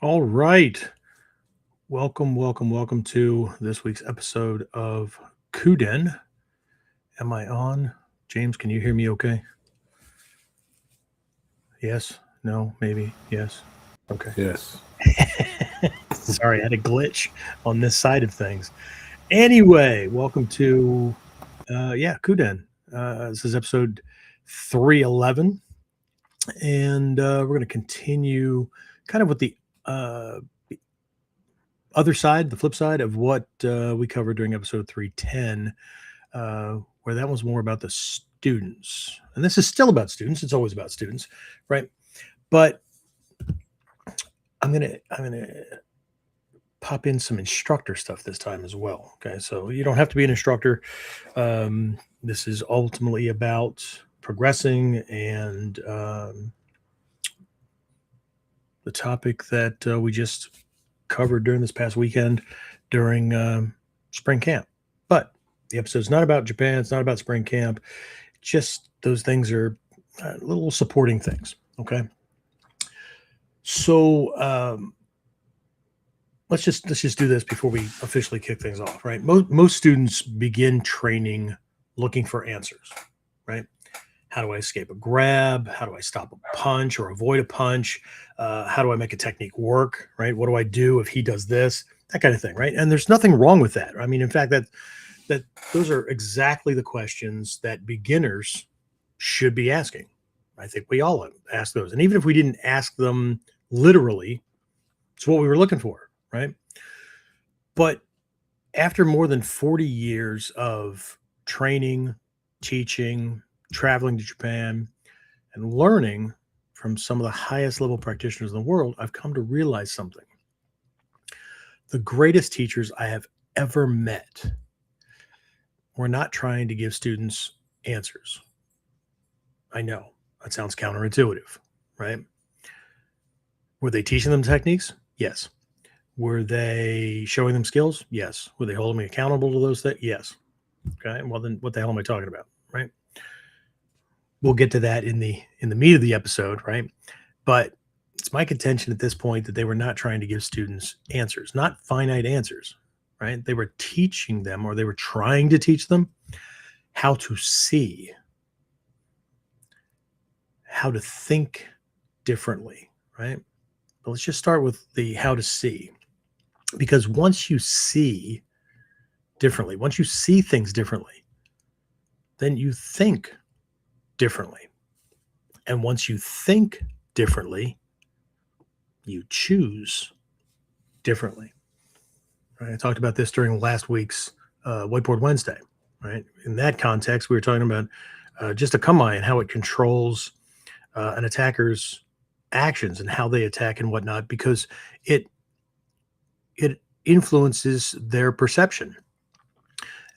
All right. Welcome to this week's episode of KUDEN. Am I on? James, can you hear me okay? Yes? No? Maybe? Yes? Okay. Yes. Sorry, I had a glitch on this side of things. Anyway, welcome to, KUDEN. This is episode 311. And we're going to continue kind of with the other side, the flip side of what we covered during episode 310, where that was more about the students. And this is still about students. It's always about students, right? But I'm gonna pop in some instructor stuff this time as well. Okay, so you don't have to be an instructor. This is ultimately about progressing and the topic that we just covered during this past weekend during spring camp. But the episode's not about Japan. It's not about spring camp. Just those things are little supporting things. Okay. So let's just do this before we officially kick things off. Right. Most students begin training looking for answers. Right. How do I escape a grab? How do I stop a punch or avoid a punch? How do I make a technique work? Right? What do I do if he does this? That kind of thing, right? And there's nothing wrong with that. I mean, in fact, that those are exactly the questions that beginners should be asking. I think we all ask those, and even if we didn't ask them literally, it's what we were looking for, right? But after more than 40 years of training, teaching, traveling to Japan, and learning from some of the highest level practitioners in the world, I've come to realize something. The greatest teachers I have ever met were not trying to give students answers. I know that sounds counterintuitive, right? Were they teaching them techniques? Yes. Were they showing them skills? Yes. Were they holding me accountable to those things? Yes. Okay. Well, then what the hell am I talking about, right? We'll get to that in the meat of the episode, right? But it's my contention at this point that they were not trying to give students answers, not finite answers, right? They were teaching them, or they were trying to teach them how to see, how to think differently, right? But let's just start with the how to see, because once you see differently, once you see things differently, then you think differently. And once you think differently, you choose differently. Right? I talked about this during last week's Whiteboard Wednesday. Right? In that context, we were talking about just a kamae and how it controls an attacker's actions and how they attack and whatnot, because it influences their perception,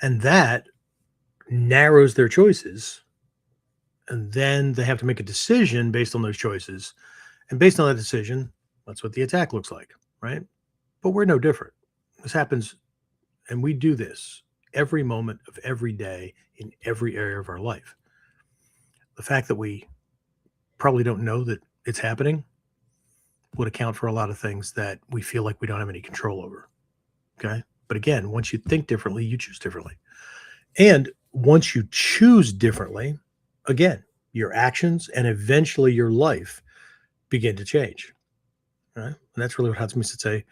and that narrows their choices. And then they have to make a decision based on those choices. And based on that decision, that's what the attack looks like, right? But we're no different. This happens, and we do this every moment of every day in every area of our life. The fact that we probably don't know that it's happening would account for a lot of things that we feel like we don't have any control over. Okay. But again, once you think differently, you choose differently. And once you choose differently, again, your actions and eventually your life begin to change. Right? And that's really what Hatsumi Sensei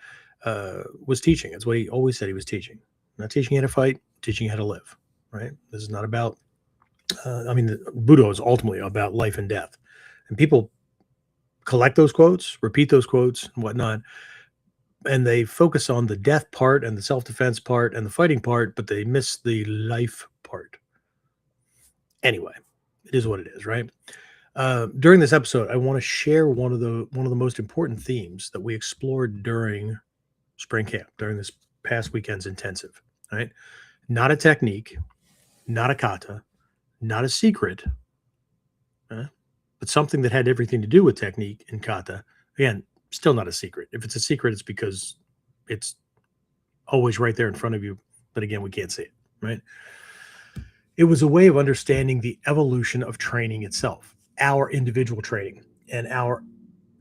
was teaching. That's what he always said he was teaching. Not teaching you how to fight, teaching you how to live. Right? This is not about, Budo is ultimately about life and death. And people collect those quotes, repeat those quotes and whatnot, and they focus on the death part and the self-defense part and the fighting part, but they miss the life part. Anyway, it is what it is, right? During this episode, I want to share one of the most important themes that we explored during spring camp, during this past weekend's intensive. Right? Not a technique, not a kata, not a secret, but something that had everything to do with technique and kata. Again, still not a secret. If it's a secret, it's because it's always right there in front of you. But again, we can't see it, right? It was a way of understanding the evolution of training itself, our individual training, and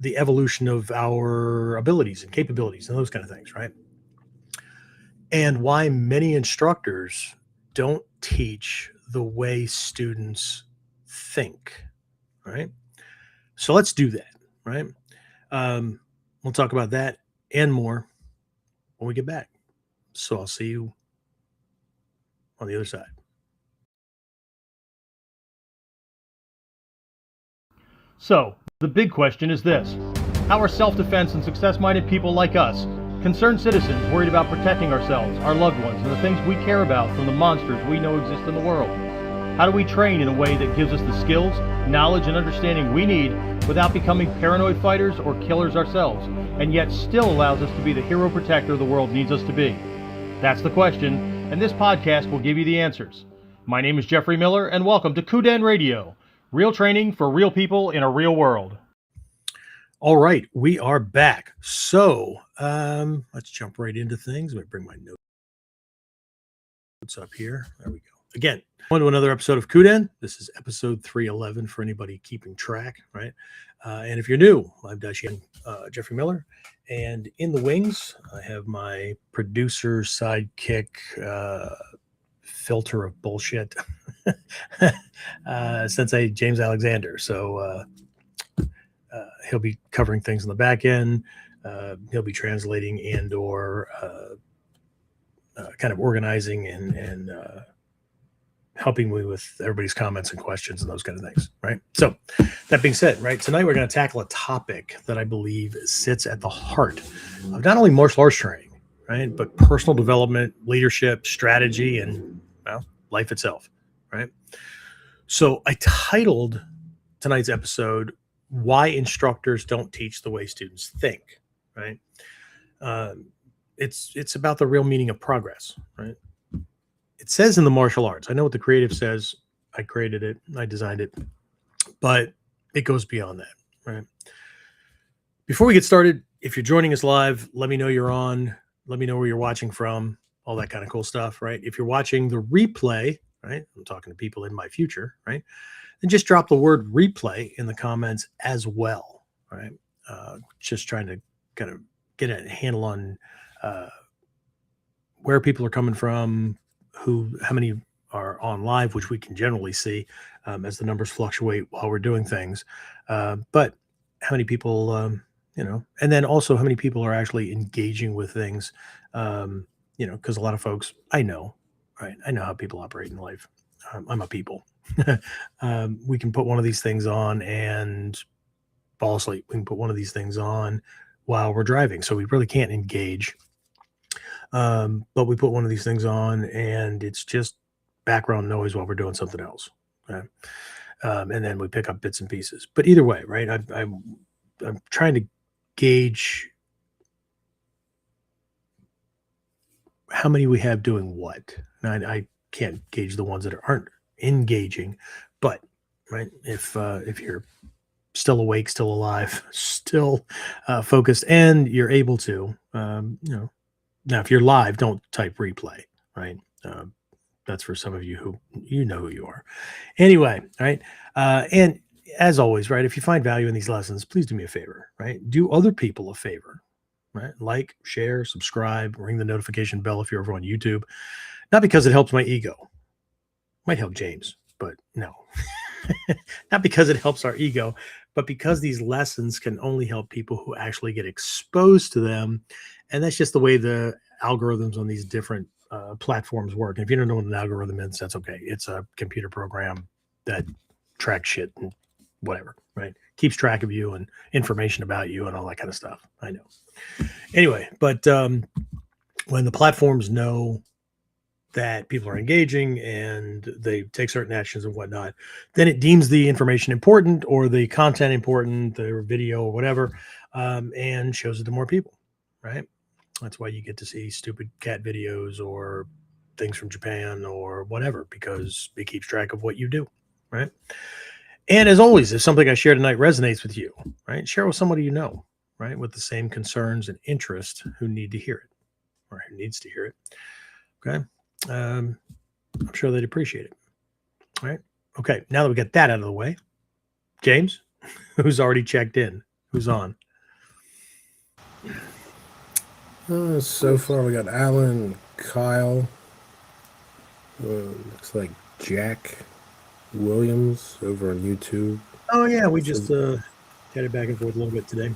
the evolution of our abilities and capabilities and those kind of things, right? And why many instructors don't teach the way students think, right? So let's do that, right? We'll talk about that and more when we get back. So I'll see you on the other side. So, the big question is this: how are self-defense and success-minded people like us, concerned citizens worried about protecting ourselves, our loved ones, and the things we care about from the monsters we know exist in the world? How do we train in a way that gives us the skills, knowledge, and understanding we need without becoming paranoid fighters or killers ourselves, and yet still allows us to be the hero protector the world needs us to be? That's the question, and this podcast will give you the answers. My name is Jeffrey Miller, and welcome to KUDEN Radio. Real training for real people in a real world. All right, we are back. So let's jump right into things. Let me bring my notes up here. There we go. Again, on to another episode of KUDEN. This is episode 311 for anybody keeping track, right? And if you're new, I'm Jeffrey Miller. And in the wings, I have my producer sidekick, filter of bullshit, Sensei James Alexander. So he'll be covering things on the back end. He'll be translating and or kind of organizing and helping me with everybody's comments and questions and those kind of things, right? So that being said, right, tonight we're going to tackle a topic that I believe sits at the heart of not only martial arts training, right, but personal development, leadership, strategy, and, well, life itself, right? So I titled tonight's episode, Why Instructors Don't Teach the Way Students Think, right? It's about the real meaning of progress, right? It says in the martial arts, I know what the creative says, I created it, I designed it, but it goes beyond that, right? Before we get started, if you're joining us live, let me know you're on, let me know where you're watching from, all that kind of cool stuff, right? If you're watching the replay, right, I'm talking to people in my future, right, then just drop the word replay in the comments as well, right? Just trying to kind of get a handle on where people are coming from, how many are on live, which we can generally see as the numbers fluctuate while we're doing things. But how many people, and then also how many people are actually engaging with things, because a lot of folks I know, right? I know how people operate in life. I'm a people. We can put one of these things on and fall asleep. We can put one of these things on while we're driving. So we really can't engage. But we put one of these things on and it's just background noise while we're doing something else. Okay? And then we pick up bits and pieces. But either way, right? I'm trying to gauge how many we have doing what. And I can't gauge the ones that aren't engaging, but right, if you're still awake, still alive, still focused, and you're able to, now if you're live, don't type replay, right? That's for some of you who know who you are. Anyway, right, and as always, right, if you find value in these lessons, please do me a favor, right? Do other people a favor, right? Like, share, subscribe, ring the notification bell if you're over on YouTube. Not because it helps my ego. Might help James, but no. Not because it helps our ego, but because these lessons can only help people who actually get exposed to them. And that's just the way the algorithms on these different platforms work. And if you don't know what an algorithm is, that's okay. It's a computer program that tracks shit and whatever, right? Keeps track of you and information about you and all that kind of stuff. I know. Anyway, but when the platforms know that people are engaging and they take certain actions and whatnot, then it deems the information important or the content important, the video or whatever, and shows it to more people, right? That's why you get to see stupid cat videos or things from Japan or whatever, because it keeps track of what you do, right? And as always, if something I share tonight resonates with you, right, share with somebody you know, right, with the same concerns and interests who need to hear it or who needs to hear it, okay? I'm sure they'd appreciate it. All right. Okay. Now that we got that out of the way, James, who's already checked in, Who's on? So far, we got Alan, Kyle. Looks like Jack Williams over on YouTube. Oh yeah, we just headed back and forth a little bit today.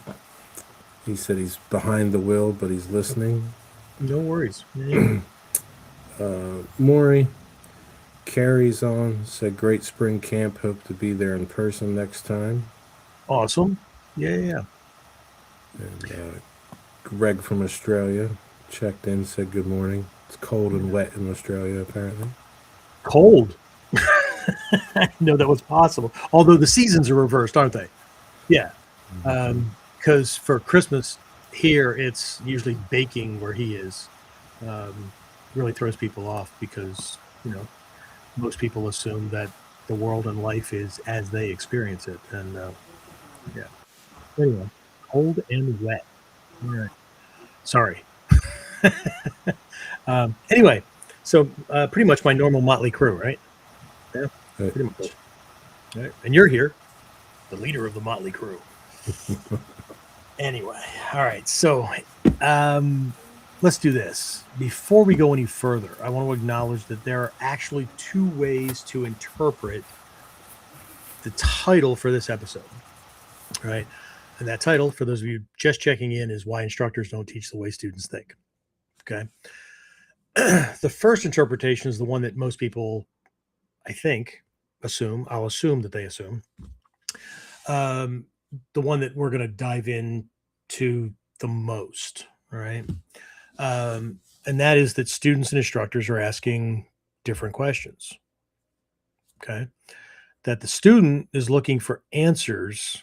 He said he's behind the wheel, but he's listening. No worries. Yeah. Maury, Carrie's on. Said great spring camp. Hope to be there in person next time. Awesome. Yeah. And Greg from Australia checked in. Said good morning. It's cold and wet in Australia, apparently. Cold. I didn't know that was possible. Although the seasons are reversed, aren't they? Yeah. Because for Christmas here, it's usually baking where he is. Really throws people off because, most people assume that the world and life is as they experience it. And yeah. Anyway, cold and wet. All right. Sorry. Anyway, so pretty much my normal motley crew, right? Yeah, pretty much. All right. And you're here, the leader of the motley crew. Anyway, all right. So let's do this. Before we go any further, I want to acknowledge that there are actually two ways to interpret the title for this episode, right? And that title, for those of you just checking in, is Why Instructors Don't Teach the Way Students Think. Okay. The first interpretation is the one that most people, I think, assume. I'll assume that they assume. The one that we're going to dive into the most, right? And that is that students and instructors are asking different questions. Okay. That the student is looking for answers,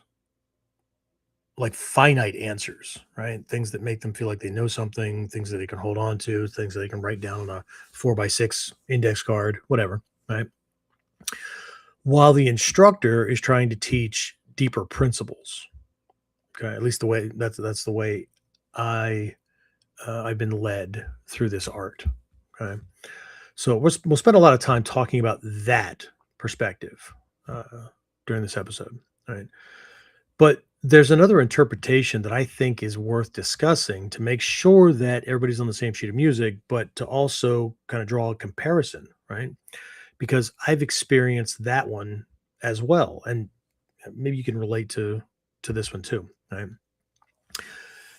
like finite answers, right? Things that make them feel like they know something, things that they can hold on to, things that they can write down on a 4x6 index card, whatever, right? While the instructor is trying to teach deeper principles. Okay, at least the way that's the way I've been led through this art. Okay, so we'll spend a lot of time talking about that perspective during this episode, right? But there's another interpretation that I think is worth discussing to make sure that everybody's on the same sheet of music, but to also kind of draw a comparison, right? Because I've experienced that one as well, and maybe you can relate to this one too, right?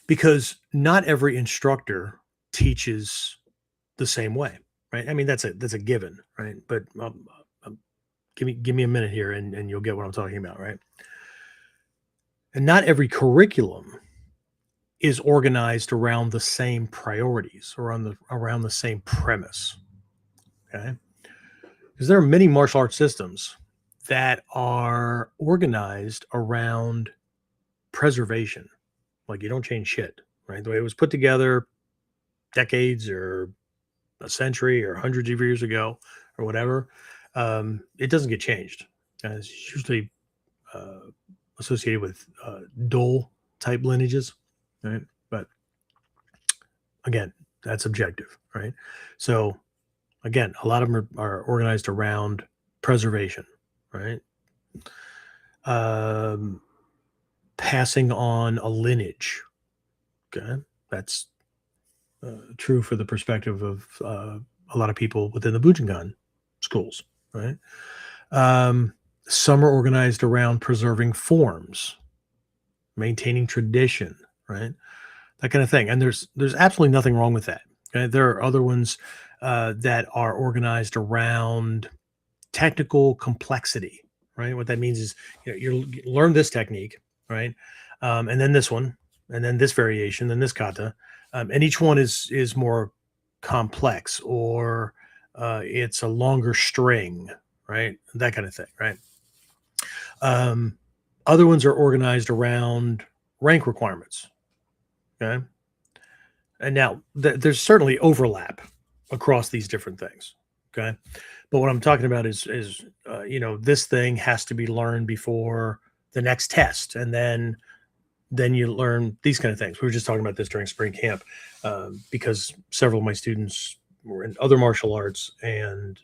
Because not every instructor teaches the same way, right? I mean, that's a given, right? But give me a minute here, and you'll get what I'm talking about, right? And not every curriculum is organized around the same priorities or around the same premise. Okay, because there are many martial arts systems that are organized around preservation. Like, you don't change shit, right? The way it was put together decades or a century or hundreds of years ago or whatever, it doesn't get changed. It's usually associated with dual type lineages, right? But again, that's objective, right? So again, a lot of them are organized around preservation, right? Passing on a lineage. Okay, that's true for the perspective of a lot of people within the Bujinkan schools, right? Some are organized around preserving forms, maintaining tradition, right? That kind of thing. And there's absolutely nothing wrong with that. Okay? There are other ones that are organized around technical complexity, right? What that means is, you learn this technique, right? And then this one, and then this variation, then this kata, and each one is more complex, or it's a longer string, right? That kind of thing, right? Other ones are organized around rank requirements. Okay. And now there's certainly overlap across these different things. Okay. But what I'm talking about is this thing has to be learned before the next test. And then you learn these kind of things. We were just talking about this during spring camp because several of my students were in other martial arts. And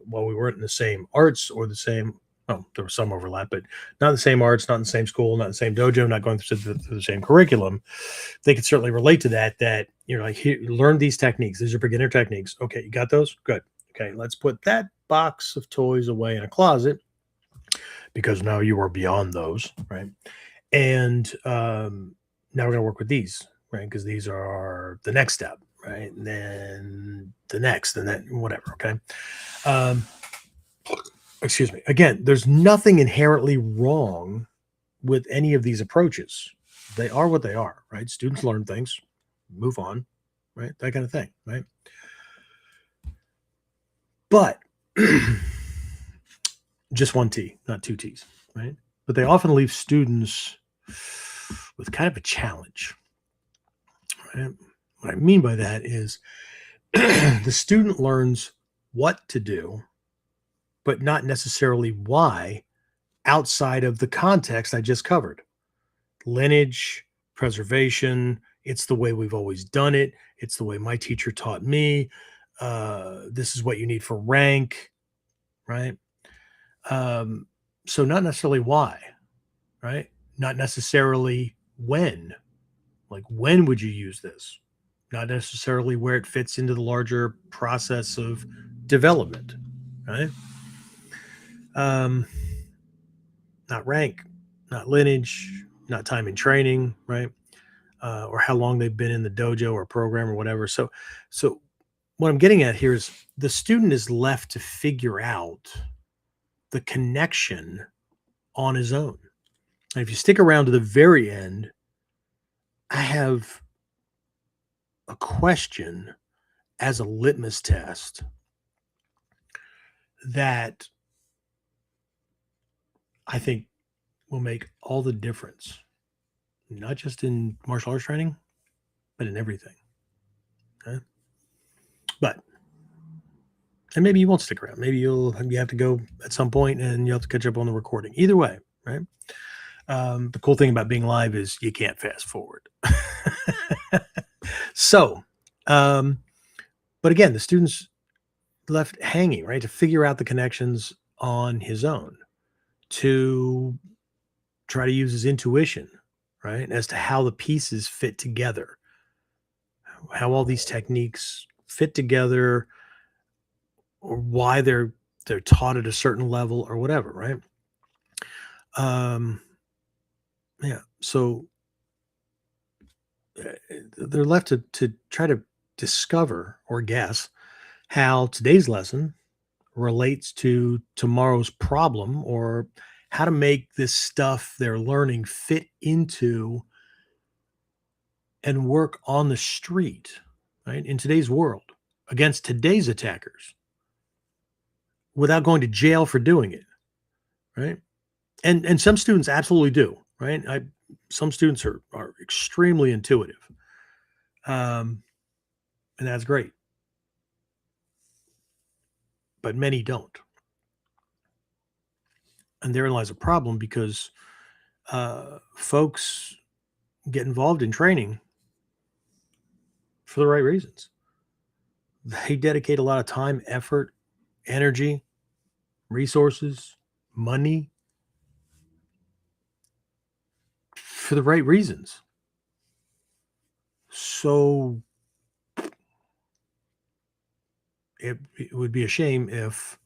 while we weren't in the same arts or the same Oh, there was some overlap, but not in the same arts, not in the same school, not in the same dojo, not going through the same curriculum. They could certainly relate to that. That, like, here, learn these techniques. These are beginner techniques. Okay, you got those? Good. Okay, let's put that box of toys away in a closet because now you are beyond those, right? And now we're going to work with these, right? Because these are the next step, right? And then the next, and then whatever. Okay. Um, excuse me. Again, there's nothing inherently wrong with any of these approaches. They are what they are, right? Students learn things, move on, right? That kind of thing, right? But just one T, not two T's, right? But they often leave students with kind of a challenge, right? What I mean by that is the student learns what to do, but not necessarily why, outside of the context I just covered. Lineage, preservation, it's the way we've always done it. It's the way my teacher taught me. This is what you need for rank, right? So not necessarily why, right? Not necessarily when. Like, when would you use this? Not necessarily where it fits into the larger process of development, right? Not rank, not lineage, not time in training, right? Or how long they've been in the dojo or program or whatever. So what I'm getting at here is the student is left to figure out the connection on his own. And if you stick around to the very end, I have a question as a litmus test that I think will make all the difference, not just in martial arts training, but in everything. Okay? And maybe you won't stick around. Maybe you have to go at some point and you'll have to catch up on the recording. Either way, right? The cool thing about being live is you can't fast forward. So, but again, the student's left hanging, right, to figure out the connections on his own, to try to use his intuition, right, as to how the pieces fit together, how all these techniques fit together, or why they're taught at a certain level or whatever, right? Yeah. So they're left to try to discover or guess how today's lesson relates to tomorrow's problem, or how to make this stuff they're learning fit into and work on the street, right, in today's world against today's attackers without going to jail for doing it, right? And some students absolutely do, right? Some students are extremely intuitive, and that's great. But many don't, and therein lies a problem, because folks get involved in training for the right reasons. They dedicate a lot of time, effort, energy, resources, money for the right reasons. So it would be a shame if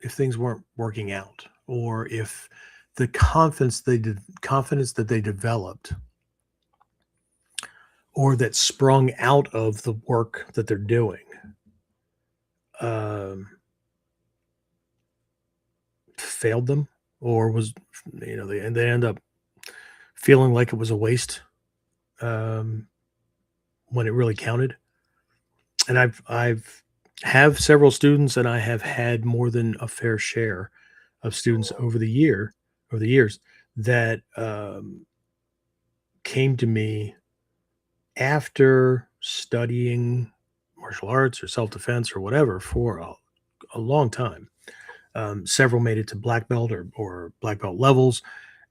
things weren't working out, or if the confidence that they developed, or that sprung out of the work that they're doing, failed them, or was, they end up feeling like it was a waste when it really counted. And I've have several students, and I have had more than a fair share of students over the years that came to me after studying martial arts or self-defense or whatever for a long time. Several made it to black belt or black belt levels,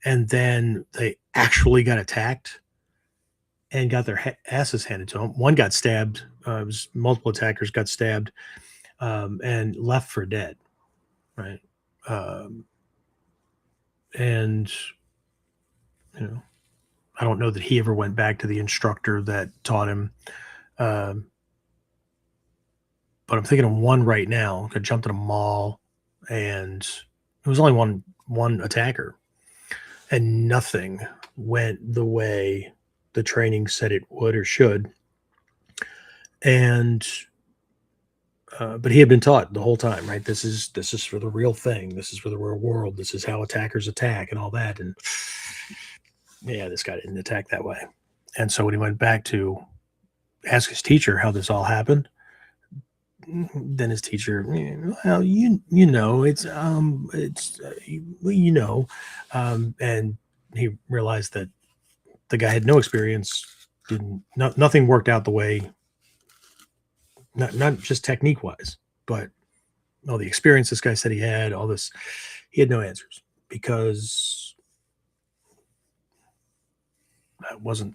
and then they actually got attacked and got their asses handed to them. One got stabbed. It was multiple attackers got stabbed. and left for dead, right? Um, and you know, I don't know that he ever went back to the instructor that taught him. Um, but I'm thinking of one right now. I jumped in a mall, and it was only one attacker, and nothing went the way the training said it would or should. And but he had been taught the whole time, right? This is for the real thing. This is for the real world. This is how attackers attack and all that. And yeah, this guy didn't attack that way. And so when he went back to ask his teacher how this all happened, then his teacher, well, you know, it's you know, and he realized that the guy had no experience. Nothing worked out the way. Not just technique wise, but all the experience this guy said he had, all this, he had no answers because that wasn't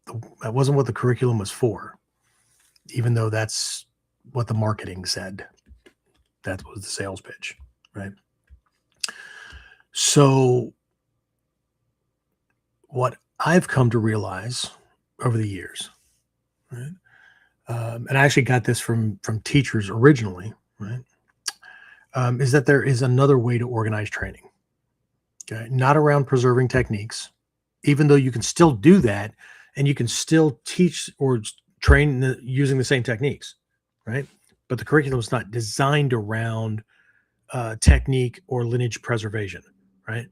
what the curriculum was for, even though that's what the marketing said. That was the sales pitch, right? So what I've come to realize over the years, right? And I actually got this from teachers originally, right? Is that there is another way to organize training, okay? Not around preserving techniques, even though you can still do that and you can still teach or train using the same techniques, right? But the curriculum is not designed around technique or lineage preservation, right?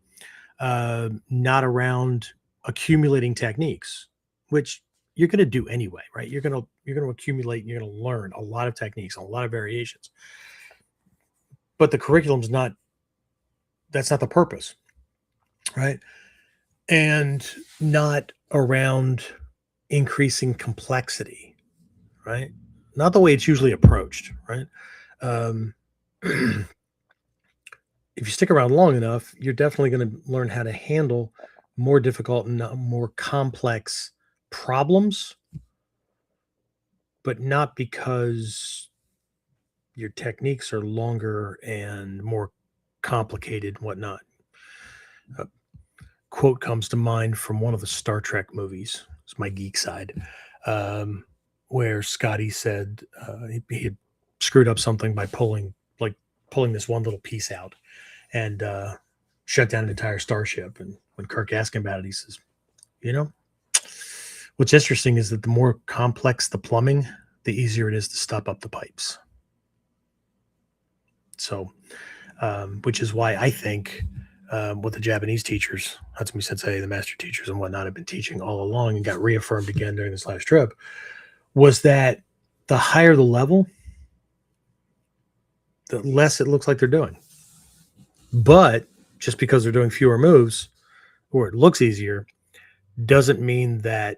Not around accumulating techniques, which you're going to do anyway, right? You're going to accumulate and you're going to learn a lot of techniques, a lot of variations. But the curriculum's not, that's not the purpose, right? And not around increasing complexity, right? Not the way it's usually approached, right? If you stick around long enough, you're definitely going to learn how to handle more difficult and more complex problems, but not because your techniques are longer and more complicated and whatnot. A quote comes to mind from one of the Star Trek movies. It's my geek side, where Scotty said he had screwed up something by pulling this one little piece out and shut down an entire starship. And when Kirk asked him about it, he says, what's interesting is that the more complex the plumbing, the easier it is to stop up the pipes. So, which is why I think what the Japanese teachers, Hatsumi Sensei, the master teachers and whatnot, have been teaching all along and got reaffirmed again during this last trip, was that the higher the level, the less it looks like they're doing. But just because they're doing fewer moves or it looks easier doesn't mean that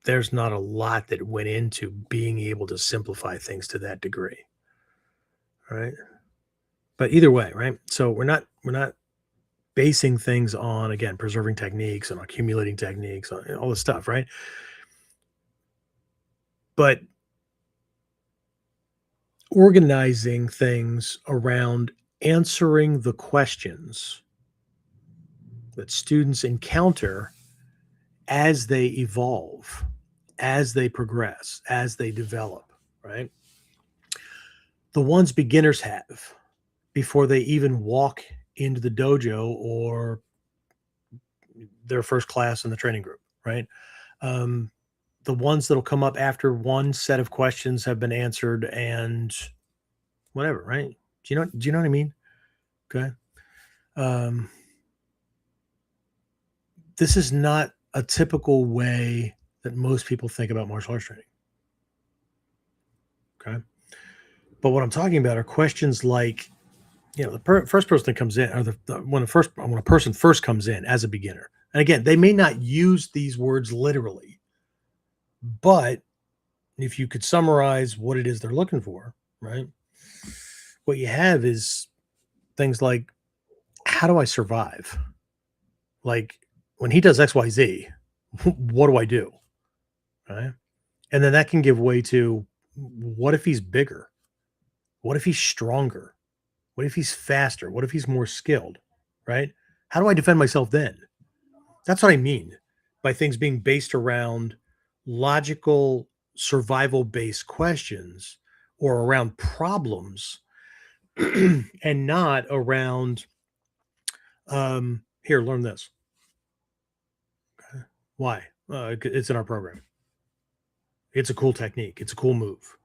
there's not a lot that went into being able to simplify things to that degree. Right. But either way, right? So we're not basing things on, again, preserving techniques and accumulating techniques, all this stuff, right? But organizing things around answering the questions that students encounter as they evolve, as they progress, as they develop, right? The ones beginners have before they even walk into the dojo or their first class in the training group, right? The ones that'll come up after one set of questions have been answered and whatever, right? Do you know what I mean? Okay. This is not a typical way that most people think about martial arts training. Okay. But what I'm talking about are questions like, the first person that comes in, or when a person first comes in as a beginner. And again, they may not use these words literally, but if you could summarize what it is they're looking for, right? What you have is things like, how do I survive? Like when he does XYZ, what do I do? Right. And then that can give way to, what if he's bigger? What if he's stronger? What if he's faster? What if he's more skilled? Right? How do I defend myself then? That's what I mean by things being based around logical, survival based questions or around problems and not around, here, learn this. Okay. Why? It's in our program. It's a cool technique. It's a cool move.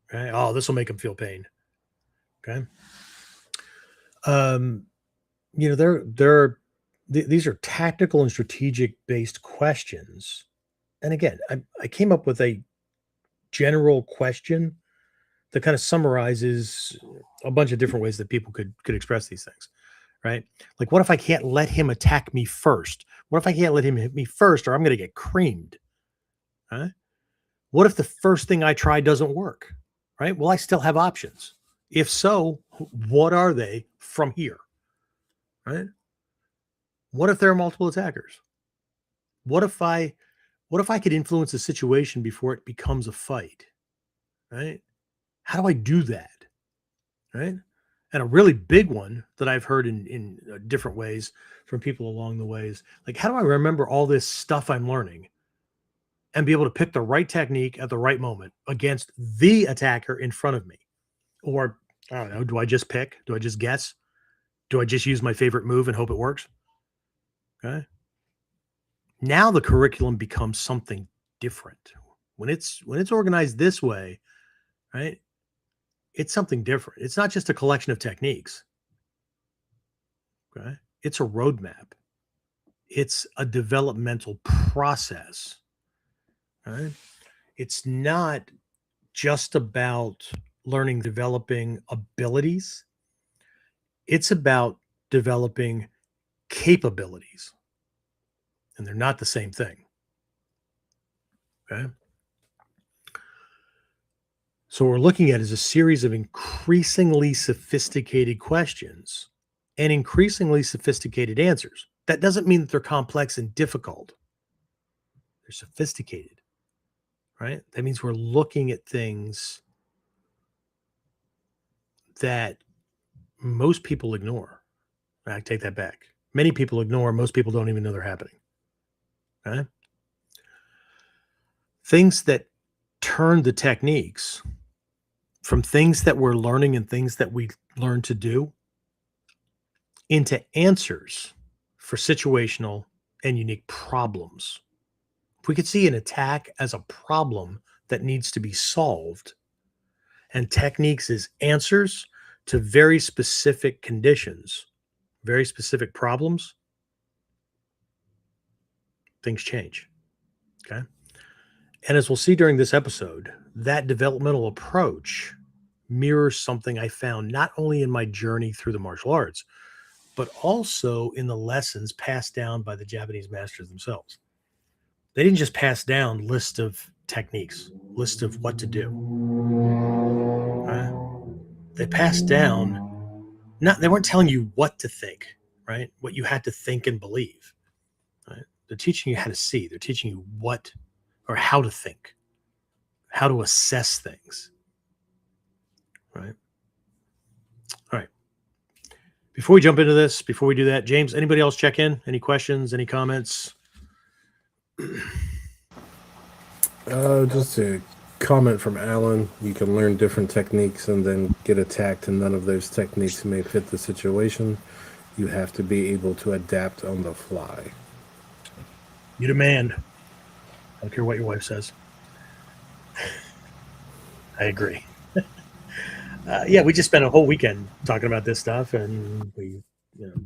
Okay. Oh, this will make him feel pain. Okay. You know, these are tactical and strategic based questions. And again, I came up with a general question that kind of summarizes a bunch of different ways that people could express these things, right? Like, what if I can't let him attack me first? What if I can't let him hit me first, or I'm going to get creamed? Right? What if the first thing I try doesn't work? Right? Well, I still have options. If so, what are they from here? Right? What if there are multiple attackers? What if I could influence the situation before it becomes a fight? Right? How do I do that? Right? And a really big one that I've heard in different ways from people along the ways, like, how do I remember all this stuff I'm learning and be able to pick the right technique at the right moment against the attacker in front of me? Or, I don't know, do I just pick? Do I just guess? Do I just use my favorite move and hope it works? Okay. Now the curriculum becomes something different. When it's organized this way, right? It's something different. It's not just a collection of techniques. Okay. It's a roadmap. It's a developmental process. Right? It's not just about learning, developing abilities. It's about developing capabilities. And they're not the same thing. Okay. So what we're looking at is a series of increasingly sophisticated questions and increasingly sophisticated answers. That doesn't mean that they're complex and difficult. They're sophisticated, right? That means we're looking at things that most people ignore. I take that back. Many people ignore. Most people don't even know they're happening. Okay? Things that turn the techniques from things that we're learning and things that we learn to do into answers for situational and unique problems. If we could see an attack as a problem that needs to be solved and techniques as answers to very specific conditions, very specific problems, things change. Okay. And as we'll see during this episode, that developmental approach mirrors something I found not only in my journey through the martial arts, but also in the lessons passed down by the Japanese masters themselves. They didn't just pass down lists of techniques, lists of what to do. They passed down, they weren't telling you what to think, right? What you had to think and believe. Right? They're teaching you how to see. They're teaching you what or how to think, how to assess things. Right? All right. Before we jump into this, before we do that, James, anybody else check in? Any questions? Any comments? Just a comment from Alan. You can learn different techniques and then get attacked, and none of those techniques may fit the situation. You have to be able to adapt on the fly. You demand. I don't care what your wife says. I agree. Yeah, we just spent a whole weekend talking about this stuff, and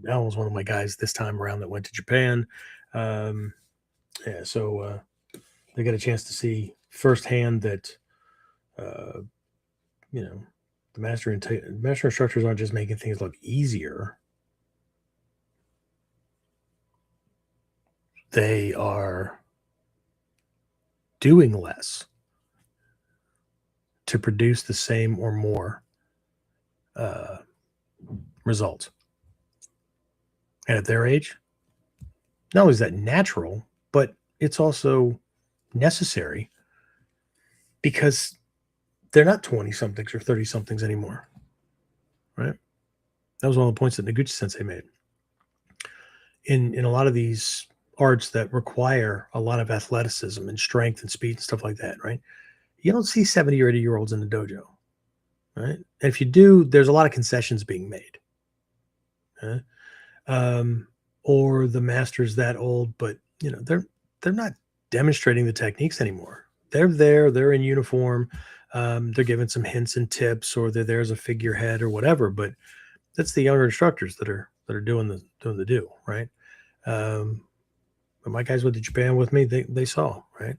Alan was one of my guys this time around that went to Japan. So they got a chance to see firsthand that, the master instructors aren't just making things look easier. They are doing less to produce the same or more results. And at their age, not only is that natural, but it's also necessary, because they're not 20 somethings or 30 somethings anymore. Right. That was one of the points that Noguchi Sensei made. In a lot of these arts that require a lot of athleticism and strength and speed and stuff like that, right? You don't see 70 or 80-year-olds in the dojo, right? And if you do, there's a lot of concessions being made. Or the master's that old, but they're not demonstrating the techniques anymore. They're there, they're in uniform, they're giving some hints and tips, or they're there as a figurehead or whatever, but that's the younger instructors that are doing the do, right? But my guys went to Japan with me, they saw, right?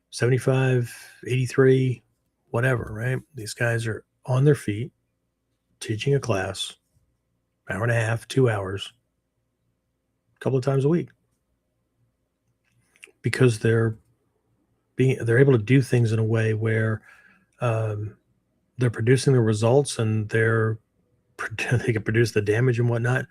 75, 83, whatever, right? These guys are on their feet teaching a class, hour and a half, 2 hours, a couple of times a week, because they're able to do things in a way where they're producing the results, and they can produce the damage and whatnot,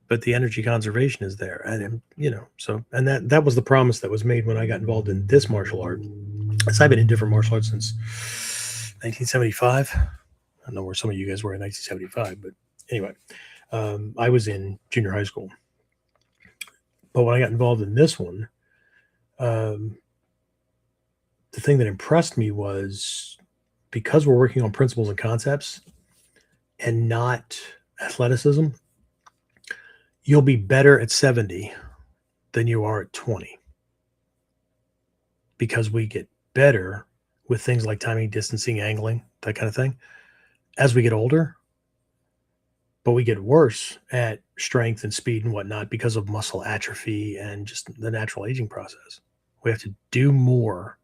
but the energy conservation is there. And and that was the promise that was made when I got involved in this martial art. So I've been in different martial arts since 1975. I don't know where some of you guys were in 1975, but anyway, I was in junior high school. But when I got involved in this one, the thing that impressed me was, because we're working on principles and concepts and not athleticism, you'll be better at 70 than you are at 20, because we get better with things like timing, distancing, angling, that kind of thing, as we get older. But we get worse at strength and speed and whatnot because of muscle atrophy and just the natural aging process. We have to do more.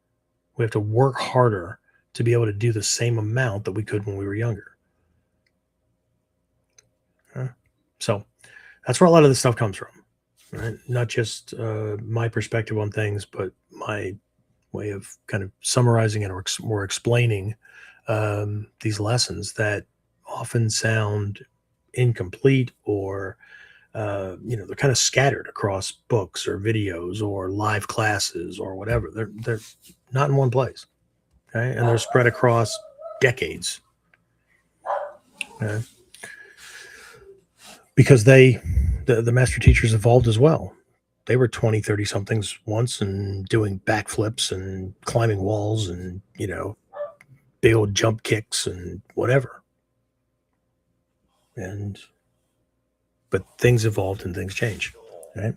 We have to work harder to be able to do the same amount that we could when we were younger. So that's where a lot of this stuff comes from, right? Not just my perspective on things, but my way of kind of summarizing it or explaining these lessons that often sound incomplete, or they're kind of scattered across books or videos or live classes or whatever. They're not in one place, okay? And they're spread across decades, okay? Because the master teachers evolved as well. They were 20, 30 somethings once and doing backflips and climbing walls and, big old jump kicks and whatever. But things evolved and things changed, right?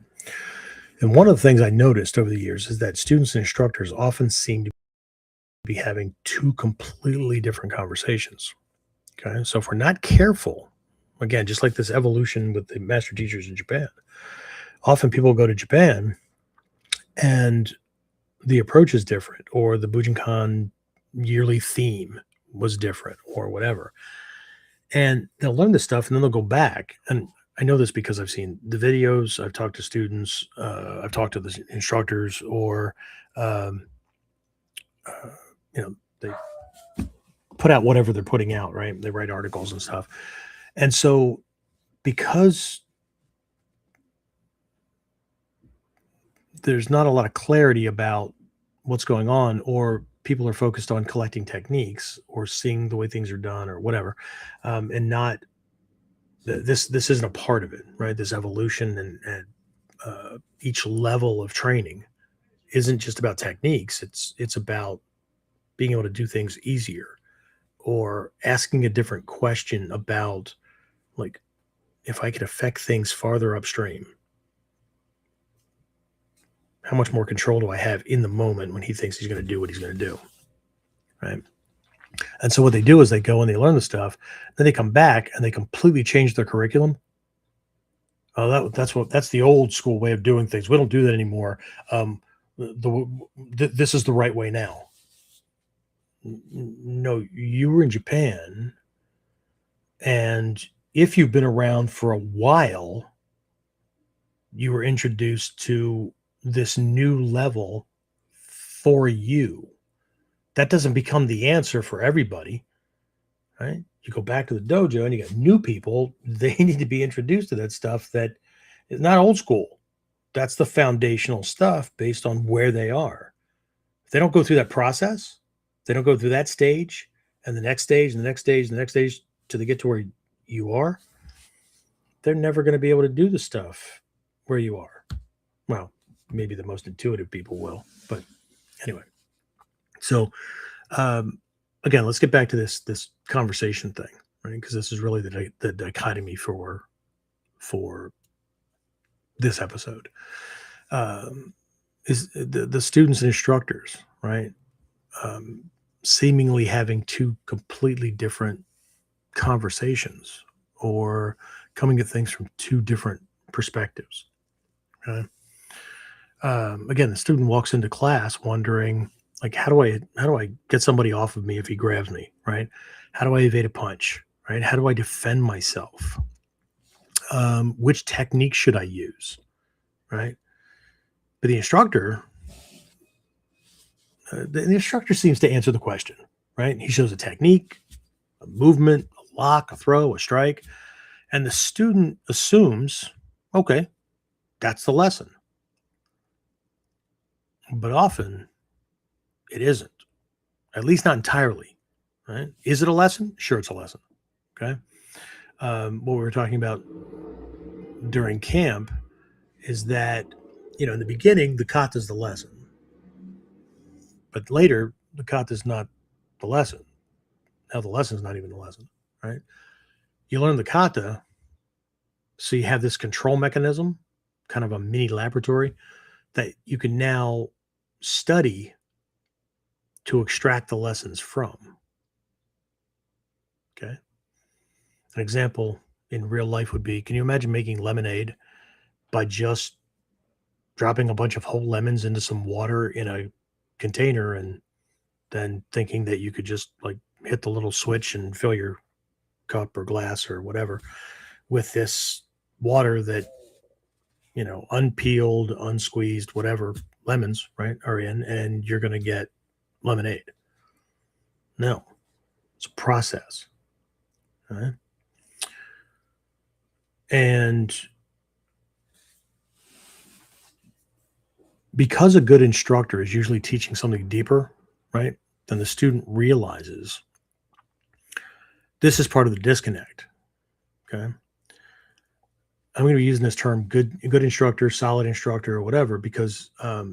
And one of the things I noticed over the years is that students and instructors often seem to be having two completely different conversations, okay? So if we're not careful, again, just like this evolution with the master teachers in Japan, often people go to Japan and the approach is different, or the Bujinkan yearly theme was different, or whatever. And they'll learn this stuff and then they'll go back. And I know this because I've seen the videos, I've talked to students, I've talked to the instructors, or, they put out whatever they're putting out, right? They write articles and stuff. And so because there's not a lot of clarity about what's going on, or people are focused on collecting techniques or seeing the way things are done or whatever, and not this isn't a part of it, right? This evolution and each level of training isn't just about techniques. It's about being able to do things easier, or asking a different question about, like, if I could affect things farther upstream, how much more control do I have in the moment when he thinks he's going to do what he's going to do, right? And so what they do is they go and they learn the stuff, then they come back and they completely change their curriculum. Oh, that's the old school way of doing things. We don't do that anymore. This is the right way now. No, you were in Japan, and if you've been around for a while, you were introduced to this new level for you. That doesn't become the answer for everybody, right? You go back to the dojo and you got new people. They need to be introduced to that stuff that is not old school. That's the foundational stuff based on where they are. If they don't go through that process, they don't go through that stage and the next stage and the next stage and the next stage till they get to where you are, they're never going to be able to do the stuff where you are. Well, maybe the most intuitive people will, but anyway. So again, let's get back to this conversation thing, right? Because this is really the dichotomy for this episode. Is the students and instructors, right? Seemingly having two completely different conversations or coming at things from two different perspectives. Okay? Again, the student walks into class wondering, like, how do I get somebody off of me if he grabs me, right? How do I evade a punch, right? How do I defend myself? Which technique should I use, right? But the instructor seems to answer the question, right? He shows a technique, a movement, a lock, a throw, a strike, and the student assumes, okay, that's the lesson. But often it isn't, at least not entirely, right? Is it a lesson? Sure, it's a lesson. Okay. What we were talking about during camp is that, in the beginning, the kata is the lesson. But later, the kata is not the lesson. Now the lesson is not even the lesson, right? You learn the kata, so you have this control mechanism, kind of a mini laboratory that you can now study to extract the lessons from. Okay. An example in real life would be, can you imagine making lemonade by just dropping a bunch of whole lemons into some water in a container and then thinking that you could just like hit the little switch and fill your cup or glass or whatever with this water that, unpeeled, unsqueezed, whatever lemons, right, are in, and you're going to get lemonade? No, it's a process. Right? And because a good instructor is usually teaching something deeper, right, than the student realizes, this is part of the disconnect. Okay. I'm going to be using this term good instructor, solid instructor, or whatever, because I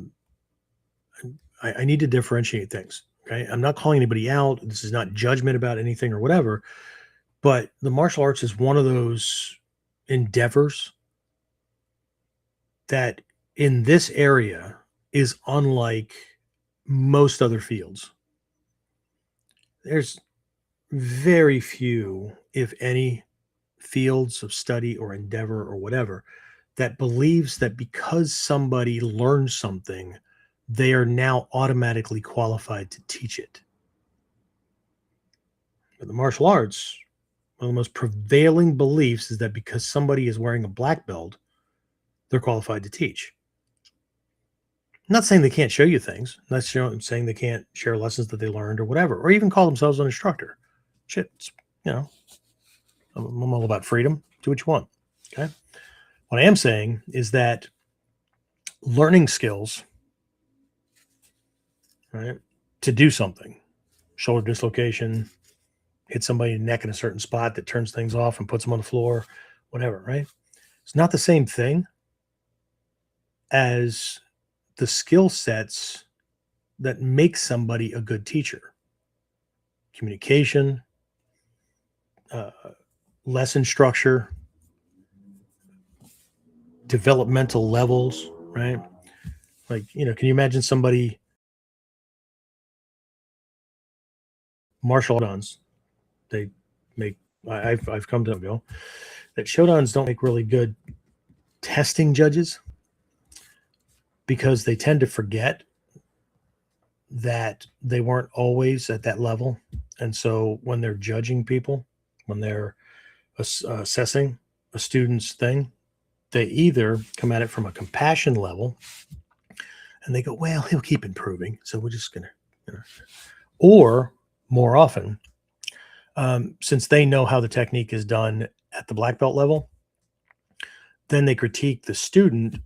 need to differentiate things. Okay. I'm not calling anybody out. This is not judgment about anything or whatever, but the martial arts is one of those endeavors that in this area is unlike most other fields. There's very few, if any, fields of study or endeavor or whatever that believes that because somebody learns something, they are now automatically qualified to teach it. But the martial arts, one of the most prevailing beliefs is that because somebody is wearing a black belt, they're qualified to teach. I'm not saying they can't show you things. I'm not saying they can't share lessons that they learned or whatever, or even call themselves an instructor. Shit, I'm all about freedom. Do what you want. Okay. What I am saying is that learning skills, right, to do something, shoulder dislocation, hit somebody in the neck in a certain spot that turns things off and puts them on the floor, whatever, right? It's not the same thing as the skill sets that make somebody a good teacher. Communication, lesson structure, developmental levels, right? Like, can you imagine somebody martial arts? They make, I've come to know that Shodans don't make really good testing judges because they tend to forget that they weren't always at that level. And so when they're judging people, when they're assessing a student's thing, they either come at it from a compassion level and they go, well, he'll keep improving, so we're just going to, or more often, since they know how the technique is done at the black belt level, then they critique the student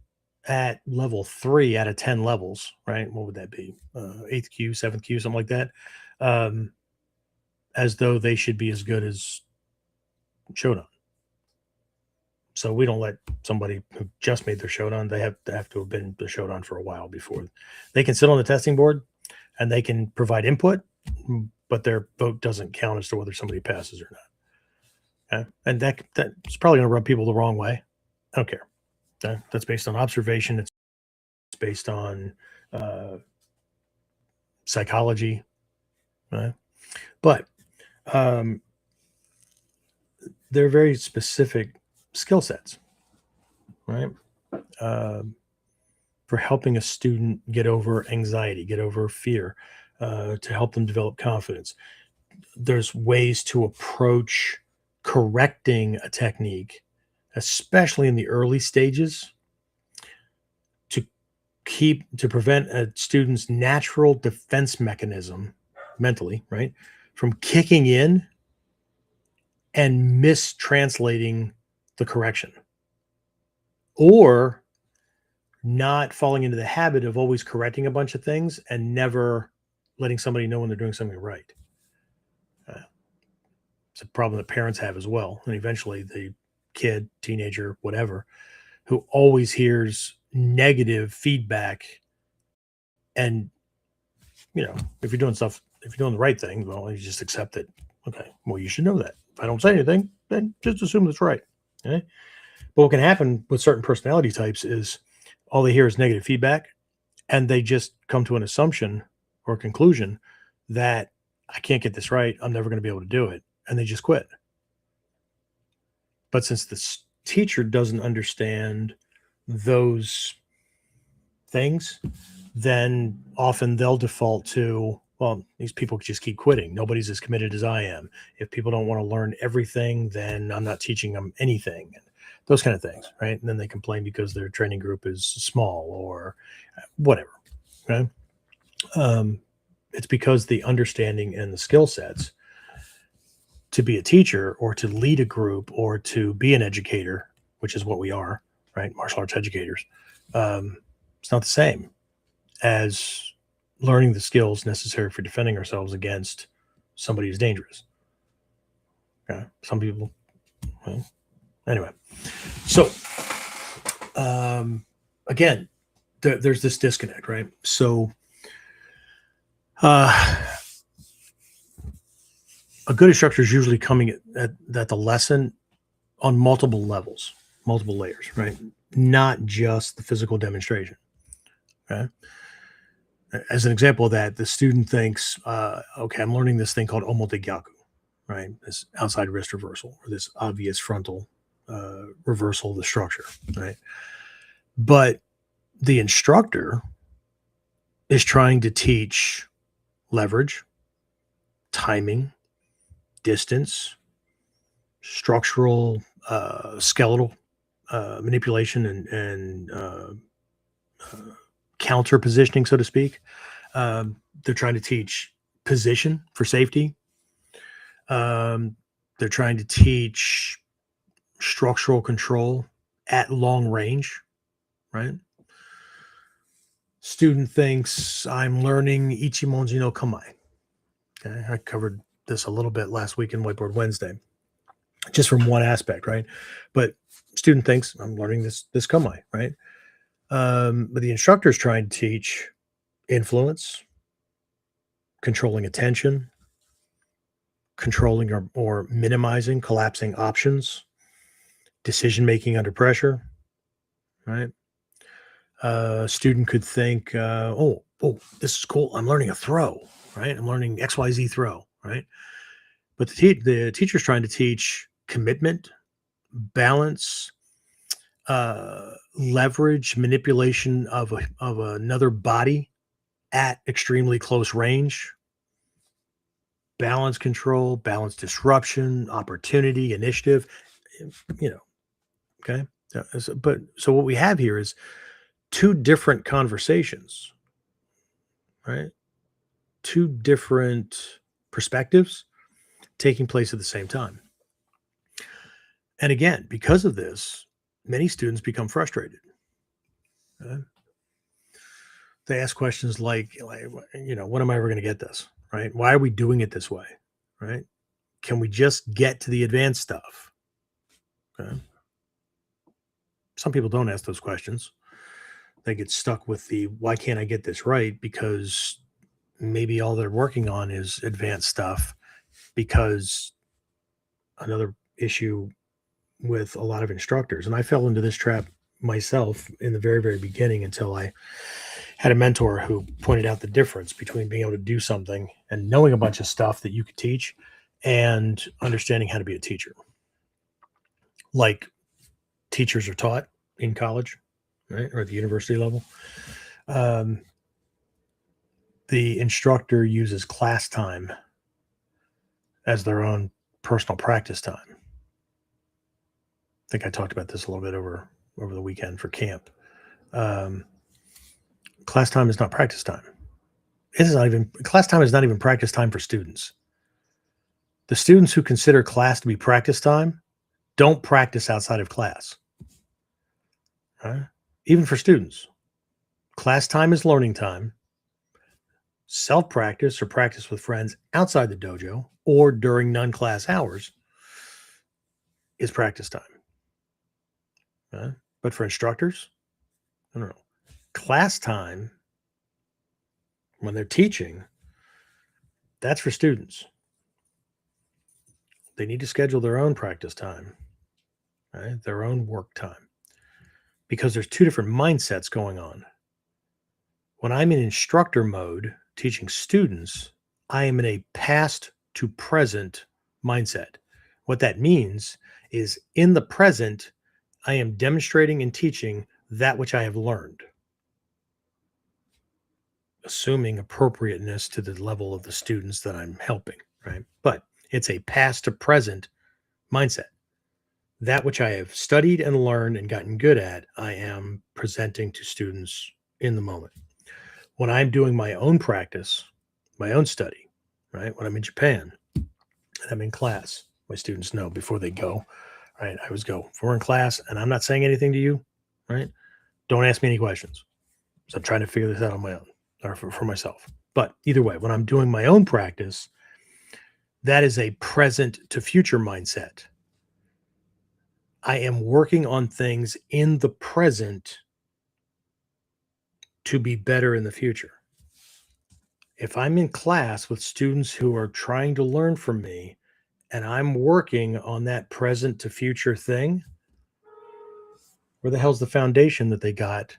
at level 3 out of 10 levels, right? What would that be? 8th Q, 7th Q, something like that. as though they should be as good as Shodan. So we don't let somebody who just made their Shodan, they have to have been the Shodan for a while before they can sit on the testing board and they can provide input, but their vote doesn't count as to whether somebody passes or not. Okay? And that's probably going to rub people the wrong way. I don't care. Okay? That's based on observation. It's based on psychology. Right? But they're very specific skill sets, right? For helping a student get over anxiety, get over fear, to help them develop confidence. There's ways to approach correcting a technique, especially in the early stages, to prevent a student's natural defense mechanism mentally, right, from kicking in and mistranslating the correction, or not falling into the habit of always correcting a bunch of things and never letting somebody know when they're doing something right. It's a problem that parents have as well. And eventually the kid, teenager, whatever, who always hears negative feedback, and, if you're doing the right thing, well, you just accept it. Okay, well, you should know that. If I don't say anything, then just assume it's right. Okay? But what can happen with certain personality types is all they hear is negative feedback, and they just come to an assumption or conclusion that I can't get this right. I'm never going to be able to do it. And they just quit. But since the teacher doesn't understand those things, then often they'll default to, well, these people just keep quitting. Nobody's as committed as I am. If people don't want to learn everything, then I'm not teaching them anything. And those kind of things, right? And then they complain because their training group is small or whatever, right? It's because the understanding and the skill sets to be a teacher or to lead a group or to be an educator, which is what we are, right? Martial arts educators. It's not the same as learning the skills necessary for defending ourselves against somebody who's dangerous. Okay? Some people, well, anyway. So, again, there's this disconnect, right? So, a good instructor is usually coming at the lesson on multiple levels, multiple layers, right? Not just the physical demonstration. Okay. As an example of that, the student thinks, okay, I'm learning this thing called omotegyaku, right? This outside wrist reversal, or this obvious frontal reversal of the structure, right? But the instructor is trying to teach leverage, timing, distance, structural, skeletal manipulation, and counter positioning, so to speak. They're trying to teach position for safety. They're trying to teach structural control at long range, right? Student thinks I'm learning Ichimonji no Kamae. Okay, I covered this a little bit last week in Whiteboard Wednesday, just from one aspect, right? But student thinks I'm learning this Kamae, right? But the instructor is trying to teach influence, controlling attention, controlling or minimizing collapsing options, decision-making under pressure, right? Student could think, oh, this is cool. I'm learning a throw, right? I'm learning XYZ throw, right? But the teacher's trying to teach commitment, balance, leverage, manipulation of another body at extremely close range, balance control, balance disruption, opportunity, initiative, okay? So what we have here is two different conversations, right? Two different perspectives taking place at the same time. And again, because of this, many students become frustrated. They ask questions like, when am I ever going to get this? right? Why are we doing it this way, right? Can we just get to the advanced stuff? Okay. Some people don't ask those questions. They get stuck with the, why can't I get this right? Because maybe all they're working on is advanced stuff. Because another issue with a lot of instructors, and I fell into this trap myself in the very, very beginning until I had a mentor who pointed out the difference between being able to do something and knowing a bunch of stuff that you could teach and understanding how to be a teacher. Like teachers are taught in college, right? Or at the university level. The instructor uses class time as their own personal practice time. I think I talked about this a little bit over the weekend for camp. Class time is not practice time. Class time is not even practice time for students. The students who consider class to be practice time don't practice outside of class. Right? Even for students, class time is learning time. Self-practice or practice with friends outside the dojo or during non-class hours is practice time. Right? But for instructors, I don't know. Class time, when they're teaching, that's for students. They need to schedule their own practice time, right? Their own work time, because there's two different mindsets going on. When I'm in instructor mode teaching students, I am in a past to present mindset. What that means is in the present, I am demonstrating and teaching that which I have learned, assuming appropriateness to the level of the students that I'm helping, right? But it's a past to present mindset. That which I have studied and learned and gotten good at, I am presenting to students in the moment. When I'm doing my own practice, my own study, right? When I'm in Japan and I'm in class, my students know before they go, right? I always go, if we're in class and I'm not saying anything to you, right? Don't ask me any questions. So I'm trying to figure this out on my own or for myself. But either way, when I'm doing my own practice, that is a present to future mindset. I am working on things in the present to be better in the future. If I'm in class with students who are trying to learn from me and I'm working on that present to future thing, where the hell's the foundation that they got?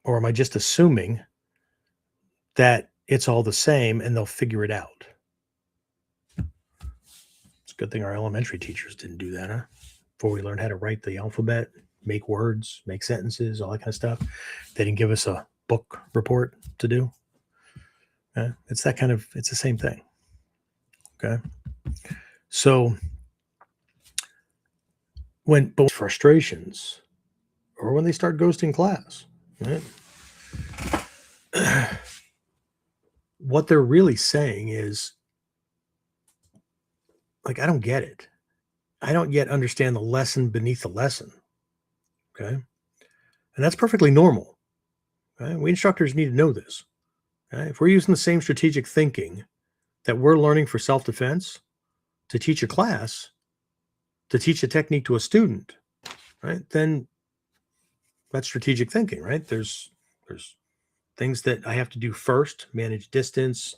Or am I just assuming that it's all the same and they'll figure it out? It's a good thing our elementary teachers didn't do that, huh? Before we learned how to write the alphabet, make words, make sentences, all that kind of stuff. They didn't give us a book report to do. It's the same thing. Okay. So when both frustrations or when they start ghosting class, right? What they're really saying is, like, I don't get it. I don't yet understand the lesson beneath the lesson. Okay. And that's perfectly normal. Okay? We instructors need to know this. Okay? If we're using the same strategic thinking that we're learning for self-defense to teach a class, to teach a technique to a student, right? Then that's strategic thinking, right? There's things that I have to do first, manage distance,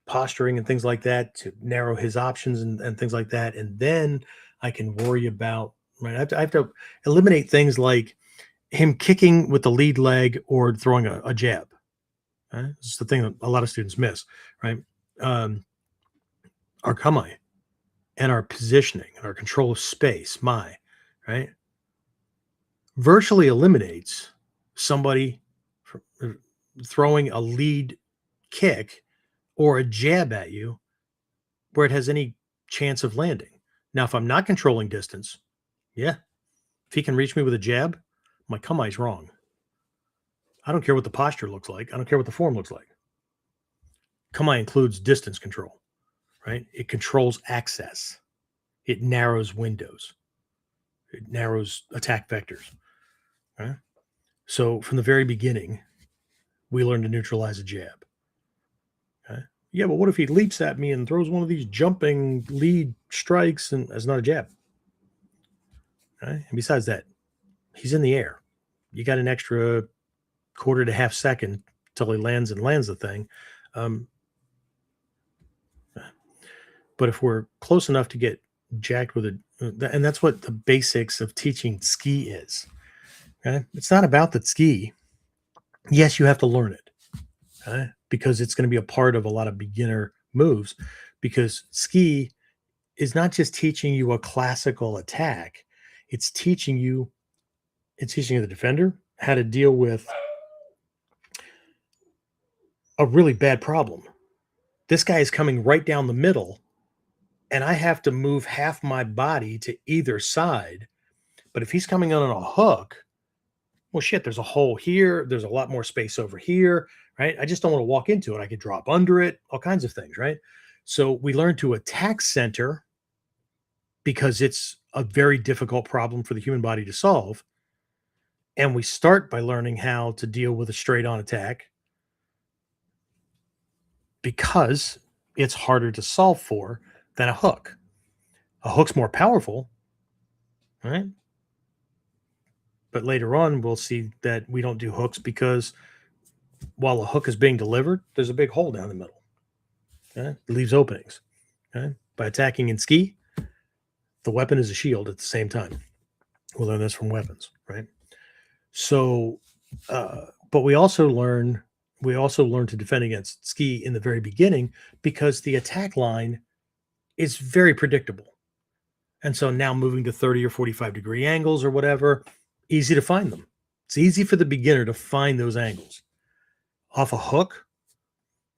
posturing and things like that to narrow his options and things like that. And then I can worry about, right? I have to eliminate things like him kicking with the lead leg or throwing a jab. Right? This is the thing that a lot of students miss, right? Our kamae and our positioning and our control of space, right? Virtually eliminates somebody from throwing a lead kick or a jab at you where it has any chance of landing. Now, if I'm not controlling distance, yeah, if he can reach me with a jab, my kamae is wrong. I don't care what the posture looks like. I don't care what the form looks like. Kamae includes distance control, right? It controls access. It narrows windows. It narrows attack vectors, right? So from the very beginning, we learn to neutralize a jab. Yeah, but what if he leaps at me and throws one of these jumping lead strikes and that's not a jab? Right? And besides that, he's in the air. You got an extra quarter to half second till he lands the thing. Um, but if we're close enough to get jacked with it, and that's what the basics of teaching ski is. Okay? It's not about the ski. Yes, you have to learn it, okay? Because it's going to be a part of a lot of beginner moves. Because ski is not just teaching you a classical attack; it's teaching you the defender how to deal with a really bad problem. This guy is coming right down the middle, and I have to move half my body to either side. But if he's coming on a hook, well, shit, there's a hole here. There's a lot more space over here, right? I just don't want to walk into it. I could drop under it, all kinds of things, right? So we learn to attack center because it's a very difficult problem for the human body to solve. And we start by learning how to deal with a straight on attack because it's harder to solve for than a hook. A hook's more powerful, right? But later on, we'll see that we don't do hooks because while a hook is being delivered, there's a big hole down the middle. Okay? It leaves openings. Okay? By attacking in ski, the weapon is a shield at the same time. We'll learn this from weapons, right? So, but we also learn to defend against ski in the very beginning because the attack line is very predictable. And so now moving to 30 or 45 degree angles or whatever, easy to find them. It's easy for the beginner to find those angles. Off a hook,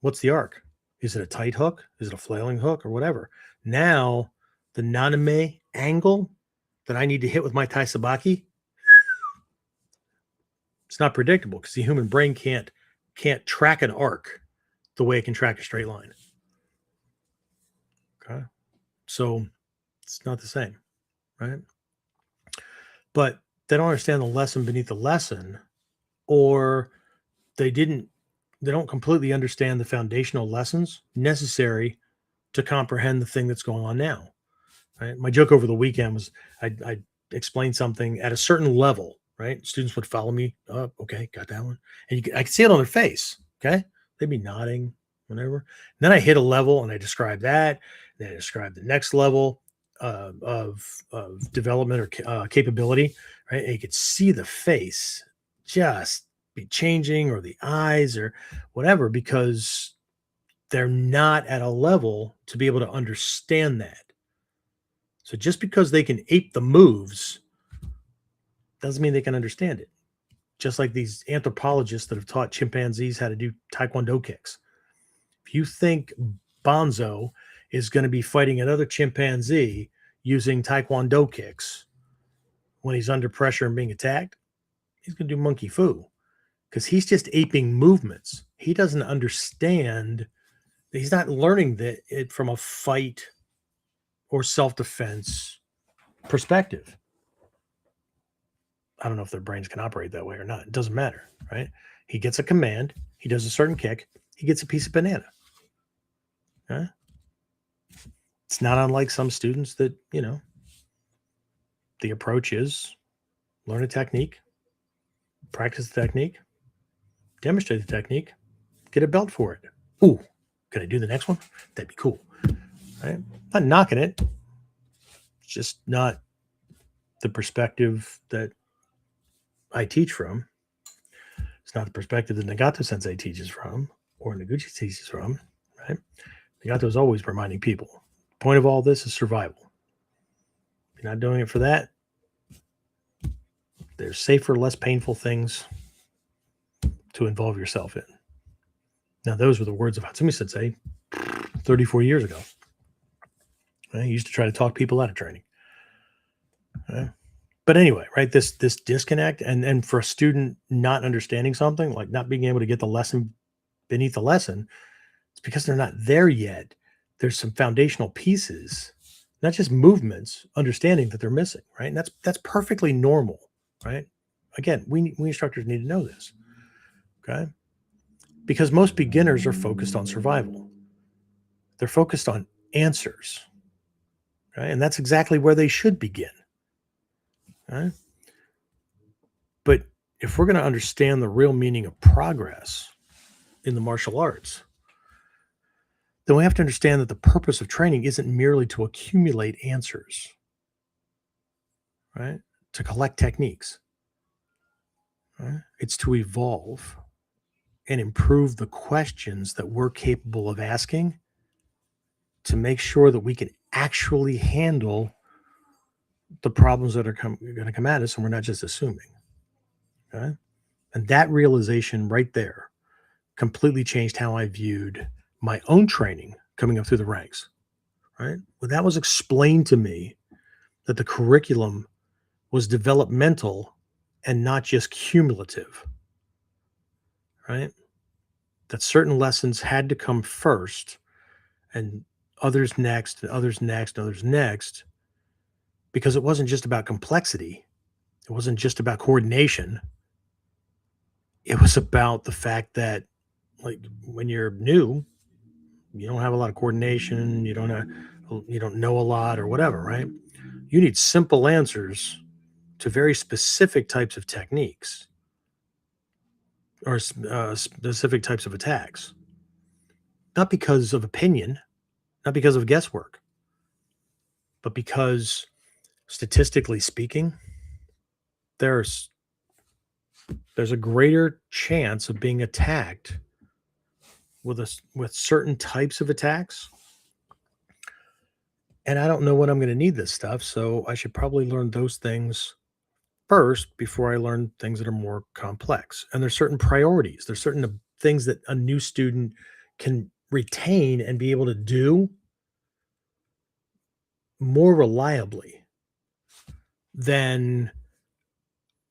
what's the arc? Is it a tight hook? Is it a flailing hook or whatever? Now, the naname angle that I need to hit with my taisabaki, it's not predictable because the human brain can't track an arc the way it can track a straight line. Okay. So it's not the same, right? But they don't understand the lesson beneath the lesson, or they don't completely understand the foundational lessons necessary to comprehend the thing that's going on now. Right? My joke over the weekend was I explained something at a certain level, right? Students would follow me. Oh, okay, got that one. And I could see it on their face. Okay. They'd be nodding, whatever. And then I hit a level and I described that. Then I described the next level of development or capability, right? And you could see the face just be changing, or the eyes or whatever, because they're not at a level to be able to understand that. So just because they can ape the moves doesn't mean they can understand it. Just like these anthropologists that have taught chimpanzees how to do taekwondo kicks. If you think Bonzo is going to be fighting another chimpanzee using taekwondo kicks when he's under pressure and being attacked, he's going to do monkey foo, because he's just aping movements. He doesn't understand. He's not learning it from a fight or self-defense perspective. I don't know if their brains can operate that way or not. It doesn't matter, right? He gets a command. He does a certain kick. He gets a piece of banana. Huh? It's not unlike some students that, the approach is learn a technique, practice the technique, demonstrate the technique, get a belt for it. Ooh, can I do the next one? That'd be cool. Right? Not knocking it. It's just not the perspective that I teach from. It's not the perspective that Nagato Sensei teaches from, or Noguchi teaches from, right? Nagato is always reminding people. The point of all this is survival. If you're not doing it for that, there's safer, less painful things to involve yourself in. Now, those were the words of Hatsumi Sensei 34 years ago. Right? He used to try to talk people out of training. Right? But anyway, right, this disconnect, and for a student not understanding something, like not being able to get the lesson beneath the lesson, it's because they're not there yet. There's some foundational pieces, not just movements, understanding that they're missing, right? And that's perfectly normal, right? Again, we instructors need to know this, okay? Because most beginners are focused on survival. They're focused on answers, right? And that's exactly where they should begin, right? But if we're going to understand the real meaning of progress in the martial arts, then we have to understand that the purpose of training isn't merely to accumulate answers, right? To collect techniques, right? It's to evolve and improve the questions that we're capable of asking to make sure that we can actually handle the problems that are going to come at us, and we're not just assuming. Okay? And that realization right there completely changed how I viewed my own training coming up through the ranks. Right? When that was explained to me, that the curriculum was developmental and not just cumulative. Right? That certain lessons had to come first, and others next, and others next, and others next, because it wasn't just about complexity. It wasn't just about coordination. It was about the fact that, like, when you're new, you don't have a lot of coordination, you don't know a lot or whatever, right? You need simple answers to very specific types of techniques or specific types of attacks. Not because of opinion, not because of guesswork, but because statistically speaking, there's a greater chance of being attacked with certain types of attacks. And I don't know when I'm going to need this stuff, so I should probably learn those things first before I learn things that are more complex. And there's certain priorities. There's certain things that a new student can retain and be able to do more reliably than,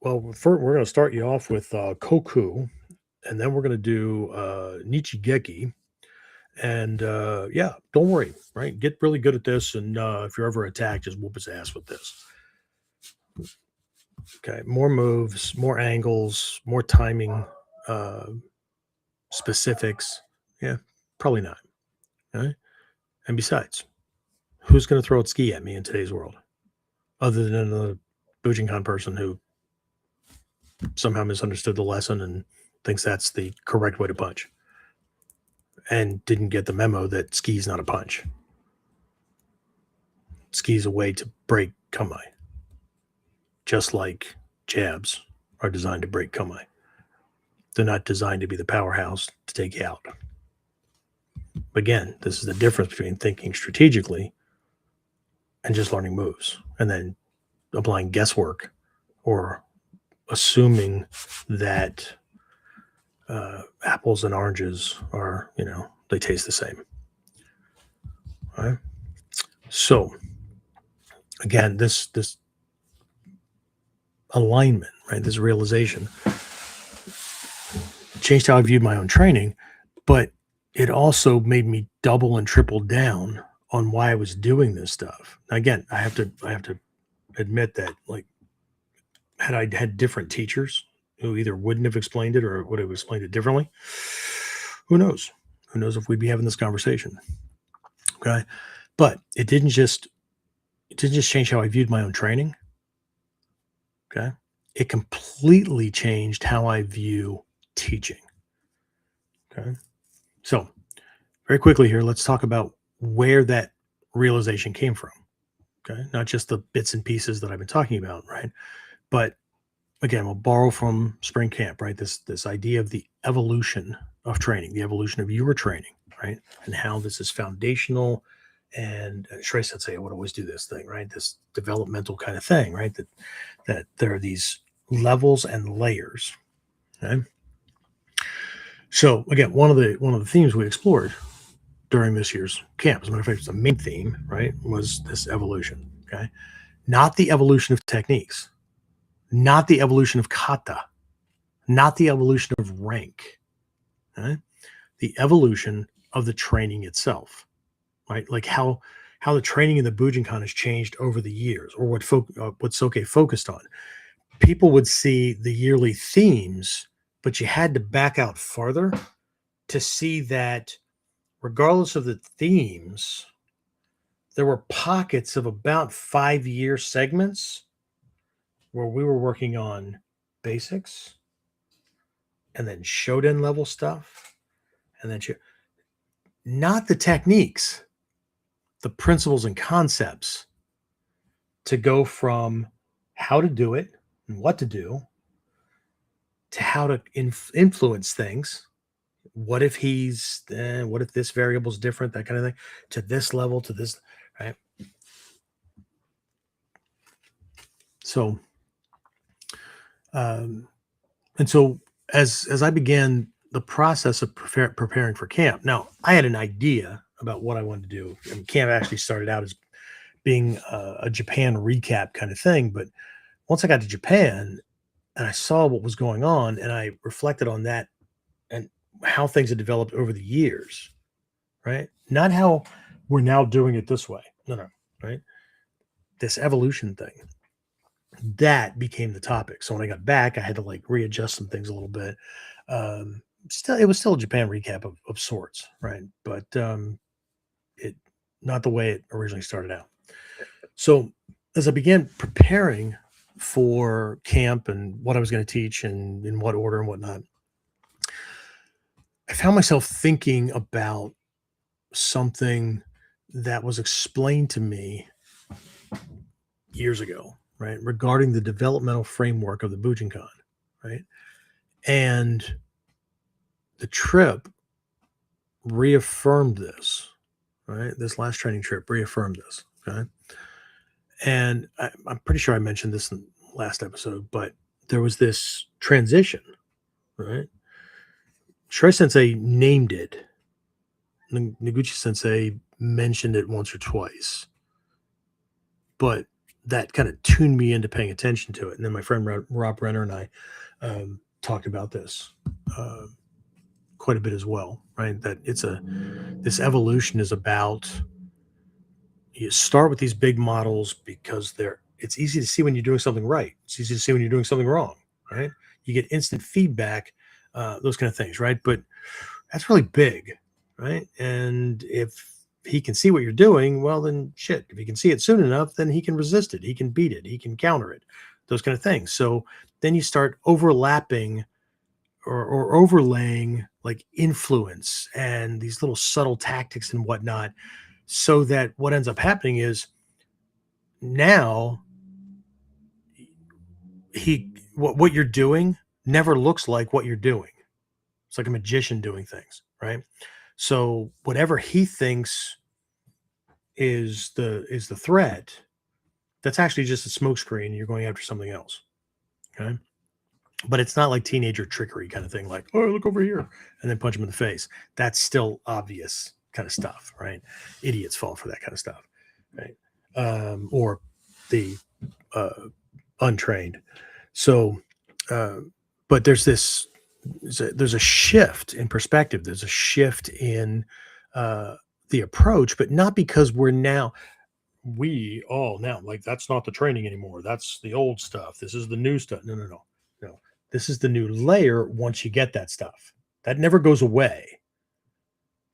well, first we're going to start you off with Koku, and then we're going to do Nichigeki. And yeah, don't worry, right? Get really good at this. And if you're ever attacked, just whoop his ass with this. Okay, more moves, more angles, more timing, specifics. Yeah, probably not. Right? And besides, who's going to throw a ski at me in today's world, other than a Bujinkan person who somehow misunderstood the lesson and thinks that's the correct way to punch, and didn't get the memo that ski's not a punch. Ski's a way to break kamae, just like jabs are designed to break kamae. They're not designed to be the powerhouse to take you out. Again, this is the difference between thinking strategically and just learning moves, and then applying guesswork or assuming that apples and oranges are, they taste the same. All right. So again, this alignment, right? This realization changed how I viewed my own training, but it also made me double and triple down on why I was doing this stuff. Again, I have to admit that, like, had I had different teachers who either wouldn't have explained it or would have explained it differently, who knows? Who knows if we'd be having this conversation? Okay, but it didn't just change how I viewed my own training. Okay, it completely changed how I view teaching. Okay, so very quickly here, let's talk about where that realization came from. Okay, not just the bits and pieces that I've been talking about, right? But again, we'll borrow from spring camp, right? This idea of the evolution of training, the evolution of your training, right? And how this is foundational. And Shrey Sensei would always do this thing, right? This developmental kind of thing, right? That there are these levels and layers. Okay. So again, one of the themes we explored during this year's camp, as a matter of fact, it's the main theme, right? Was this evolution. Okay. Not the evolution of techniques, not the evolution of kata, not the evolution of rank, right? The evolution of the training itself, right? Like how the training in the Bujinkan has changed over the years, or what Soke focused on. People would see the yearly themes, but you had to back out farther to see that regardless of the themes, there were pockets of about 5-year segments where we were working on basics and then Shoden level stuff, and then not the techniques, the principles and concepts to go from how to do it and what to do to how to influence things. What if what if this variable is different, that kind of thing, to this level, to this, right? So, and so as I began the process of preparing for camp, now I had an idea about what I wanted to do. And camp actually started out as being a Japan recap kind of thing. But once I got to Japan and I saw what was going on and I reflected on that and how things had developed over the years, right? Not how we're now doing it this way. No, right? This evolution thing. That became the topic. So when I got back, I had to like readjust some things a little bit. It was still a Japan recap of sorts, right? But it not the way it originally started out. So as I began preparing for camp and what I was going to teach and in what order and whatnot, I found myself thinking about something that was explained to me years ago, right, regarding the developmental framework of the Bujinkan, right? And the trip reaffirmed this, right? This last training trip reaffirmed this, okay? And I'm pretty sure I mentioned this in the last episode, but there was this transition, right? Shirei Sensei named it. Noguchi Sensei mentioned it once or twice, but that kind of tuned me into paying attention to it. And then my friend Rob Brenner and I talked about this quite a bit as well, right? That this evolution is about, you start with these big models because it's easy to see when you're doing something right. It's easy to see when you're doing something wrong, right? You get instant feedback, those kind of things, right? But that's really big, right? And if he can see what you're doing, well, then shit. If he can see it soon enough, then he can resist it. He can beat it. He can counter it. Those kind of things. So then you start overlapping or overlaying like influence and these little subtle tactics and whatnot, so that what ends up happening is now what you're doing never looks like what you're doing. It's like a magician doing things, right? So whatever he thinks is the threat, that's actually just a smokescreen and you're going after something else. Okay. But it's not like teenager trickery kind of thing, like, oh, look over here, and then punch him in the face. That's still obvious kind of stuff, right? Idiots fall for that kind of stuff, right? Or the untrained. So, but there's a shift in perspective. There's a shift in the approach, but not because we all now like that's not the training anymore. That's the old stuff. This is the new stuff. No. This is the new layer once you get that stuff. That never goes away.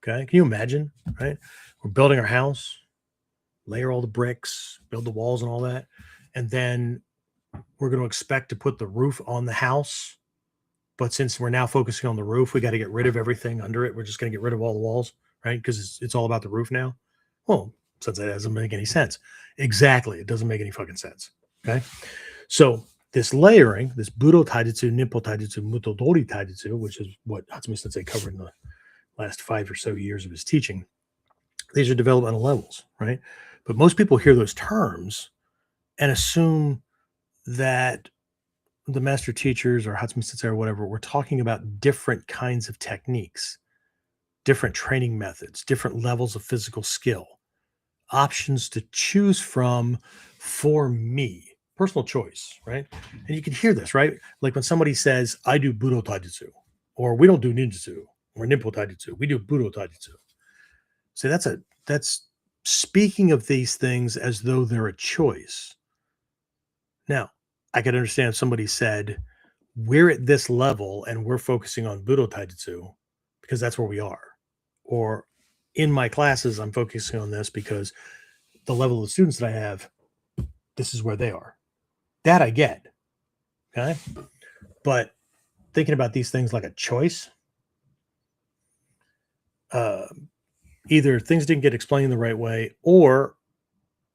Okay. Can you imagine? Right? We're building our house, layer all the bricks, build the walls and all that. And then we're going to expect to put the roof on the house. But since we're now focusing on the roof, we got to get rid of everything under it. We're just going to get rid of all the walls, right? Because it's all about the roof now. Well, since that doesn't make any sense. Exactly. It doesn't make any fucking sense. Okay. So this layering, this Budo Taijutsu, Ninpo Taijutsu, Mutodori Taijutsu, which is what Hatsumi Sensei covered in the last 5 or so years of his teaching, these are developmental levels, right? But most people hear those terms and assume that the master teachers or Hatsumi Sensei or whatever, we're talking about different kinds of techniques, different training methods, different levels of physical skill, options to choose from for me. Personal choice, right? And you can hear this, right? Like when somebody says, I do Budo Taijutsu, or we don't do Ninjutsu, or Ninpo Taijutsu, we do Budo Taijutsu. So that's speaking of these things as though they're a choice. Now, I could understand if somebody said, we're at this level and we're focusing on Budo Taijutsu because that's where we are. Or in my classes, I'm focusing on this because the level of students that I have, this is where they are. That I get. Okay. But thinking about these things like a choice, either things didn't get explained the right way, or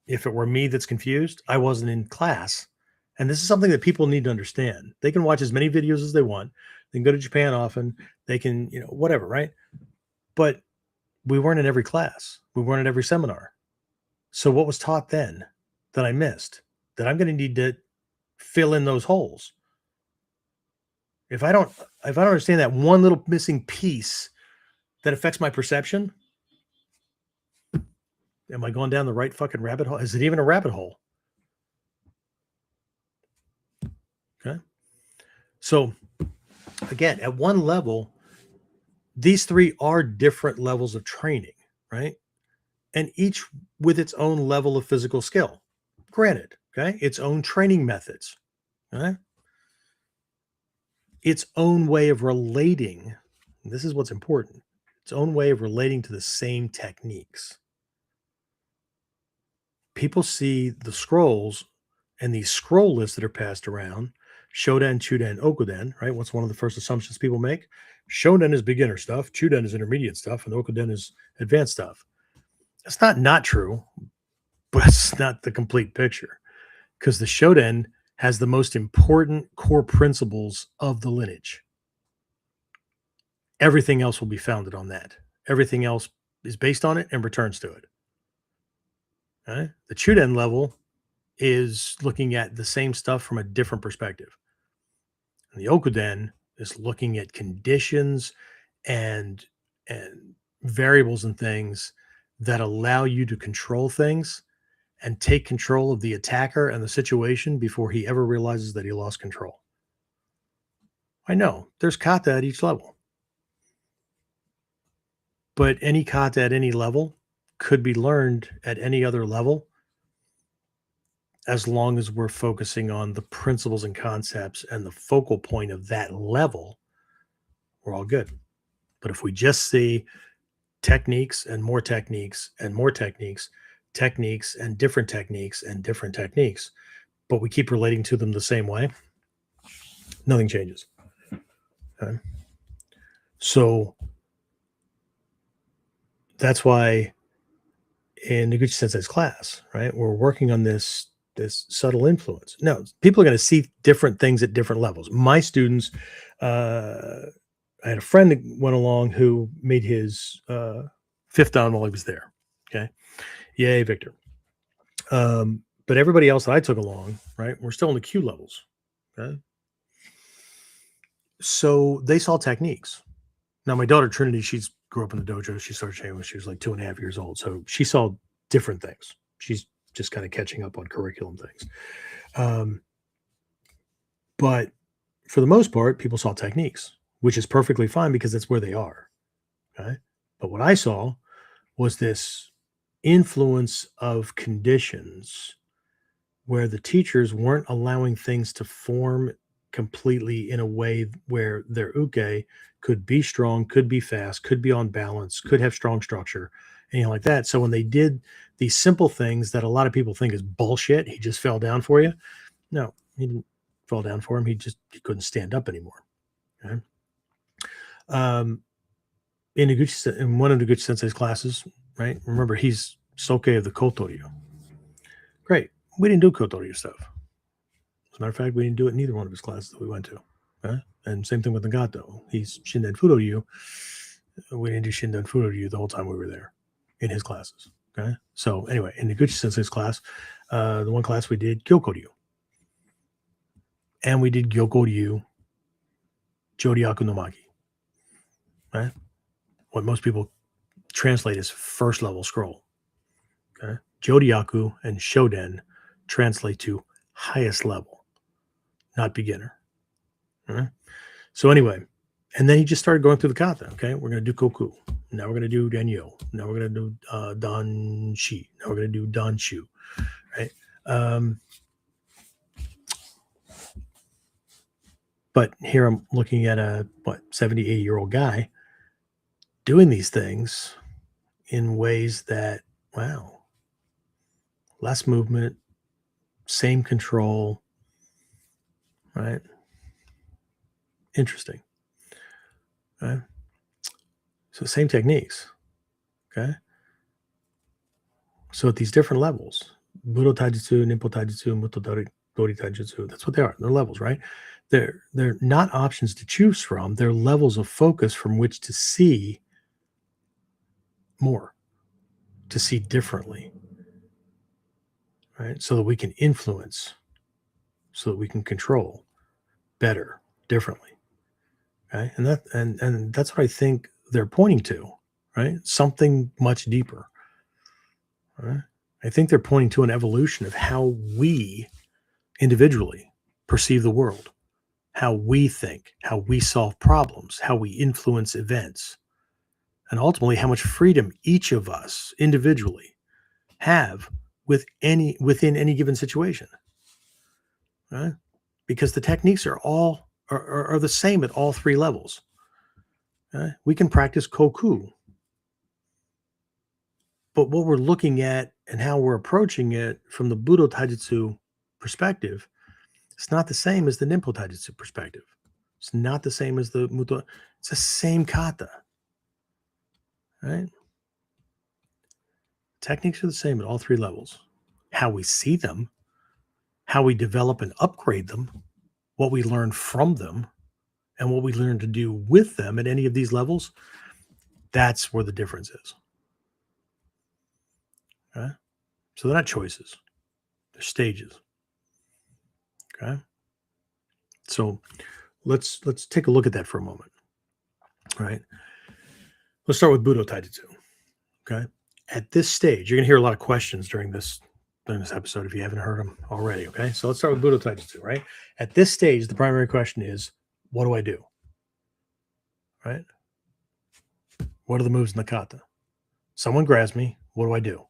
if it were me that's confused, I wasn't in class. And this is something that people need to understand. They can watch as many videos as they want. They can go to Japan often. They can, whatever, right? But we weren't in every class. We weren't at every seminar. So what was taught then that I missed, that I'm going to need to fill in those holes? If I don't understand that one little missing piece that affects my perception, am I going down the right fucking rabbit hole? Is it even a rabbit hole? Okay. So again, at one level, these three are different levels of training, right? And each with its own level of physical skill. Granted, okay, its own training methods, okay? Its own way of relating. This is what's important. Its own way of relating to the same techniques. People see the scrolls and these scroll lists that are passed around, Shoden, Chuden, Okuden, right? What's one of the first assumptions people make? Shoden is beginner stuff, Chuden is intermediate stuff, and Okuden is advanced stuff. That's not true, but it's not the complete picture, because the Shoden has the most important core principles of the lineage. Everything else will be founded on that. Everything else is based on it and returns to it. Okay? The Chuden level is looking at the same stuff from a different perspective. And the Okuden is looking at conditions and variables and things that allow you to control things and take control of the attacker and the situation before he ever realizes that he lost control. I know there's kata at each level, but any kata at any level could be learned at any other level, as long as we're focusing on the principles and concepts and the focal point of that level. We're all good. But if we just see techniques and more techniques and more techniques, techniques and different techniques and different techniques, but we keep relating to them the same way, nothing changes. Okay? So that's why in Noguchi Sensei's class, right, we're working on this subtle influence. Now, people are going to see different things at different levels. My students, I had a friend that went along who made his fifth dan while he was there. Okay. Yay, Victor. But everybody else that I took along, right, we're still in the Q levels. Okay. So they saw techniques. Now, my daughter Trinity, she's grew up in the dojo. She started training when she was like 2.5 years old. So she saw different things. She's just kind of catching up on curriculum things. But for the most part, people saw techniques, which is perfectly fine because that's where they are. Okay. But what I saw was this influence of conditions where the teachers weren't allowing things to form completely in a way where their uke could be strong, could be fast, could be on balance, could have strong structure, anything like that. So when they did these simple things that a lot of people think is bullshit, he just fell down for you. No, he didn't fall down for him. He couldn't stand up anymore. Okay. In one of Noguchi Sensei's classes, right? Remember, he's Soke of the Kotoryu. Great. We didn't do Kotoryu stuff. As a matter of fact, we didn't do it in either one of his classes that we went to. Okay? And same thing with Nagato. He's Shinden Furoryu. We didn't do Shinden Furoryu the whole time we were there in his classes. Okay. So anyway, in Noguchi Sensei's class, the one class we did Gyokoryu. And we did Gyokoryu Jodyaku no Magi. Right? What most people translate as first level scroll. Okay. Jodyaku and Shoden translate to highest level, not beginner. All right. So anyway, and then he just started going through the kata. Okay, we're going to do koku. Now we're going to do danyo. Now we're going to do danshi. Now we're going to do danshu. Right. But here I'm looking at a 70, 80-year-old guy doing these things in ways that, wow, less movement, same control, right? Interesting. Right? So same techniques. Okay. So at these different levels, Budo Taijutsu, Ninpo Taijutsu, Muto Dori Taijutsu, that's what they are. They're levels, right? They're not options to choose from. They're levels of focus from which to see more, to see differently, right? So that we can influence, so that we can control better, differently. Okay. And that's what I think they're pointing to, right? Something much deeper. Right? I think they're pointing to an evolution of how we individually perceive the world, how we think, how we solve problems, how we influence events, and ultimately how much freedom each of us individually have within any given situation. Right? Because the techniques are all are the same at all three levels. Right? We can practice koku, but what we're looking at and how we're approaching it from the Budo Taijutsu perspective, it's not the same as the Ninpo Taijutsu perspective. It's not the same as the Muto. It's the same kata, right? Techniques are the same at all three levels. How we see them, how we develop and upgrade them, what we learn from them, and what we learn to do with them at any of these levels, that's where the difference is. Okay? So they're not choices, they're stages. Okay? So let's take a look at that for a moment. All right. Let's start with Budo Taijutsu. Okay. At this stage, you're going to hear a lot of questions during this episode if you haven't heard them already. Okay. So let's start with Budo Taijutsu, right? At this stage, the primary question is, what do I do? Right? What are the moves in the kata? Someone grabs me. What do I do?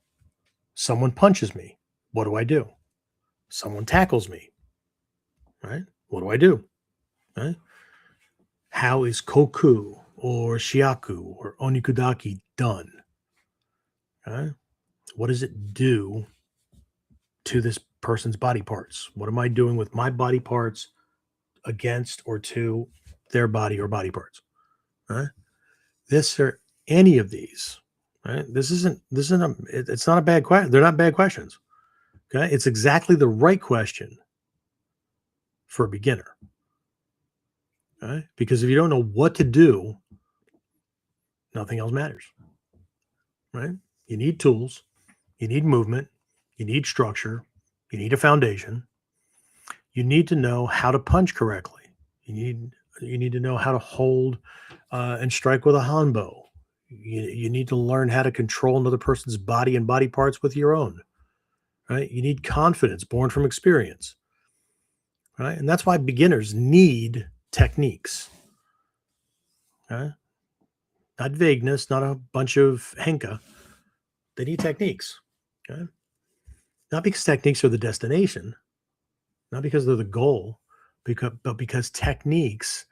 Someone punches me. What do I do? Someone tackles me. Right? What do I do? Right? How is koku or shiaku or onikudaki done? Okay? What does it do to this person's body parts? What am I doing with my body parts against or to their body or body parts? Right? This or any of these. Right? It's not a bad question. They're not bad questions. Okay. It's exactly the right question for a beginner. Okay. Because if you don't know what to do, nothing else matters. Right? You need tools, you need movement, you need structure, you need a foundation. You need to know how to punch correctly. You need to know how to hold and strike with a hanbo. You need to learn how to control another person's body and body parts with your own. Right? You need confidence born from experience. Right? And that's why beginners need techniques. Right? Not vagueness, not a bunch of henka. They need techniques. Okay? Not because techniques are the destination, not because they're the goal, but because techniques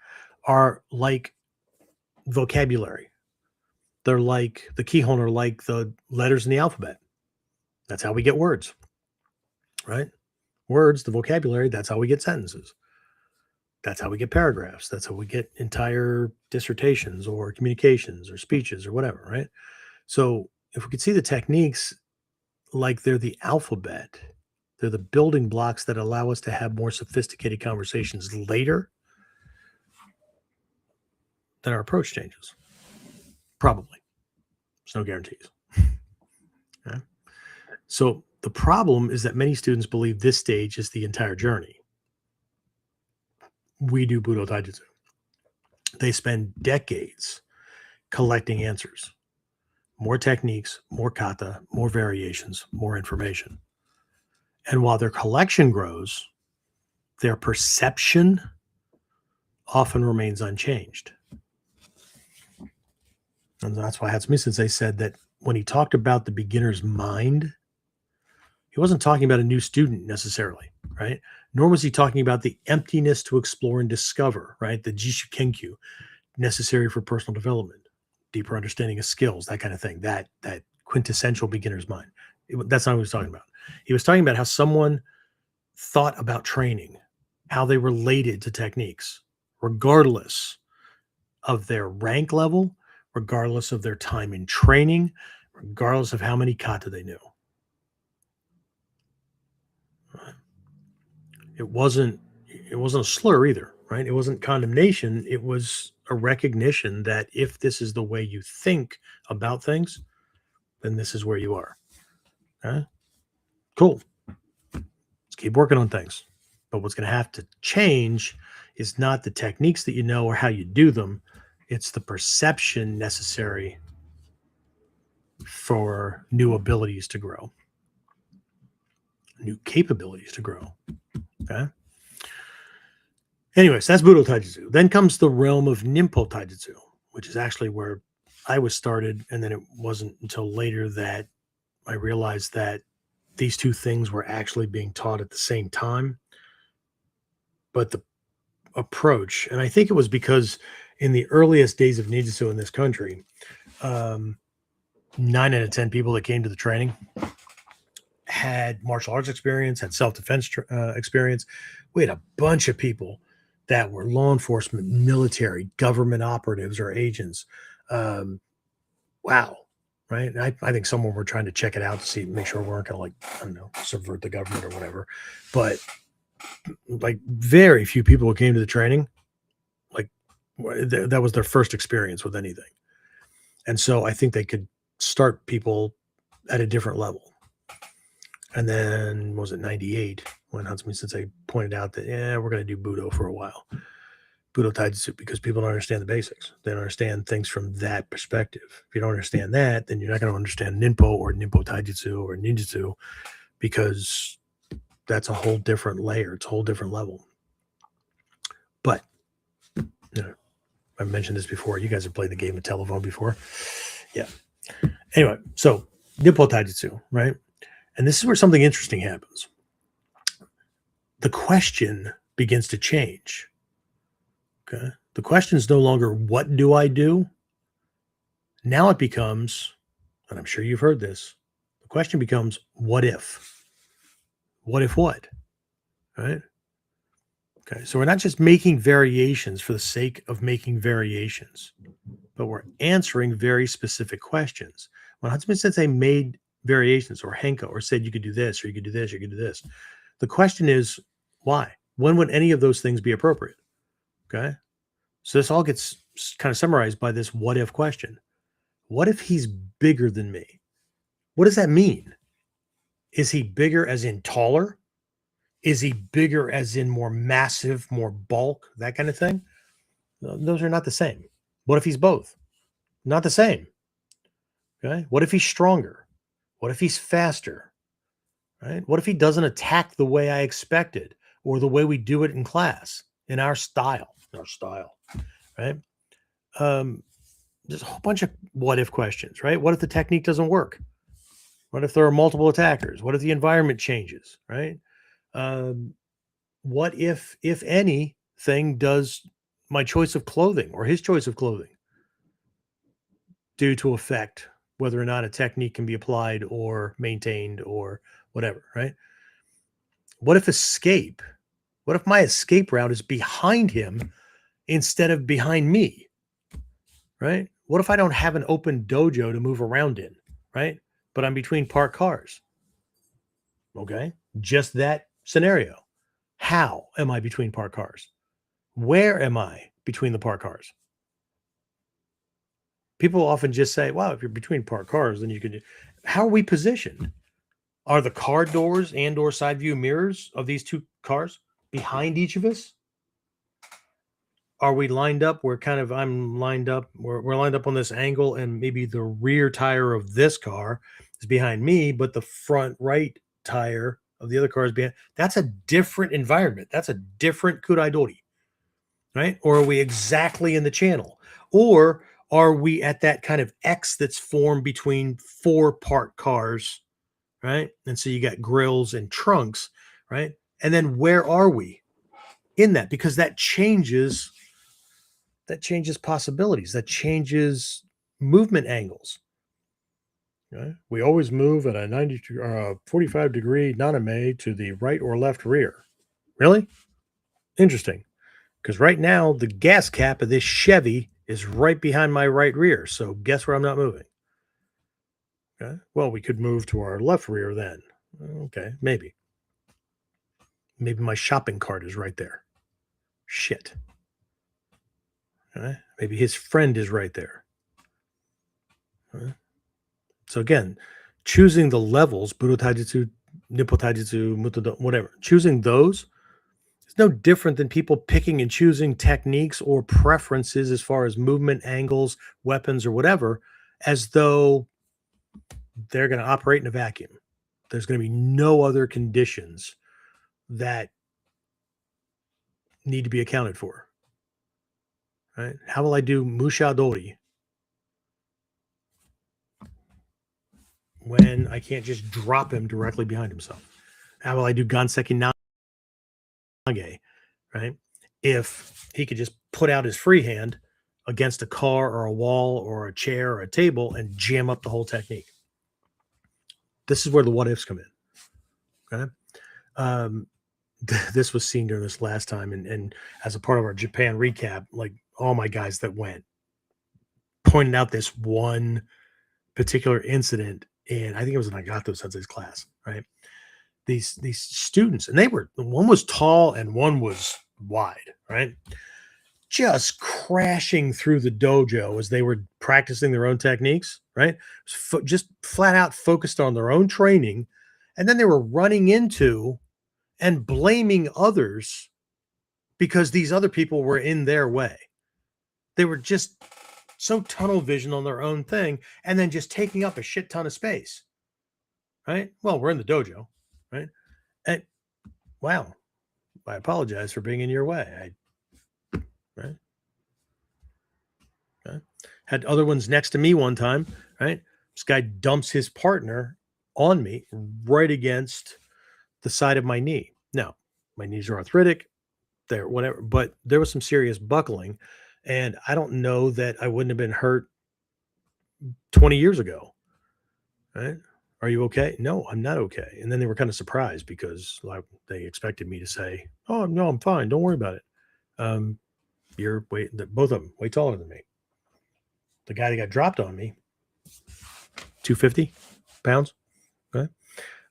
are like vocabulary. They're like the keyhole are like the letters in the alphabet. That's how we get words, right? Words, the vocabulary, that's how we get sentences. That's how we get paragraphs. That's how we get entire dissertations or communications or speeches or whatever, right? So if we could see the techniques like they're the alphabet, they're the building blocks that allow us to have more sophisticated conversations later, then our approach changes. Probably. There's no guarantees. Okay? So the problem is that many students believe this stage is the entire journey. We do Budo Taijutsu. They spend decades collecting answers, more techniques, more kata, more variations, more information. And while their collection grows, their perception often remains unchanged. And that's why Hatsumi Sensei said that when he talked about the beginner's mind, he wasn't talking about a new student necessarily, right? Nor was he talking about the emptiness to explore and discover, right? The Jishu Kenkyu necessary for personal development. deeper understanding of skills, that kind of thing, that quintessential beginner's mind. That's not what he was talking about. He was talking about how someone thought about training, how they related to techniques, regardless of their rank level, regardless of their time in training, regardless of how many kata they knew. It wasn't a slur either, right? It wasn't condemnation. It was a recognition that if this is the way you think about things, then this is where you are. Okay? Cool. Let's keep working on things. But what's going to have to change is not the techniques that you know or how you do them. It's the perception necessary for new abilities to grow, new capabilities to grow. Okay. Anyways, that's Budo Taijutsu. Then comes the realm of Ninpo Taijutsu, which is actually where I was started. And then it wasn't until later that I realized that these two things were actually being taught at the same time. But the approach, and I think it was because in the earliest days of Ninjutsu in this country, 9 out of 10 people that came to the training had martial arts experience, had self-defense experience. We had a bunch of people that were law enforcement, military, government operatives or agents. Wow. Right. And I think some were trying to check it out to see, make sure we weren't going to, like, I don't know, subvert the government or whatever. But like very few people who came to the training, like that was their first experience with anything. And so I think they could start people at a different level. And then was it 98 when Hatsumi Sensei pointed out that, yeah, we're going to do Budo for a while. Budo Taijutsu, because people don't understand the basics. They don't understand things from that perspective. If you don't understand that, then you're not going to understand Ninpo or Ninpo Taijutsu or Ninjutsu, because that's a whole different layer. It's a whole different level. But, you know, I've mentioned this before. You guys have played the game of telephone before. Yeah. Anyway, so Ninpo Taijutsu, right? And this is where something interesting happens. The question begins to change. Okay. The question is no longer, what do I do? Now it becomes, and I'm sure you've heard this, the question becomes, what if? What if what? Right? Okay. So we're not just making variations for the sake of making variations, but we're answering very specific questions. When Hatsumi Sensei made variations or Henko or said you could do this or you could do this, you could do this, the question is, why? When would any of those things be appropriate? Okay. So this all gets kind of summarized by this what if question. What if he's bigger than me? What does that mean? Is he bigger as in taller? Is he bigger as in more massive, more bulk, that kind of thing? Those are not the same. What if he's both? Not the same. Okay. What if he's stronger? What if he's faster? Right? What if he doesn't attack the way I expected or the way we do it in class, in our style, right? There's a whole bunch of what if questions, right? What if the technique doesn't work? What if there are multiple attackers? What if the environment changes, right? What if anything, does my choice of clothing or his choice of clothing due to affect whether or not a technique can be applied or maintained or whatever, right? What if escape? What if my escape route is behind him instead of behind me, right? What if I don't have an open dojo to move around in, right? But I'm between parked cars. Okay. Just that scenario. How am I between parked cars? Where am I between the parked cars? People often just say, wow, if you're between parked cars, then you can. How are we positioned? Are the car doors and or side view mirrors of these two cars behind each of us? Are we lined up? I'm lined up. We're lined up on this angle, and maybe the rear tire of this car is behind me, but the front right tire of the other car is behind. That's a different environment. That's a different kudaidori, right? Or are we exactly in the channel? Or are we at that kind of X that's formed between four parked cars, right? And so you got grills and trunks, right? And then where are we in that? Because that changes possibilities. That changes movement angles. Okay? We always move at a 45 degree naname to the right or left rear. Really? Interesting. Because right now, the gas cap of this Chevy is right behind my right rear. So guess where I'm not moving? Okay. Well, we could move to our left rear then. Okay, maybe. Maybe my shopping cart is right there. Shit. Okay. Maybe his friend is right there. Okay. So again, choosing the levels, Budo Taijutsu, Ninpo Taijutsu, Muto, whatever, choosing those is no different than people picking and choosing techniques or preferences as far as movement, angles, weapons, or whatever, as though they're going to operate in a vacuum. There's going to be no other conditions that need to be accounted for. Right? How will I do Mushadori when I can't just drop him directly behind himself? How will I do Ganseki Nage, right? If he could just put out his free hand against a car or a wall or a chair or a table and jam up the whole technique. This is where the what ifs come in. Okay. This was seen during this last time, and as a part of our Japan recap, like all my guys that went pointed out this one particular incident, and I think it was in Nagato Sensei's class, right? These students, and one was tall and one was wide, right? Just crashing through the dojo as they were practicing their own techniques, right? Just flat out focused on their own training, and then they were running into and blaming others because these other people were in their way. They were just so tunnel vision on their own thing and then just taking up a shit ton of space, right? Well, we're in the dojo, right? And wow, I apologize for being in your way. Right? Okay. Had other ones next to me one time, right? This guy dumps his partner on me right against the side of my knee. Now, my knees are arthritic, there, whatever, but there was some serious buckling, and I don't know that I wouldn't have been hurt 20 years ago. Right? Are you okay? No, I'm not okay. And then they were kind of surprised because like they expected me to say, "Oh no, I'm fine. Don't worry about it." You're both of them way taller than me. The guy that got dropped on me, 250 pounds, okay,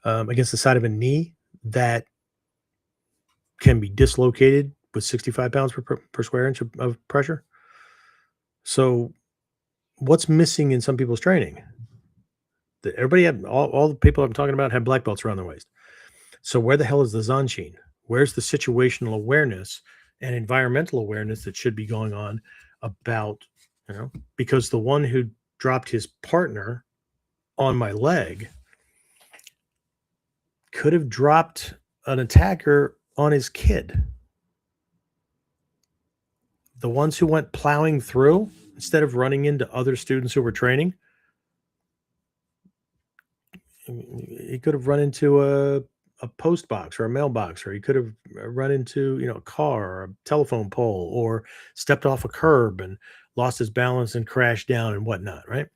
against the side of a knee that can be dislocated with 65 pounds per square inch of pressure. So what's missing in some people's training? Everybody had all the people I'm talking about had black belts around their waist. So where the hell is the zanshin? Where's the situational awareness and environmental awareness that should be going on about, because the one who dropped his partner on my leg could have dropped an attacker on his kid. The ones who went plowing through instead of running into other students who were training, he could have run into a post box or a mailbox, or he could have run into, a car or a telephone pole, or stepped off a curb and lost his balance and crashed down and whatnot, right?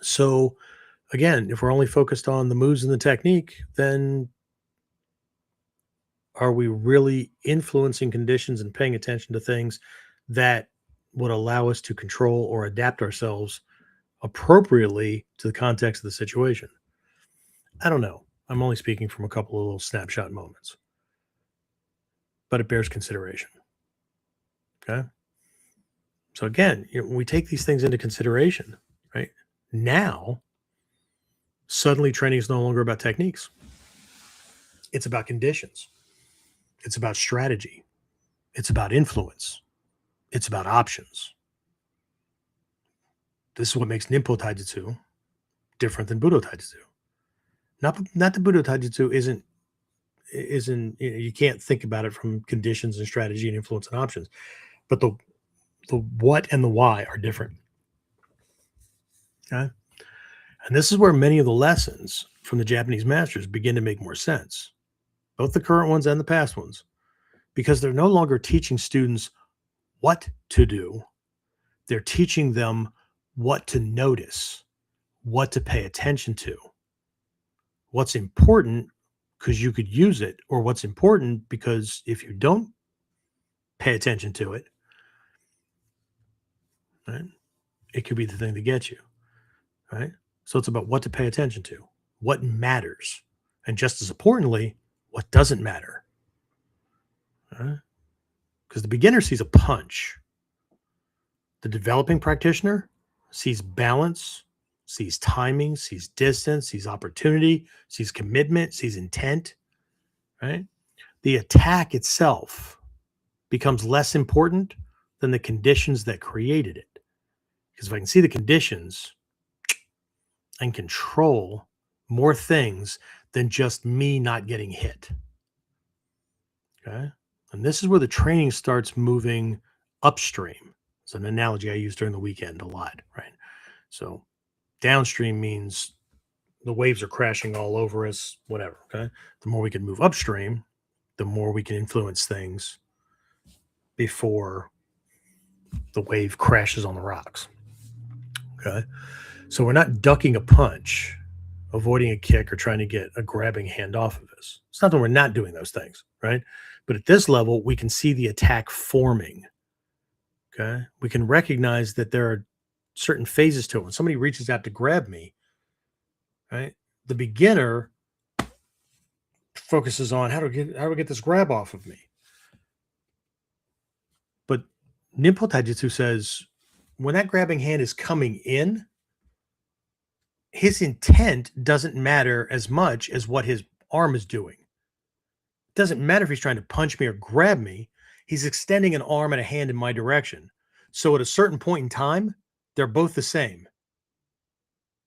So again, if we're only focused on the moves and the technique, then are we really influencing conditions and paying attention to things that would allow us to control or adapt ourselves appropriately to the context of the situation? I don't know. I'm only speaking from a couple of little snapshot moments, but it bears consideration. Okay. So again, when we take these things into consideration, right now, suddenly training is no longer about techniques. It's about conditions. It's about strategy. It's about influence. It's about options. This is what makes Ninpo Taijutsu different than Budo Taijutsu. Not that Budo Taijutsu isn't you can't think about it from conditions and strategy and influence and options, but the what and the why are different. Okay, and this is where many of the lessons from the Japanese masters begin to make more sense, both the current ones and the past ones, because they're no longer teaching students what to do; they're teaching them what to notice, what to pay attention to, what's important because you could use it, or what's important because if you don't pay attention to it, right, it could be the thing to get you, right? So it's about what to pay attention to, what matters, and just as importantly, what doesn't matter. Right? Because the beginner sees a punch. The developing practitioner sees balance, sees timing, sees distance, sees opportunity, sees commitment, sees intent, right? The attack itself becomes less important than the conditions that created it. Because if I can see the conditions and control more things than just me not getting hit. Okay. And this is where the training starts moving upstream. It's an analogy I use during the weekend a lot, right? So downstream means the waves are crashing all over us, whatever. Okay. The more we can move upstream, the more we can influence things before the wave crashes on the rocks. Okay. So we're not ducking a punch, avoiding a kick, or trying to get a grabbing hand off of us. It's not that we're not doing those things, right? But at this level, we can see the attack forming. Okay. We can recognize that there are certain phases to it. When somebody reaches out to grab me, right? The beginner focuses on how do we get this grab off of me. But Ninpo Taijutsu says when that grabbing hand is coming in, his intent doesn't matter as much as what his arm is doing. It doesn't matter if he's trying to punch me or grab me. He's extending an arm and a hand in my direction. So at a certain point in time, they're both the same.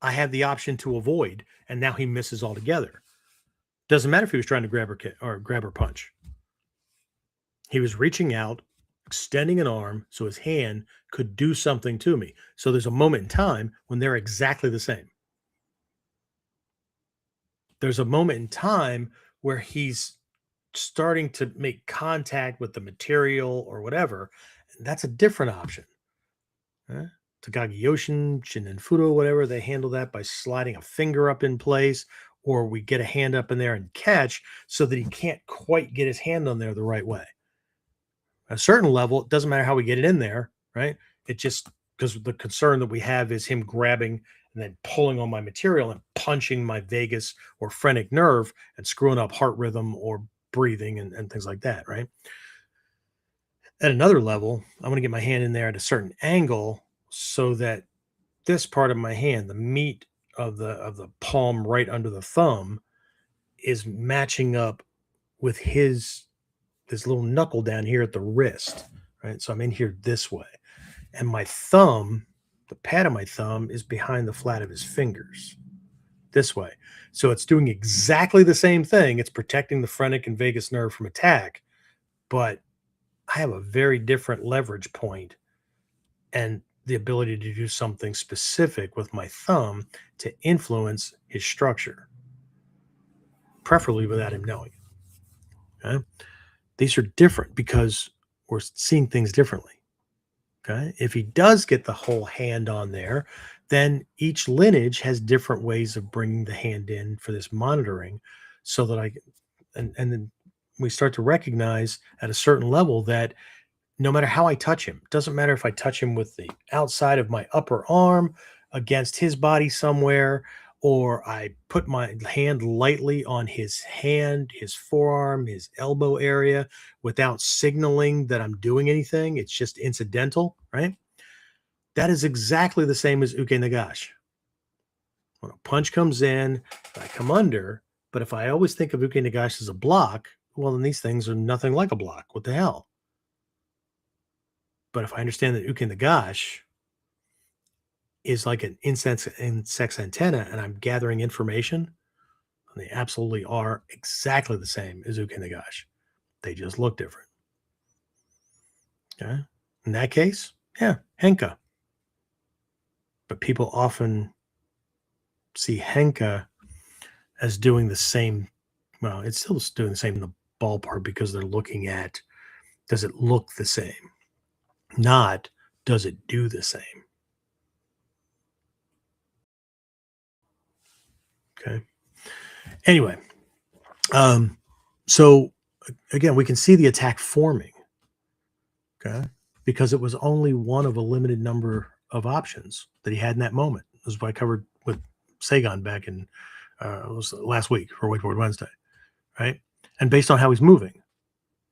I have the option to avoid, and now he misses altogether. Doesn't matter if he was trying to grab or punch. He was reaching out, extending an arm so his hand could do something to me. So there's a moment in time when they're exactly the same. There's a moment in time where he's starting to make contact with the material or whatever. And that's a different option. Takagi Yoshin, Shinen Fudo, whatever, they handle that by sliding a finger up in place, or we get a hand up in there and catch so that he can't quite get his hand on there the right way. At a certain level, it doesn't matter how we get it in there, right? It just, because the concern that we have is him grabbing and then pulling on my material and punching my vagus or phrenic nerve and screwing up heart rhythm or breathing and things like that, right? At another level, I'm going to get my hand in there at a certain angle so that this part of my hand, the meat of the palm right under the thumb, is matching up with this little knuckle down here at the wrist, right? So I'm in here this way. And my thumb, the pad of my thumb, is behind the flat of his fingers this way. So it's doing exactly the same thing. It's protecting the phrenic and vagus nerve from attack, but I have a very different leverage point and the ability to do something specific with my thumb to influence his structure, preferably without him knowing it. Okay? These are different because we're seeing things differently. Okay. If he does get the whole hand on there, then each lineage has different ways of bringing the hand in for this monitoring so that and then we start to recognize at a certain level that no matter how I touch him, it doesn't matter if I touch him with the outside of my upper arm against his body somewhere, or I put my hand lightly on his hand, his forearm, his elbow area without signaling that I'm doing anything. It's just incidental, right? That is exactly the same as uke nagashi. When a punch comes in, I come under, but if I always think of uke nagashi as a block, well, then these things are nothing like a block. What the hell? But if I understand that uke nagashi is like an insect's antenna and I'm gathering information, and they absolutely are exactly the same as uke nagashi. They just look different. Okay. In that case, yeah, henka. But people often see henka as doing the same. Well, it's still doing the same in the ballpark because they're looking at, does it look the same? Not, does it do the same? Okay. Anyway, so again, we can see the attack forming. Okay. Because it was only one of a limited number of options that he had in that moment. This is what I covered with Sagan back in it was last week for Wakeboard Wednesday, right? And based on how he's moving,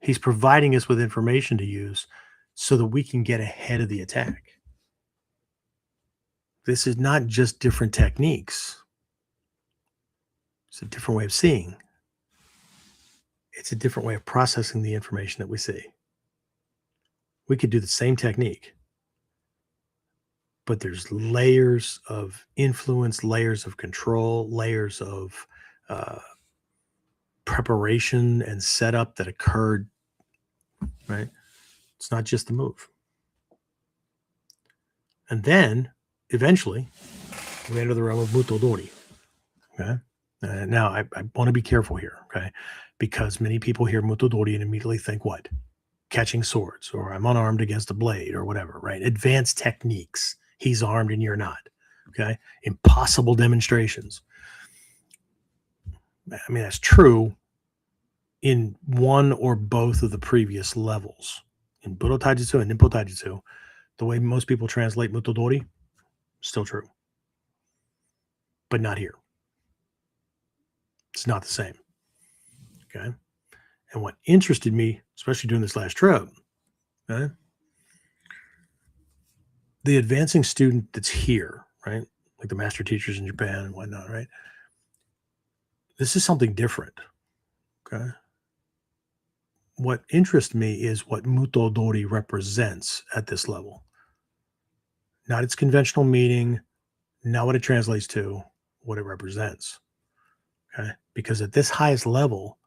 he's providing us with information to use so that we can get ahead of the attack. This is not just different techniques. It's a different way of seeing. It's a different way of processing the information that we see. We could do the same technique, but there's layers of influence, layers of control, layers of preparation and setup that occurred, right? It's not just the move. And then eventually we enter the realm of Mutodori. Okay. Now I want to be careful here, okay? Because many people hear Mutodori and immediately think what? Catching swords, or I'm unarmed against a blade, or whatever, right? Advanced techniques. He's armed and you're not. Okay. Impossible demonstrations. I mean, that's true in one or both of the previous levels. In Budo Taijutsu and Ninpo Taijutsu, the way most people translate Mutodori, still true. But not here. It's not the same. Okay. And what interested me, especially during this last trip, okay, the advancing student that's here, right? Like the master teachers in Japan and whatnot, right? This is something different. Okay. What interests me is what Mutodori represents at this level. Not its conventional meaning, not what it translates to, what it represents. Okay. Because at this highest level,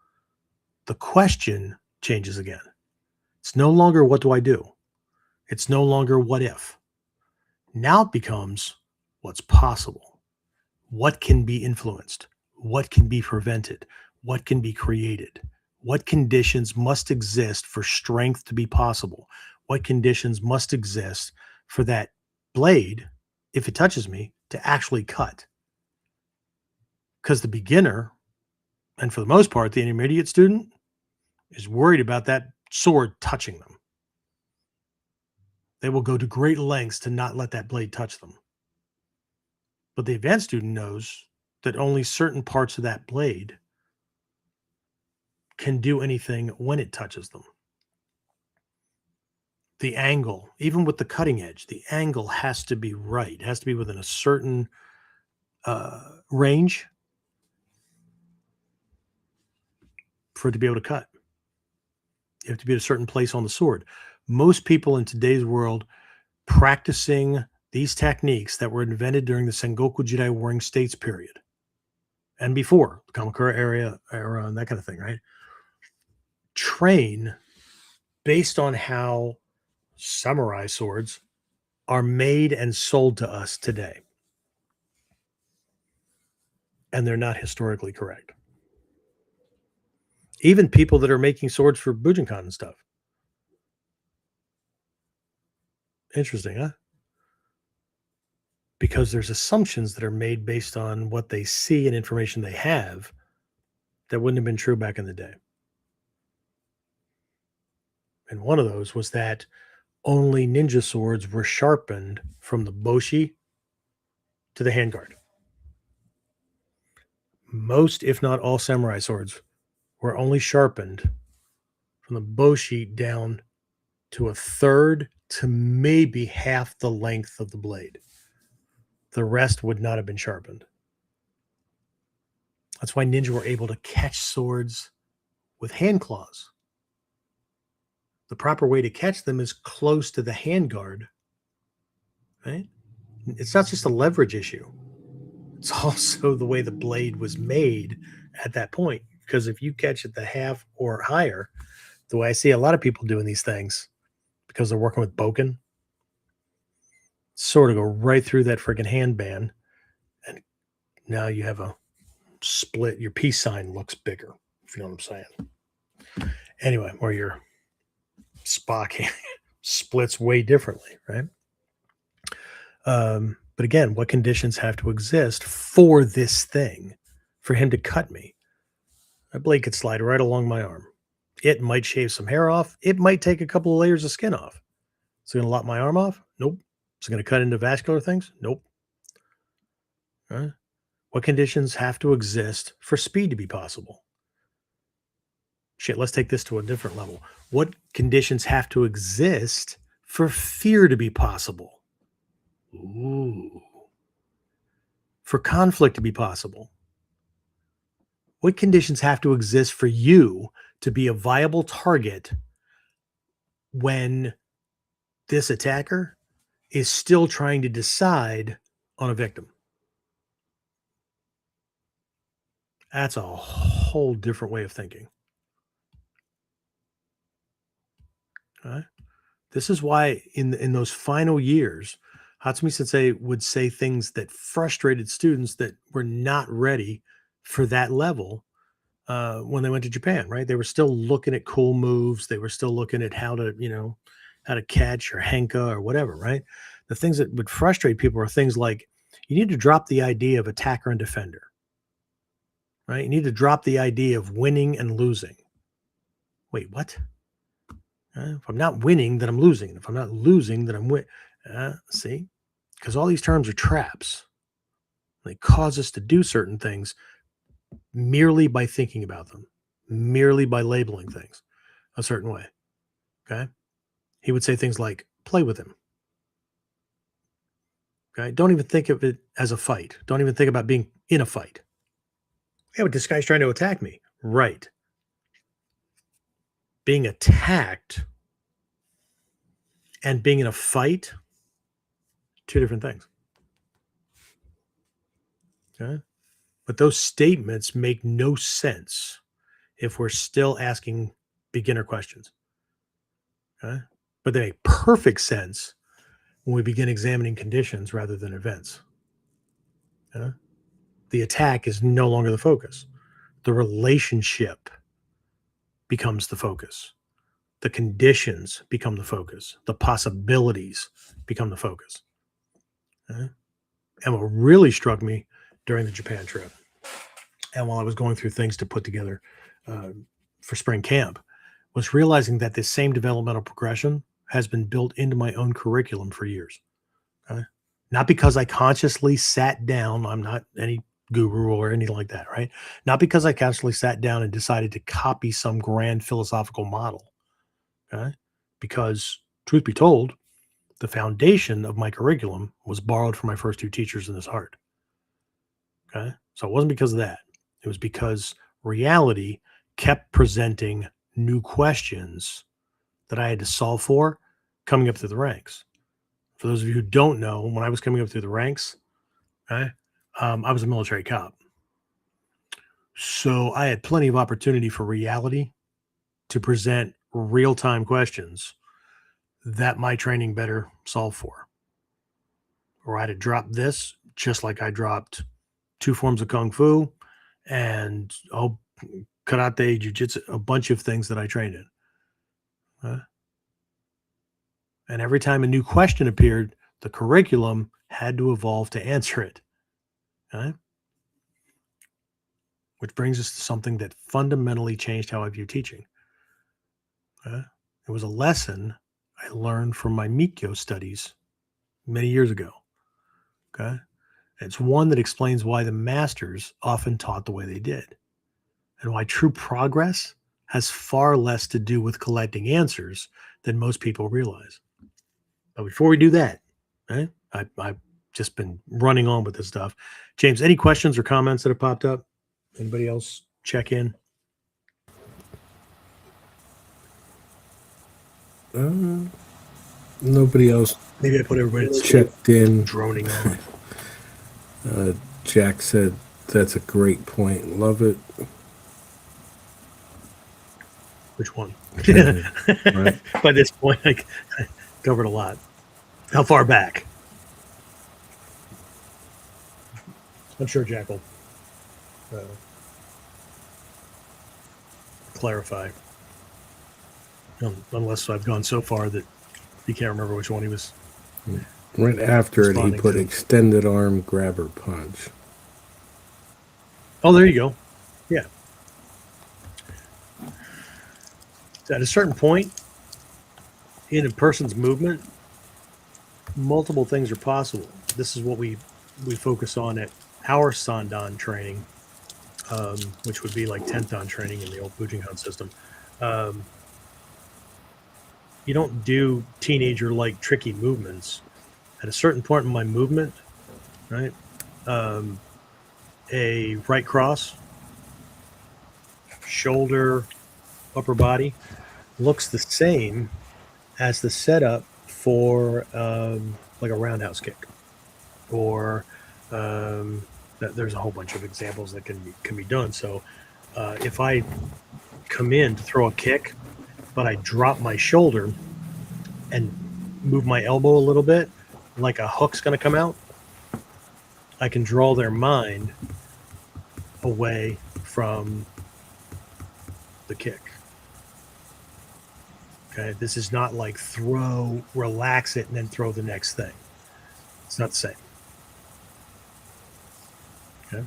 the question changes again. It's no longer what do I do? It's no longer what if. Now it becomes what's possible. What can be influenced? What can be prevented? What can be created? What conditions must exist for strength to be possible? What conditions must exist for that blade, if it touches me, to actually cut? Because the beginner, and for the most part, the intermediate student, is worried about that sword touching them. They will go to great lengths to not let that blade touch them. But the advanced student knows that only certain parts of that blade can do anything when it touches them. The angle, even with the cutting edge, the angle has to be right. It has to be within a certain range for it to be able to cut. You have to be at a certain place on the sword. Most people in today's world practicing these techniques that were invented during the Sengoku Jidai Warring States period and before, the Kamakura era and that kind of thing, right? Train based on how samurai swords are made and sold to us today. And they're not historically correct. Even people that are making swords for Bujinkan and stuff. Interesting, huh? Because there's assumptions that are made based on what they see and information they have that wouldn't have been true back in the day. And one of those was that only ninja swords were sharpened from the boshi to the handguard. Most, if not all, samurai swords were only sharpened from the boshi down to a third to maybe half the length of the blade. The rest would not have been sharpened. That's why ninja were able to catch swords with hand claws. The proper way to catch them is close to the handguard, right? It's not just a leverage issue. It's also the way the blade was made at that point. Because if you catch at the half or higher, the way I see a lot of people doing these things, because they're working with boken, sort of go right through that freaking handband, and now you have a split. Your peace sign looks bigger, if you know what I'm saying. Anyway, or your Spock splits way differently, right? But again, what conditions have to exist for this thing for him to cut me. That blade could slide right along my arm. It might shave some hair off. It might take a couple of layers of skin off. Is it going to lop my arm off? Nope. Is it going to cut into vascular things? Nope. Right? What conditions have to exist for speed to be possible? Shit, let's take this to a different level. What conditions have to exist for fear to be possible? Ooh. For conflict to be possible? What conditions have to exist for you to be a viable target when this attacker is still trying to decide on a victim? That's a whole different way of thinking. Okay? This is why in those final years, Hatsumi Sensei would say things that frustrated students that were not ready for that level when they went to Japan, right? They were still looking at cool moves. They were still looking at how to catch or henka or whatever, right? The things that would frustrate people are things like, you need to drop the idea of attacker and defender, right? You need to drop the idea of winning and losing. Wait, what? If I'm not winning, then I'm losing. If I'm not losing, then I'm winning. See? Because all these terms are traps. They cause us to do certain things merely by thinking about them, merely by labeling things a certain way. Okay? He would say things like, play with him. Okay? Don't even think of it as a fight. Don't even think about being in a fight. Yeah, but this guy's trying to attack me. Right. Being attacked and being in a fight, two different things. Okay? But those statements make no sense if we're still asking beginner questions. Okay? But they make perfect sense when we begin examining conditions rather than events. Okay? The attack is no longer the focus. The relationship becomes the focus. The conditions become the focus. The possibilities become the focus. Okay? And what really struck me during the Japan trip, and while I was going through things to put together for spring camp, was realizing that this same developmental progression has been built into my own curriculum for years. Okay? Not because I consciously sat down. I'm not any guru or anything like that, right? Not because I consciously sat down and decided to copy some grand philosophical model. Okay? Because, truth be told, the foundation of my curriculum was borrowed from my first two teachers in this art. Okay? So it wasn't because of that. It was because reality kept presenting new questions that I had to solve for coming up through the ranks. For those of you who don't know, when I was coming up through the ranks, okay, I was a military cop. So I had plenty of opportunity for reality to present real-time questions that my training better solve for. Or I had to drop this just like I dropped 2 forms of Kung Fu and karate, jiu-jitsu, a bunch of things that I trained in. And every time a new question appeared, the curriculum had to evolve to answer it. Okay? Which brings us to something that fundamentally changed how I view teaching. It was a lesson I learned from my Mikyo studies many years ago. Okay? It's one that explains why the masters often taught the way they did, and why true progress has far less to do with collecting answers than most people realize. But before we do that, right, I've just been running on with this stuff. James, any questions or comments that have popped up? Anybody else check in? Nobody else. Maybe I put everybody to checked in. Droning on. Jack said, that's a great point. Love it. Which one? Right. By this point, I covered a lot. How far back? I'm sure Jack will clarify. Unless I've gone so far that he can't remember which one he was. Right after it, he put to. extended arm grabber punch. Oh, there you go. Yeah. At a certain point in a person's movement, multiple things are possible. This is what we focus on at our Sandan training, which would be like Tentan training in the old Bujinkan system. You don't do teenager-like tricky movements. At a certain point in my movement, right, a right cross, shoulder, upper body looks the same as the setup for like a roundhouse kick, or there's a whole bunch of examples that can be done. So if I come in to throw a kick, but I drop my shoulder and move my elbow a little bit, like a hook's going to come out, I can draw their mind away from the kick. Okay, this is not like throw, relax it, and then throw the next thing. It's not the same. Okay.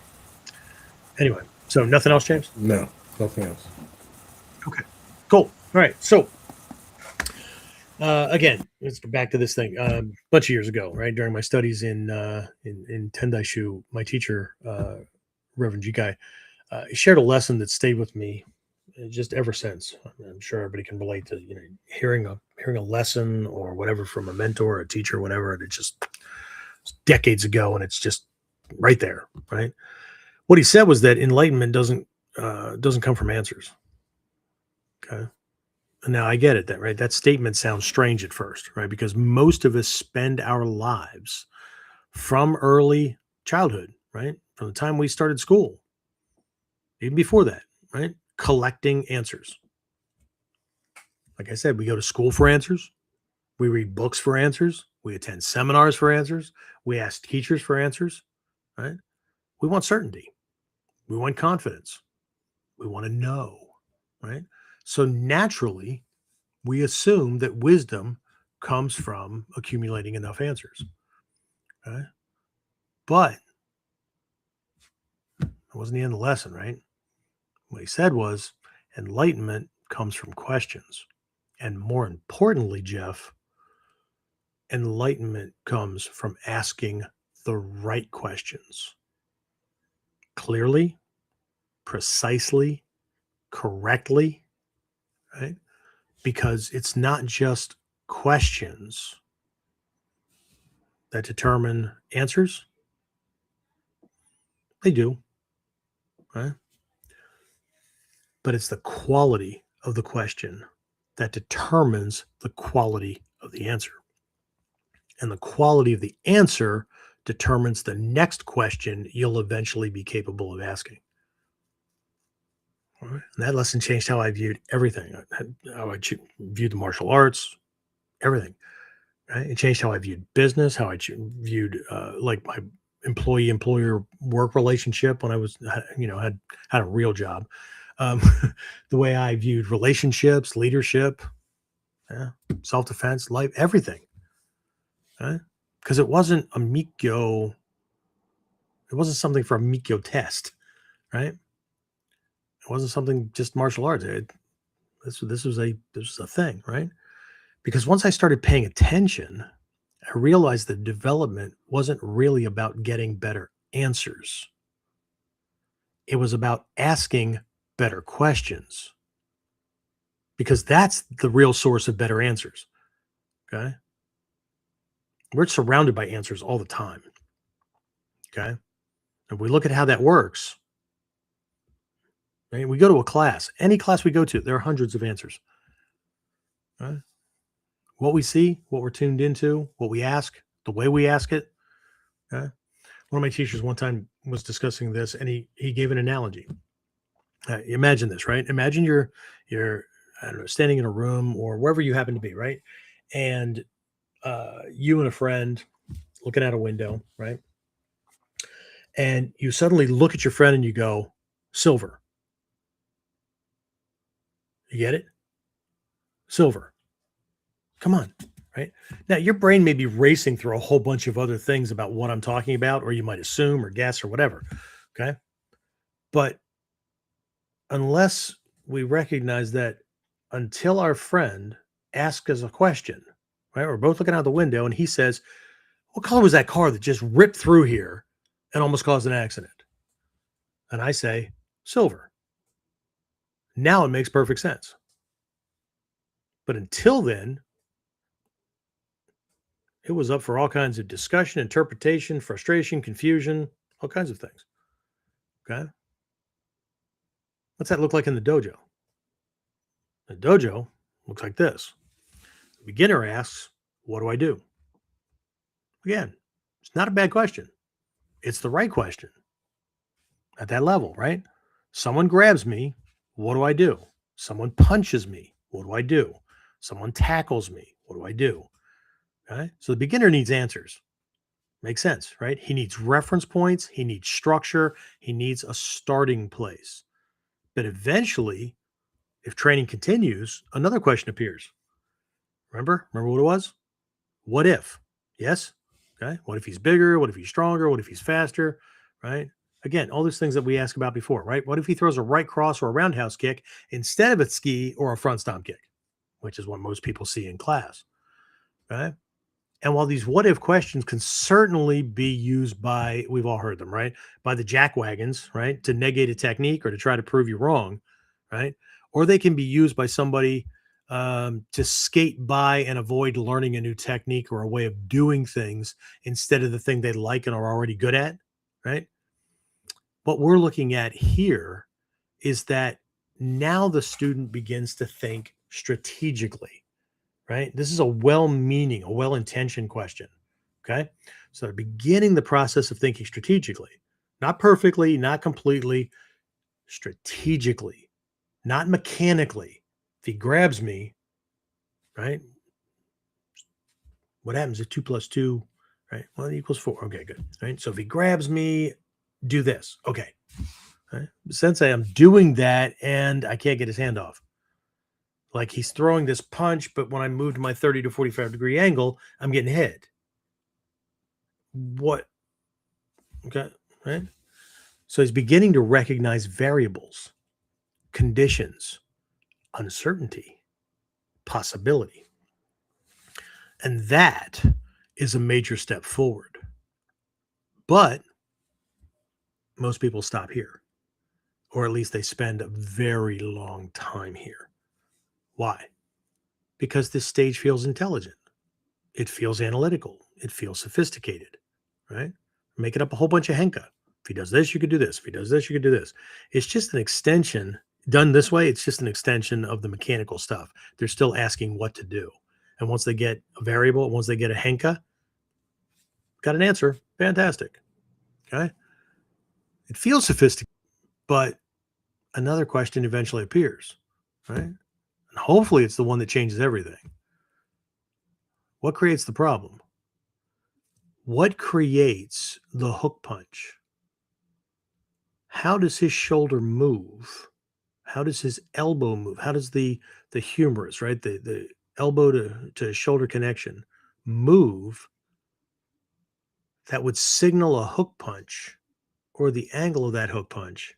Anyway, so nothing else, James? No, nothing else. Okay, cool. All right, so again, let's go back to this thing. A bunch of years ago, right, during my studies in Tendaishu, my teacher, Reverend Jikai, he shared a lesson that stayed with me just ever since. I'm sure everybody can relate to hearing a lesson or whatever from a mentor, a teacher, whatever. And it's decades ago, and it's just right there, right? What he said was that enlightenment doesn't come from answers. Okay. Now I get it, that statement sounds strange at first, right? Because most of us spend our lives from early childhood, right? From the time we started school, even before that, right? Collecting answers. Like I said, we go to school for answers. We read books for answers. We attend seminars for answers. We ask teachers for answers, right? We want certainty. We want confidence. We want to know, right? So naturally, we assume that wisdom comes from accumulating enough answers. Okay? But it wasn't the end of the lesson, right? What he said was enlightenment comes from questions. And more importantly, Jeff, enlightenment comes from asking the right questions. Clearly, precisely, correctly, right? Because it's not just questions that determine answers. They do, right? But it's the quality of the question that determines the quality of the answer. And the quality of the answer determines the next question you'll eventually be capable of asking. All right? And that lesson changed how I viewed everything, how I viewed the martial arts, everything. Right? It changed how I viewed business, how I viewed like my employee-employer work relationship when I was, had a real job. The way I viewed relationships, leadership, self-defense, life, everything. Right? Because it wasn't a Mikyo. It wasn't something for a Mikyo test, right? It wasn't something just martial arts. This was a thing, right? Because once I started paying attention, I realized that development wasn't really about getting better answers. It was about asking better questions, because that's the real source of better answers. Okay. We're surrounded by answers all the time. Okay. If we look at how that works, right, we go to a class, any class we go to, there are hundreds of answers. Right? What we see, what we're tuned into, what we ask, the way we ask it. Okay? One of my teachers one time was discussing this, and he gave an analogy. Imagine this, right? Imagine you're I don't know, standing in a room or wherever you happen to be, right? And you and a friend looking out a window, right? And you suddenly look at your friend and you go, silver. You get it? Silver. Come on, right? Now, your brain may be racing through a whole bunch of other things about what I'm talking about, or you might assume or guess or whatever, okay? But unless we recognize that until our friend asks us a question, right? We're both looking out the window and he says, what color was that car that just ripped through here and almost caused an accident? And I say, silver. Now it makes perfect sense. But until then, it was up for all kinds of discussion, interpretation, frustration, confusion, all kinds of things. Okay. What's that look like in the dojo? The dojo looks like this. The beginner asks, what do I do? Again, it's not a bad question. It's the right question at that level, right? Someone grabs me. What do I do? Someone punches me. What do I do? Someone tackles me. What do I do? Okay. So the beginner needs answers. Makes sense, right? He needs reference points. He needs structure. He needs a starting place. But eventually, if training continues, another question appears. Remember what it was? What if? Yes? Okay. What if he's bigger? What if he's stronger? What if he's faster? Right? Again, all those things that we asked about before, right? What if he throws a right cross or a roundhouse kick instead of a ski or a front stomp kick, which is what most people see in class, right? And while these what if questions can certainly be used by, we've all heard them, right? By the jackwagons, right? To negate a technique or to try to prove you wrong, right? Or they can be used by somebody to skate by and avoid learning a new technique or a way of doing things instead of the thing they like and are already good at, right? What we're looking at here is that now the student begins to think strategically, right? This is a well-meaning, a well-intentioned question, okay? So they're beginning the process of thinking strategically, not perfectly, not completely, strategically, not mechanically. If he grabs me, right? What happens if 2 plus 2, right? Well, it equals 4. Okay, good, right? So if he grabs me, do this. Okay, right? Sensei, I'm doing that and I can't get his hand off. Like he's throwing this punch, but when I move to my 30 to 45 degree angle, I'm getting hit. What? Okay, right? So he's beginning to recognize variables, conditions, uncertainty, possibility. And that is a major step forward. But most people stop here, or at least they spend a very long time here. Why? Because this stage feels intelligent. It feels analytical. It feels sophisticated, right? Making up a whole bunch of henka. If he does this, you could do this. If he does this, you could do this. It's just an extension. Done this way, it's just an extension of the mechanical stuff. They're still asking what to do. And once they get a variable, once they get a henka, got an answer. Fantastic. Okay. It feels sophisticated, but another question eventually appears, right? And hopefully it's the one that changes everything. What creates the problem? What creates the hook punch? How does his shoulder move? How does his elbow move? How does the humerus, right? The elbow to shoulder connection move that would signal a hook punch or the angle of that hook punch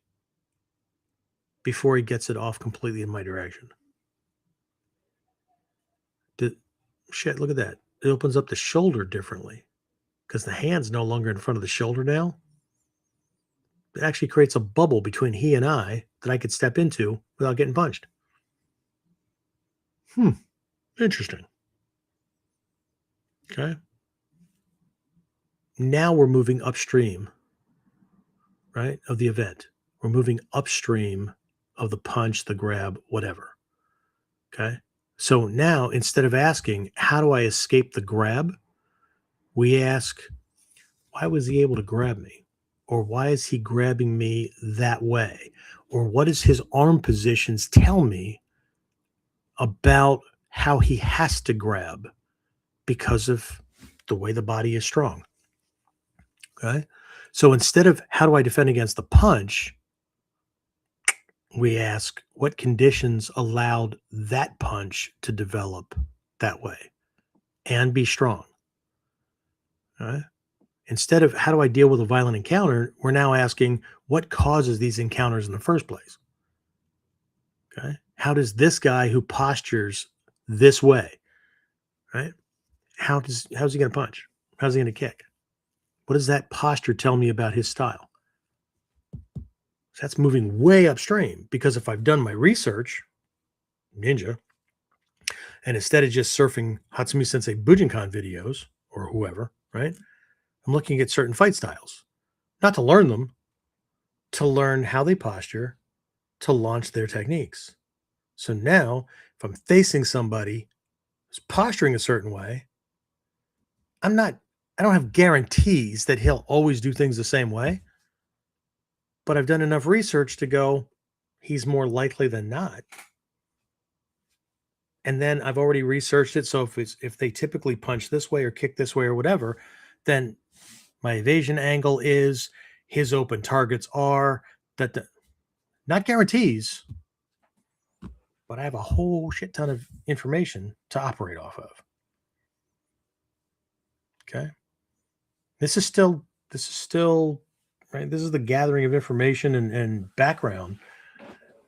before he gets it off completely in my direction? Shit, look at that. It opens up the shoulder differently because the hand's no longer in front of the shoulder now. It actually creates a bubble between he and I that I could step into without getting punched. Interesting. Okay. Now we're moving upstream, right, of the event. We're moving upstream of the punch, the grab, whatever. Okay. So now instead of asking, how do I escape the grab? We ask, why was he able to grab me? Or why is he grabbing me that way? Or what does his arm positions tell me about how he has to grab because of the way the body is strong? Okay. So instead of how do I defend against the punch, we ask what conditions allowed that punch to develop that way and be strong. All right. Instead of how do I deal with a violent encounter, we're now asking what causes these encounters in the first place. Okay. How does this guy who postures this way, right? How's he going to punch? How's he going to kick? What does that posture tell me about his style? So that's moving way upstream, because if I've done my research, ninja, and instead of just surfing Hatsumi Sensei Bujinkan videos or whoever, right? I'm looking at certain fight styles, not to learn them, to learn how they posture, to launch their techniques. So now, if I'm facing somebody who's posturing a certain way, I don't have guarantees that he'll always do things the same way, but I've done enough research to go, he's more likely than not. And then I've already researched it. So if they typically punch this way or kick this way or whatever, then my evasion angle is, his open targets are, not guarantees, but I have a whole shit ton of information to operate off of. Okay. This is still right. This is the gathering of information and background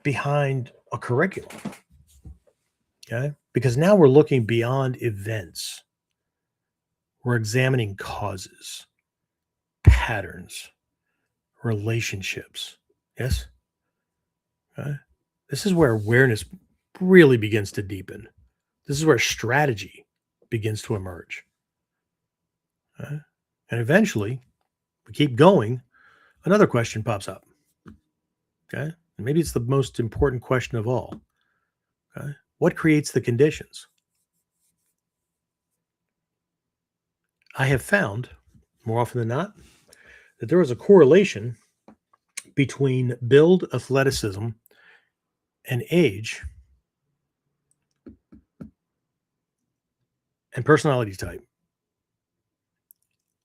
behind a curriculum. Okay. Because now we're looking beyond events. We're examining causes, patterns, relationships. Yes. Okay. This is where awareness really begins to deepen. This is where strategy begins to emerge. Okay. And eventually, we keep going, another question pops up. Okay. And maybe it's the most important question of all. Okay. What creates the conditions? I have found, more often than not, that there is a correlation between build, athleticism, and age, and personality type,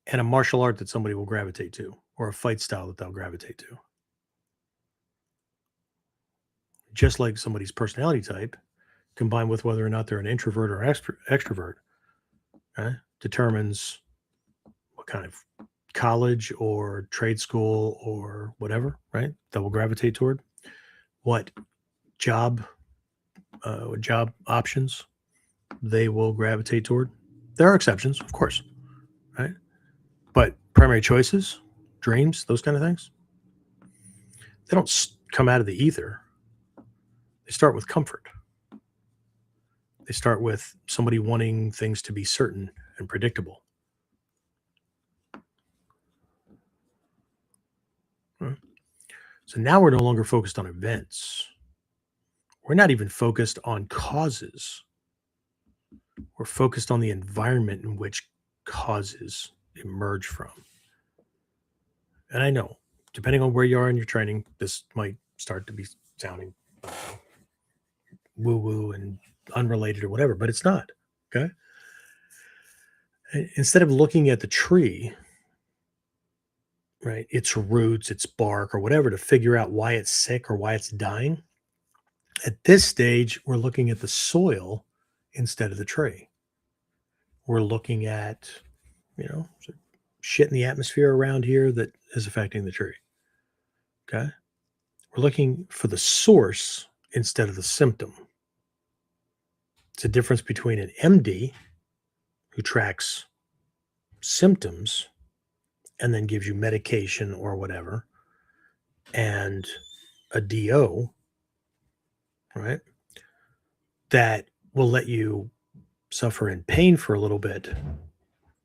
and a martial art that somebody will gravitate to, or a fight style that they'll gravitate to. Just like somebody's personality type, combined with whether or not they're an introvert or extrovert, okay, determines what kind of college or trade school or whatever, right, that will gravitate toward, what job options they will gravitate toward. There are exceptions, of course, right? But primary choices, dreams, those kind of things, they don't come out of the ether. They start with comfort. They start with somebody wanting things to be certain and predictable. So now we're no longer focused on events. We're not even focused on causes. We're focused on the environment in which causes emerge from. And I know, depending on where you are in your training, this might start to be sounding woo-woo and unrelated or whatever, but it's not. Okay. Instead of looking at the tree, right, its roots, its bark, or whatever, to figure out why it's sick or why it's dying, at this stage, we're looking at the soil instead of the tree. We're looking at, shit in the atmosphere around here that is affecting the tree. Okay. We're looking for the source instead of the symptom. It's a difference between an MD who tracks symptoms and then gives you medication or whatever, and a DO, right, that will let you suffer in pain for a little bit,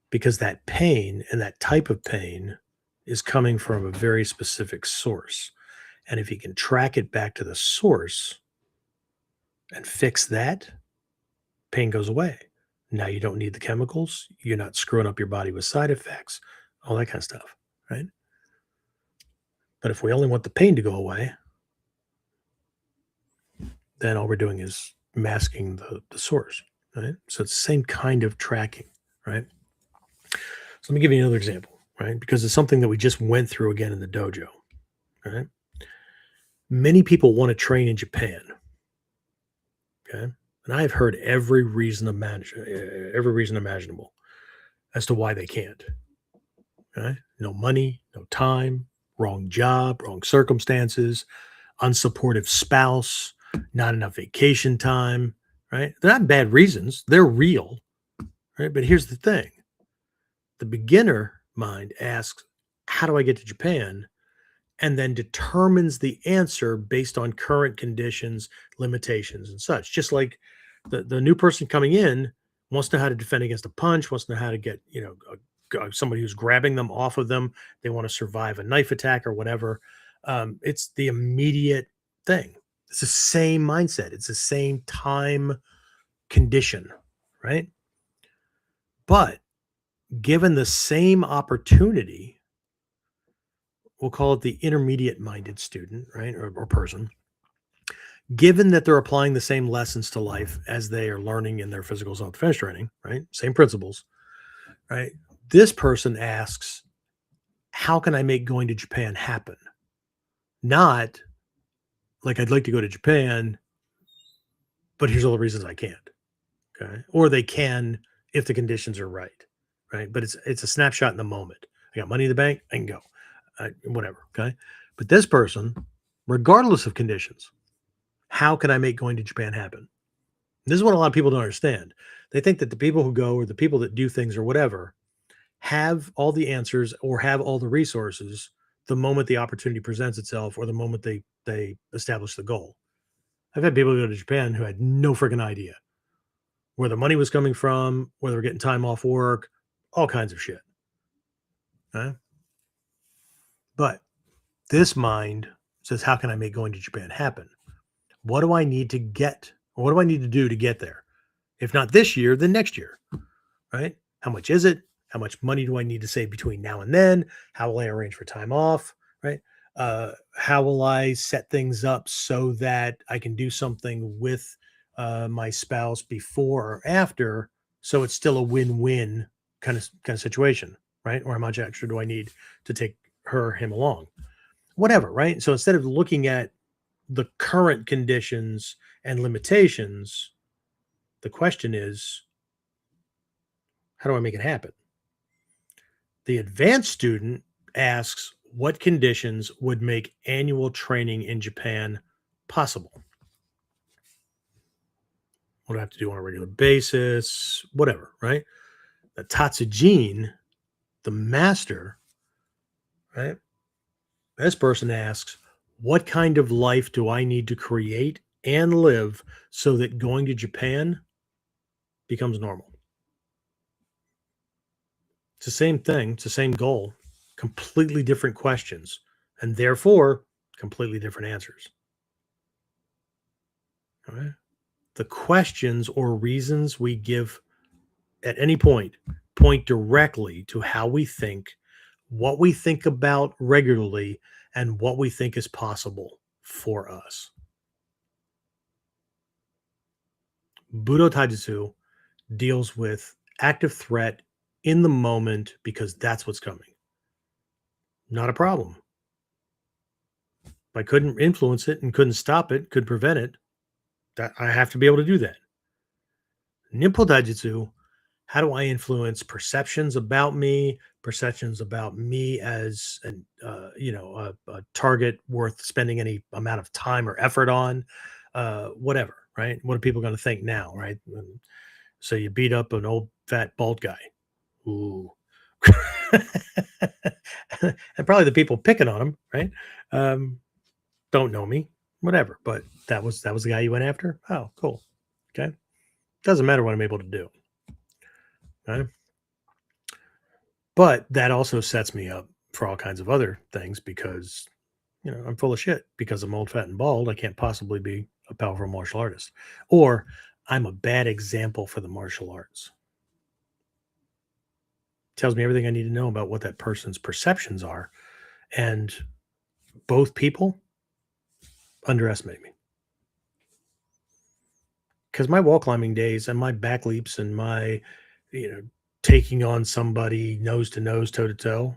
because that pain and that type of pain is coming from a very specific source. And if you can track it back to the source and fix that, pain goes away. Now you don't need the chemicals. You're not screwing up your body with side effects, all that kind of stuff, right? But if we only want the pain to go away, then all we're doing is masking the source, right? So it's the same kind of tracking, right? So let me give you another example, right? Because it's something that we just went through again in the dojo, right? Many people want to train in Japan, okay? And I've heard every reason imaginable as to why they can't. Okay? No money, no time, wrong job, wrong circumstances, unsupportive spouse, not enough vacation time, right? They're not bad reasons. They're real, right? But here's the thing. The beginner mind asks, how do I get to Japan? And then determines the answer based on current conditions, limitations, and such. Just like the new person coming in wants to know how to defend against a punch, wants to know how to get, somebody who's grabbing them off of them. They want to survive a knife attack or whatever. It's the immediate thing. It's the same mindset. It's the same time condition, right? But given the same opportunity, we'll call it the intermediate minded student, right? Or person, given that they're applying the same lessons to life as they are learning in their physical self-defense training, right? Same principles, right? This person asks, how can I make going to Japan happen? Not like, I'd like to go to Japan, but here's all the reasons I can't. Okay. Or they can if the conditions are right. Right. But it's a snapshot in the moment. I got money in the bank, I can go. Whatever. Okay. But this person, regardless of conditions, how can I make going to Japan happen? This is what a lot of people don't understand. They think that the people who go or the people that do things or whatever have all the answers or have all the resources the moment the opportunity presents itself or the moment they establish the goal. I've had people go to Japan who had no freaking idea where the money was coming from, where they were getting time off work, all kinds of shit. Okay? But this mind says, how can I make going to Japan happen? What do I need to get? Or what do I need to do to get there? If not this year, then next year, right? How much is it? How much money do I need to save between now and then? How will I arrange for time off, right? How will I set things up so that I can do something with my spouse before or after, so it's still a win-win kind of situation, right? Or how much extra do I need to take him along? Whatever, right? So instead of looking at the current conditions and limitations, the question is, how do I make it happen? The advanced student asks, what conditions would make annual training in Japan possible? What do I have to do on a regular basis? Whatever, right? The Tatsujin, the master, right? This person asks, what kind of life do I need to create and live so that going to Japan becomes normal? It's the same thing. It's the same goal, completely different questions, and therefore completely different answers. All right. The questions or reasons we give at any point directly to how we think, what we think about regularly, and what we think is possible for us. Budo Taijutsu deals with active threat in the moment because that's what's coming. Not a problem. If I couldn't influence it and couldn't stop it, could prevent it, that I have to be able to do that. Ninpo Taijutsu, how do I influence perceptions about me as a target worth spending any amount of time or effort on, whatever, right? What are people going to think now, right? So you beat up an old fat bald guy. Ooh. And probably the people picking on him, right? Don't know me, whatever. But that was the guy you went after. Oh, cool. Okay. Doesn't matter what I'm able to do. Okay. But that also sets me up for all kinds of other things because, I'm full of shit because I'm old, fat, and bald. I can't possibly be a powerful martial artist, or I'm a bad example for the martial arts. Tells me everything I need to know about what that person's perceptions are. And both people underestimate me. Because my wall climbing days and my back leaps and my, taking on somebody nose to nose, toe to toe,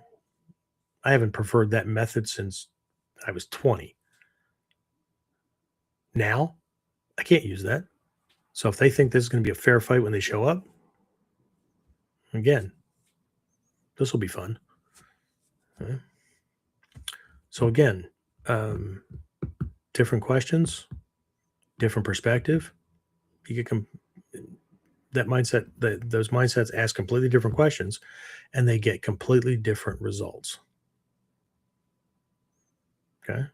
I haven't preferred that method since I was 20. Now, I can't use that. So if they think this is going to be a fair fight when they show up, again, this will be fun. Okay. So again, different questions, different perspective. You get that mindset. Those mindsets ask completely different questions, and they get completely different results. Okay.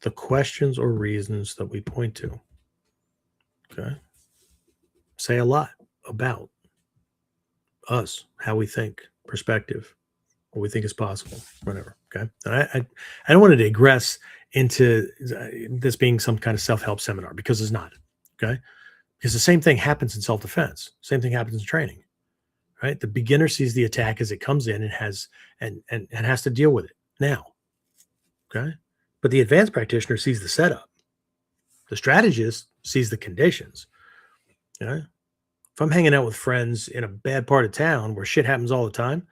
The questions or reasons that we point to, okay, say a lot about us, how we think, perspective, what we think is possible, whatever. Okay. And I don't want to digress into this being some kind of self-help seminar, because it's not. Okay. Because the same thing happens in self-defense. Same thing happens in training, right? The beginner sees the attack as it comes in and has to deal with it now. Okay. But the advanced practitioner sees the setup. The strategist sees the conditions. Okay. If I'm hanging out with friends in a bad part of town where shit happens all the time,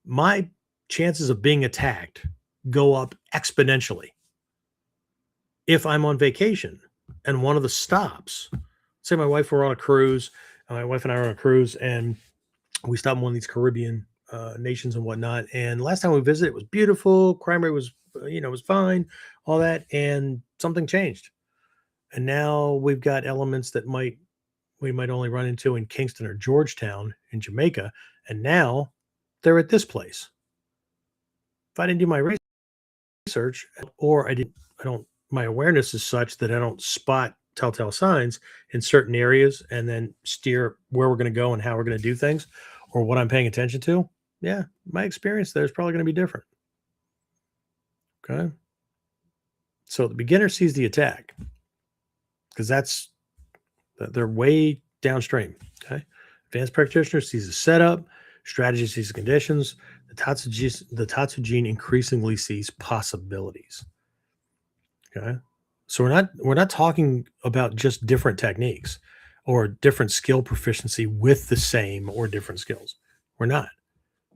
my chances of being attacked go up exponentially. If I'm on vacation and one of the stops, say my wife were on a cruise, my wife and I were on a cruise, and we stopped in one of these Caribbean nations and whatnot. And last time we visited, it was beautiful. Crime rate was, was fine, all that, and something changed. And now we've got elements that we might only run into in Kingston or Georgetown in Jamaica, and now they're at this place. If I didn't do my research, or my awareness is such that I don't spot telltale signs in certain areas and then steer where we're going to go and how we're going to do things, or what I'm paying attention to, yeah, my experience there is probably going to be different. Okay. So the beginner sees the attack because they're way downstream. Okay. Advanced practitioner sees the setup, strategy sees the conditions. The Tatsujin increasingly sees possibilities. Okay. So we're not talking about just different techniques or different skill proficiency with the same or different skills. We're not.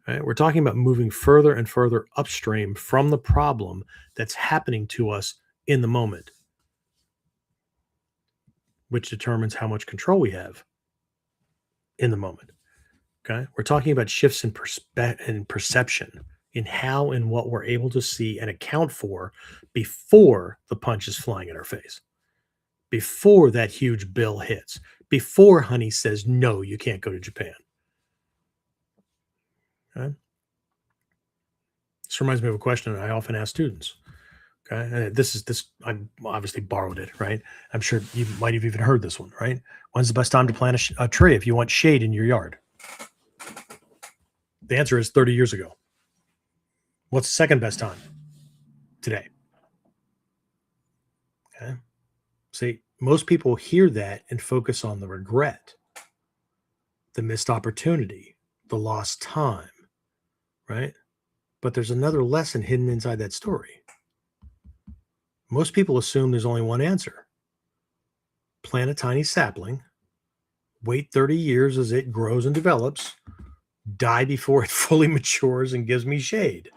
Right? We're talking about moving further and further upstream from the problem that's happening to us in the moment, which determines how much control we have in the moment. Okay. We're talking about shifts in perception in how and what we're able to see and account for before the punch is flying in our face, before that huge bill hits, before honey says, no, you can't go to Japan. Okay. This reminds me of a question I often ask students. Okay. And I obviously borrowed it, right? I'm sure you might have even heard this one, right? When's the best time to plant a tree if you want shade in your yard? The answer is 30 years ago. What's the second best time? Today. Okay. See, most people hear that and focus on the regret, the missed opportunity, the lost time, right? But there's another lesson hidden inside that story. Most people assume there's only one answer. Plant a tiny sapling, wait 30 years as it grows and develops, die before it fully matures and gives me shade.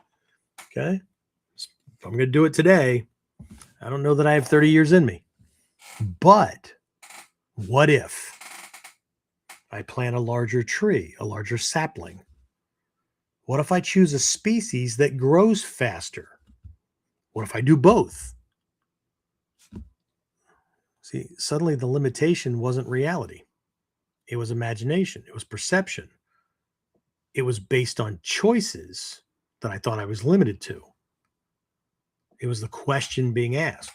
Okay? If I'm going to do it today, I don't know that I have 30 years in me. But what if I plant a larger tree, a larger sapling? What if I choose a species that grows faster? What if I do both? See, suddenly the limitation wasn't reality. It was imagination. It was perception. It was based on choices that I thought I was limited to. It was the question being asked.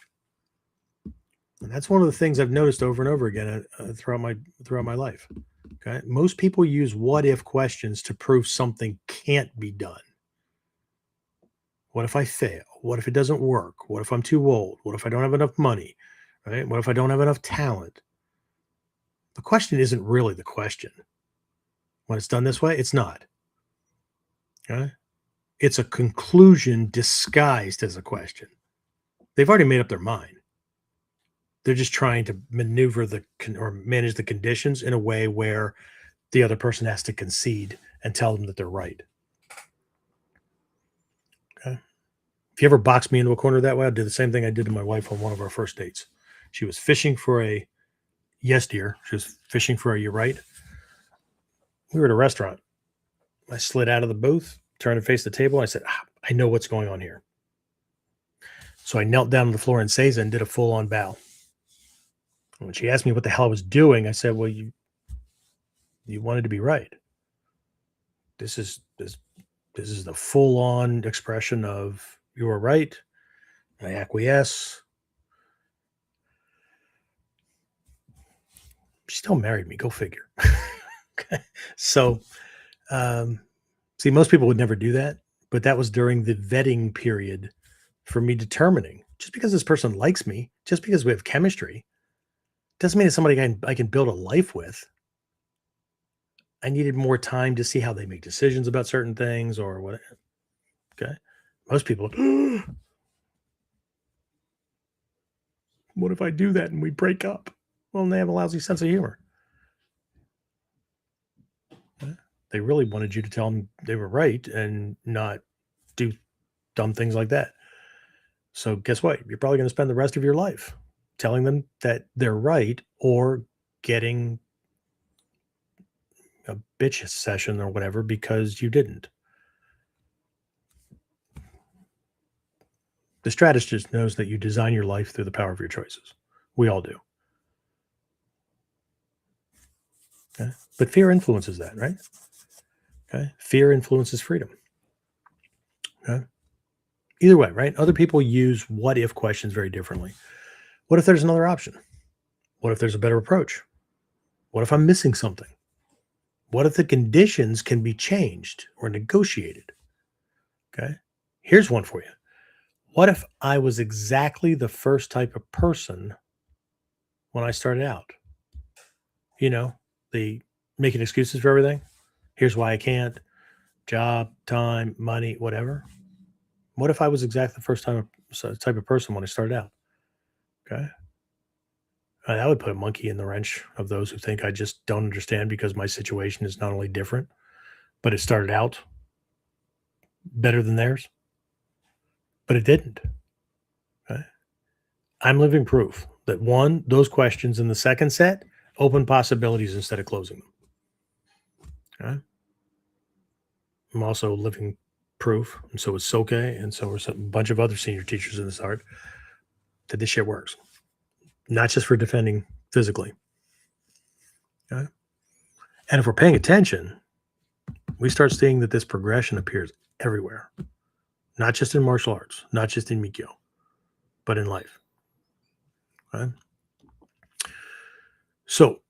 And that's one of the things I've noticed over and over again throughout my life. Okay. Most people use what if questions to prove something can't be done. What if I fail? What if it doesn't work? What if I'm too old? What if I don't have enough money? Right? What if I don't have enough talent? The question isn't really the question. When it's done this way, it's not. Okay? It's a conclusion disguised as a question. They've already made up their mind. They're just trying to maneuver or manage the conditions in a way where the other person has to concede and tell them that they're right. Okay. If you ever box me into a corner that way, I'll do the same thing I did to my wife on one of our first dates. She was fishing for a yes, dear. She was fishing for a you're right. We were at a restaurant. I slid out of the booth, turned and faced the table. I said, I know what's going on here. So I knelt down on the floor in Seiza and did a full-on bow. When she asked me what the hell I was doing, I said, well, you wanted to be right. This is the full-on expression of you are right. I acquiesce. She still married me. Go figure. Okay. So, see, most people would never do that, but that was during the vetting period for me determining, just because this person likes me, just because we have chemistry, doesn't mean it's somebody I can build a life with. I needed more time to see how they make decisions about certain things or what. Okay. Most people, what if I do that and we break up? Well, they have a lousy sense of humor. They really wanted you to tell them they were right and not do dumb things like that. So guess what? You're probably going to spend the rest of your life telling them that they're right or getting a bitch session or whatever because you didn't. The strategist knows that you design your life through the power of your choices. We all do. Okay? But fear influences that, right? Okay. Fear influences freedom. Okay. Either way, right? Other people use what if questions very differently. What if there's another option? What if there's a better approach? What if I'm missing something? What if the conditions can be changed or negotiated? Okay. Here's one for you. What if I was exactly the first type of person when I started out? You know, the making excuses for everything. Here's why I can't. Job, time, money, whatever. What if I was exactly the first type of person when I started out? Okay. That would put a monkey in the wrench of those who think I just don't understand because my situation is not only different, but it started out better than theirs. But it didn't. Okay. I'm living proof that one, those questions in the second set open possibilities instead of closing them. Okay. I'm also living proof, and so is Soke, and so are a bunch of other senior teachers in this art, that this shit works. Not just for defending physically. Okay. And if we're paying attention, we start seeing that this progression appears everywhere. Not just in martial arts, not just in Mikyo, but in life. Okay. So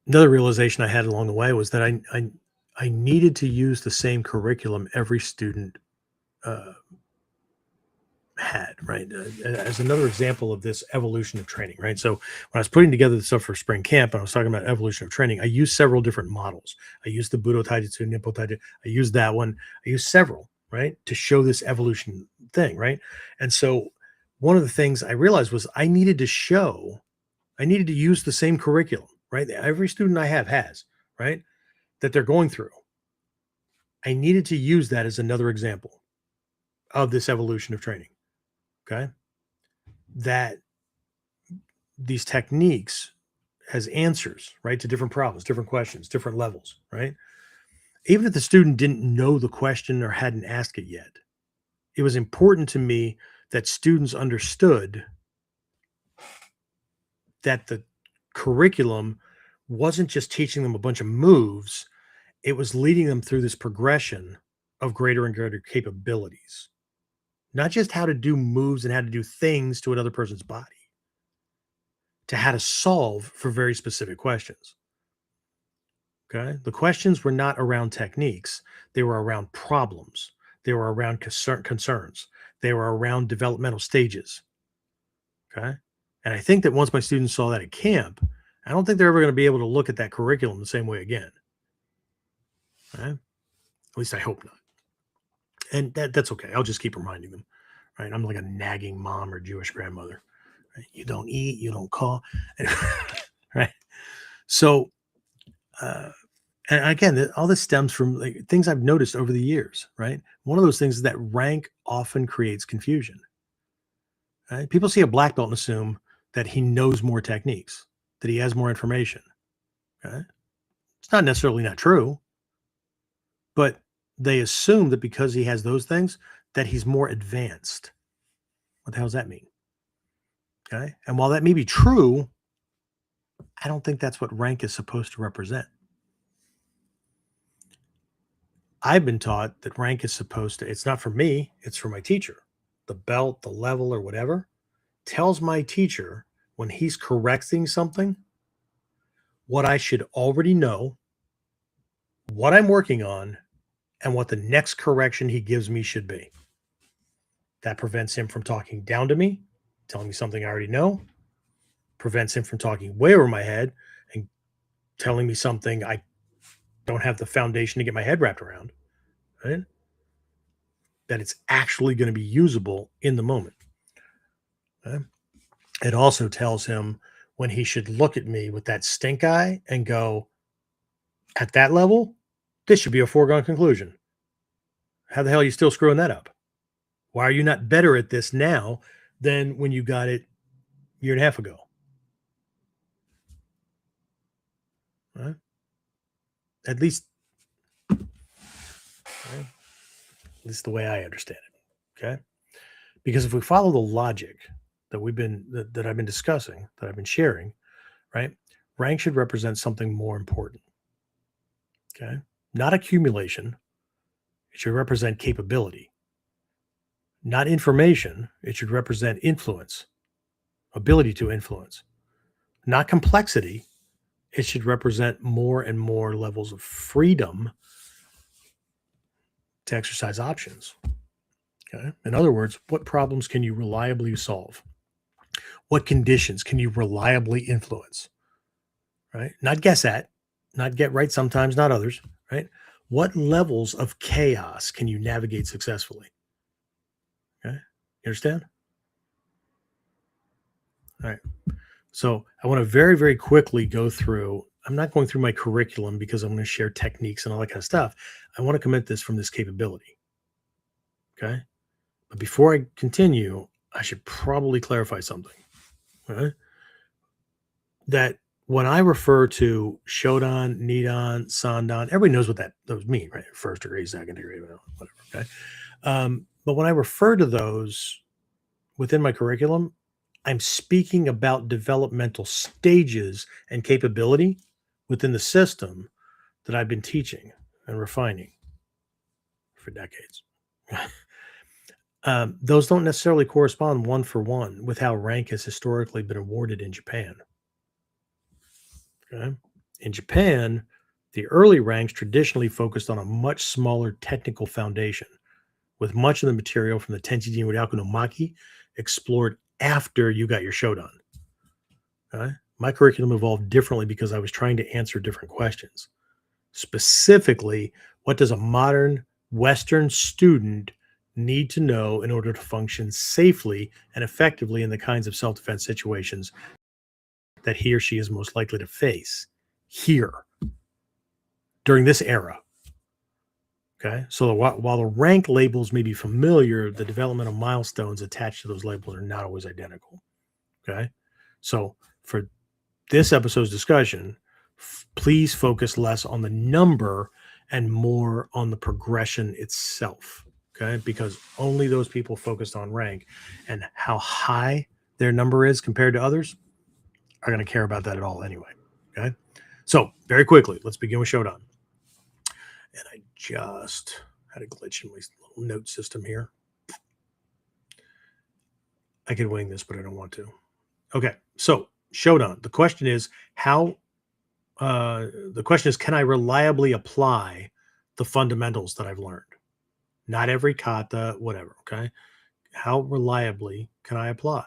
another realization I had along the way was that I needed to use the same curriculum every student had, right? As another example of this evolution of training, right? So when I was putting together the stuff for spring camp and I was talking about evolution of training, I used several different models. I used the Budo Taijutsu, Ninpo Taijutsu. I used that one. I used several, right? To show this evolution thing, right? And so one of the things I realized was I needed to use the same curriculum, right? Every student I have has, right? That they're going through. I needed to use that as another example of this evolution of training. Okay. That these techniques has answers, right, to different problems, different questions, different levels, right? Even if the student didn't know the question or hadn't asked it yet, it was important to me that students understood that the curriculum wasn't just teaching them a bunch of moves, it was leading them through this progression of greater and greater capabilities. Not just how to do moves and how to do things to another person's body, to how to solve for very specific questions. Okay. The questions were not around techniques. They were around problems. They were around concerns. They were around developmental stages. Okay. And I think that once my students saw that at camp, I don't think they're ever going to be able to look at that curriculum the same way again. Okay. At least I hope not. And that's okay. I'll just keep reminding them. Right. I'm like a nagging mom or Jewish grandmother. Right? You don't eat, you don't call. Right. So, and again, all this stems from like things I've noticed over the years, right? One of those things is that rank often creates confusion. Right? People see a black belt and assume that he knows more techniques, that he has more information. Okay? It's not necessarily not true, but they assume that because he has those things, that he's more advanced. What the hell does that mean? Okay. And while that may be true, I don't think that's what rank is supposed to represent. I've been taught that rank is supposed to, it's not for me, it's for my teacher. The belt, the level, or whatever tells my teacher when he's correcting something what I should already know, what I'm working on, and what the next correction he gives me should be. That prevents him from talking down to me, telling me something I already know, prevents him from talking way over my head and telling me something I don't have the foundation to get my head wrapped around, right? That it's actually going to be usable in the moment. Okay? It also tells him when he should look at me with that stink eye and go, at that level, this should be a foregone conclusion. How the hell are you still screwing that up? Why are you not better at this now than when you got it a year and a half ago? Right? At least the way I understand it. Okay. Because if we follow the logic that that I've been discussing, that I've been sharing, right? Rank should represent something more important. Okay. Not accumulation. It should represent capability. Not information. It should represent influence, ability to influence. Not complexity. It should represent more and more levels of freedom to exercise options. Okay. In other words, what problems can you reliably solve? What conditions can you reliably influence? Right? Not guess at, not get right sometimes, not others, right? What levels of chaos can you navigate successfully? Okay. You understand? All right. So I want to very, very quickly go through. I'm not going through my curriculum because I'm going to share techniques and all that kind of stuff. I want to commit this from this capability. Okay. But before I continue, I should probably clarify something. Right? That when I refer to Shodan, Nidan, Sandan, everybody knows what those mean, right? First degree, second degree, whatever. Okay. But when I refer to those within my curriculum, I'm speaking about developmental stages and capability within the system that I've been teaching and refining for decades. Those don't necessarily correspond one for one with how rank has historically been awarded in Japan. Okay. In Japan, the early ranks traditionally focused on a much smaller technical foundation, with much of the material from the Tenshinryaku no Maki explored after you got your Shodan. Okay. My curriculum evolved differently because I was trying to answer different questions. Specifically, what does a modern Western student need to know in order to function safely and effectively in the kinds of self-defense situations that he or she is most likely to face here during this era? Okay. So while the rank labels may be familiar, the developmental milestones attached to those labels are not always identical. Okay. So for this episode's discussion, please focus less on the number and more on the progression itself. Okay. Because only those people focused on rank and how high their number is compared to others are going to care about that at all anyway. Okay. So very quickly, let's begin with Shodan. And I just had a glitch in my little note system here. I could wing this, but I don't want to. Okay. So Shodan, the question is can I reliably apply the fundamentals that I've learned? Not every kata, whatever. Okay. How reliably can I apply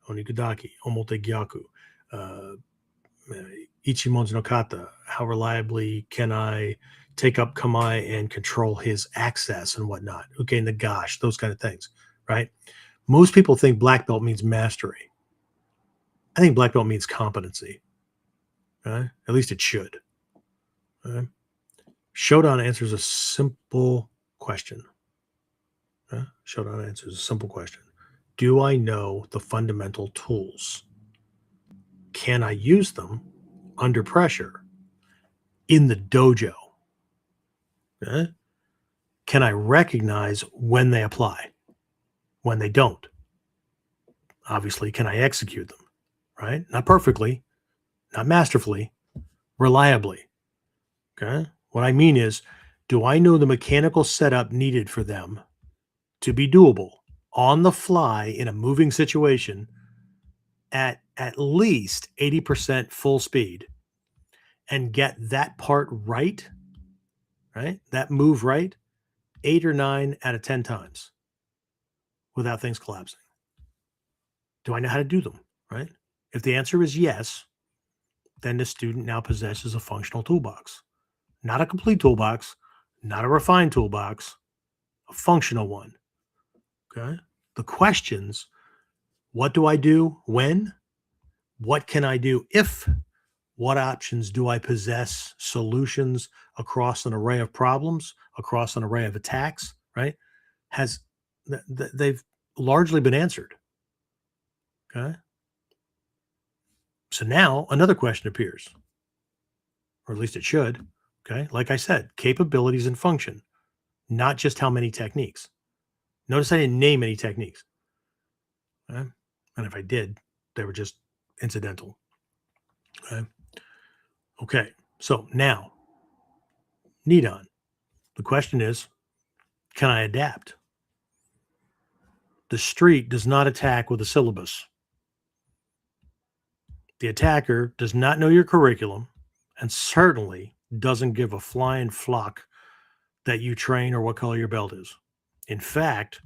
Onikudaki, Omote Gyaku, Ichimonji no kata? How reliably can I take up Kamae and control his access and whatnot? Okay, Nagash, those kind of things, right? Most people think black belt means mastery. I think black belt means competency. At least it should. Shodan answers a simple question. Shodan answers a simple question. Do I know the fundamental tools? Can I use them under pressure in the dojo? Can I recognize when they apply, when they don't? Obviously, can I execute them, right? Not perfectly, not masterfully, reliably. Okay. What I mean is, do I know the mechanical setup needed for them to be doable on the fly in a moving situation at least 80% full speed and get that part right? That move right 8 or 9 out of 10 times without things collapsing. Do I know how to do them? Right? If the answer is yes, then the student now possesses a functional toolbox. Not a complete toolbox, not a refined toolbox, a functional one. Okay. The questions: what do I do when? What can I do if? What options do I possess? Solutions across an array of problems, across an array of attacks, right? They've largely been answered. Okay. So now another question appears, or at least it should. Okay. Like I said, capabilities and function, not just how many techniques. Notice I didn't name any techniques. Okay? And if I did, they were just incidental. Okay. Okay. So now, Nidon. The question is, can I adapt? The street does not attack with a syllabus. The attacker does not know your curriculum and certainly doesn't give a flying flock that you train or what color your belt is. In fact,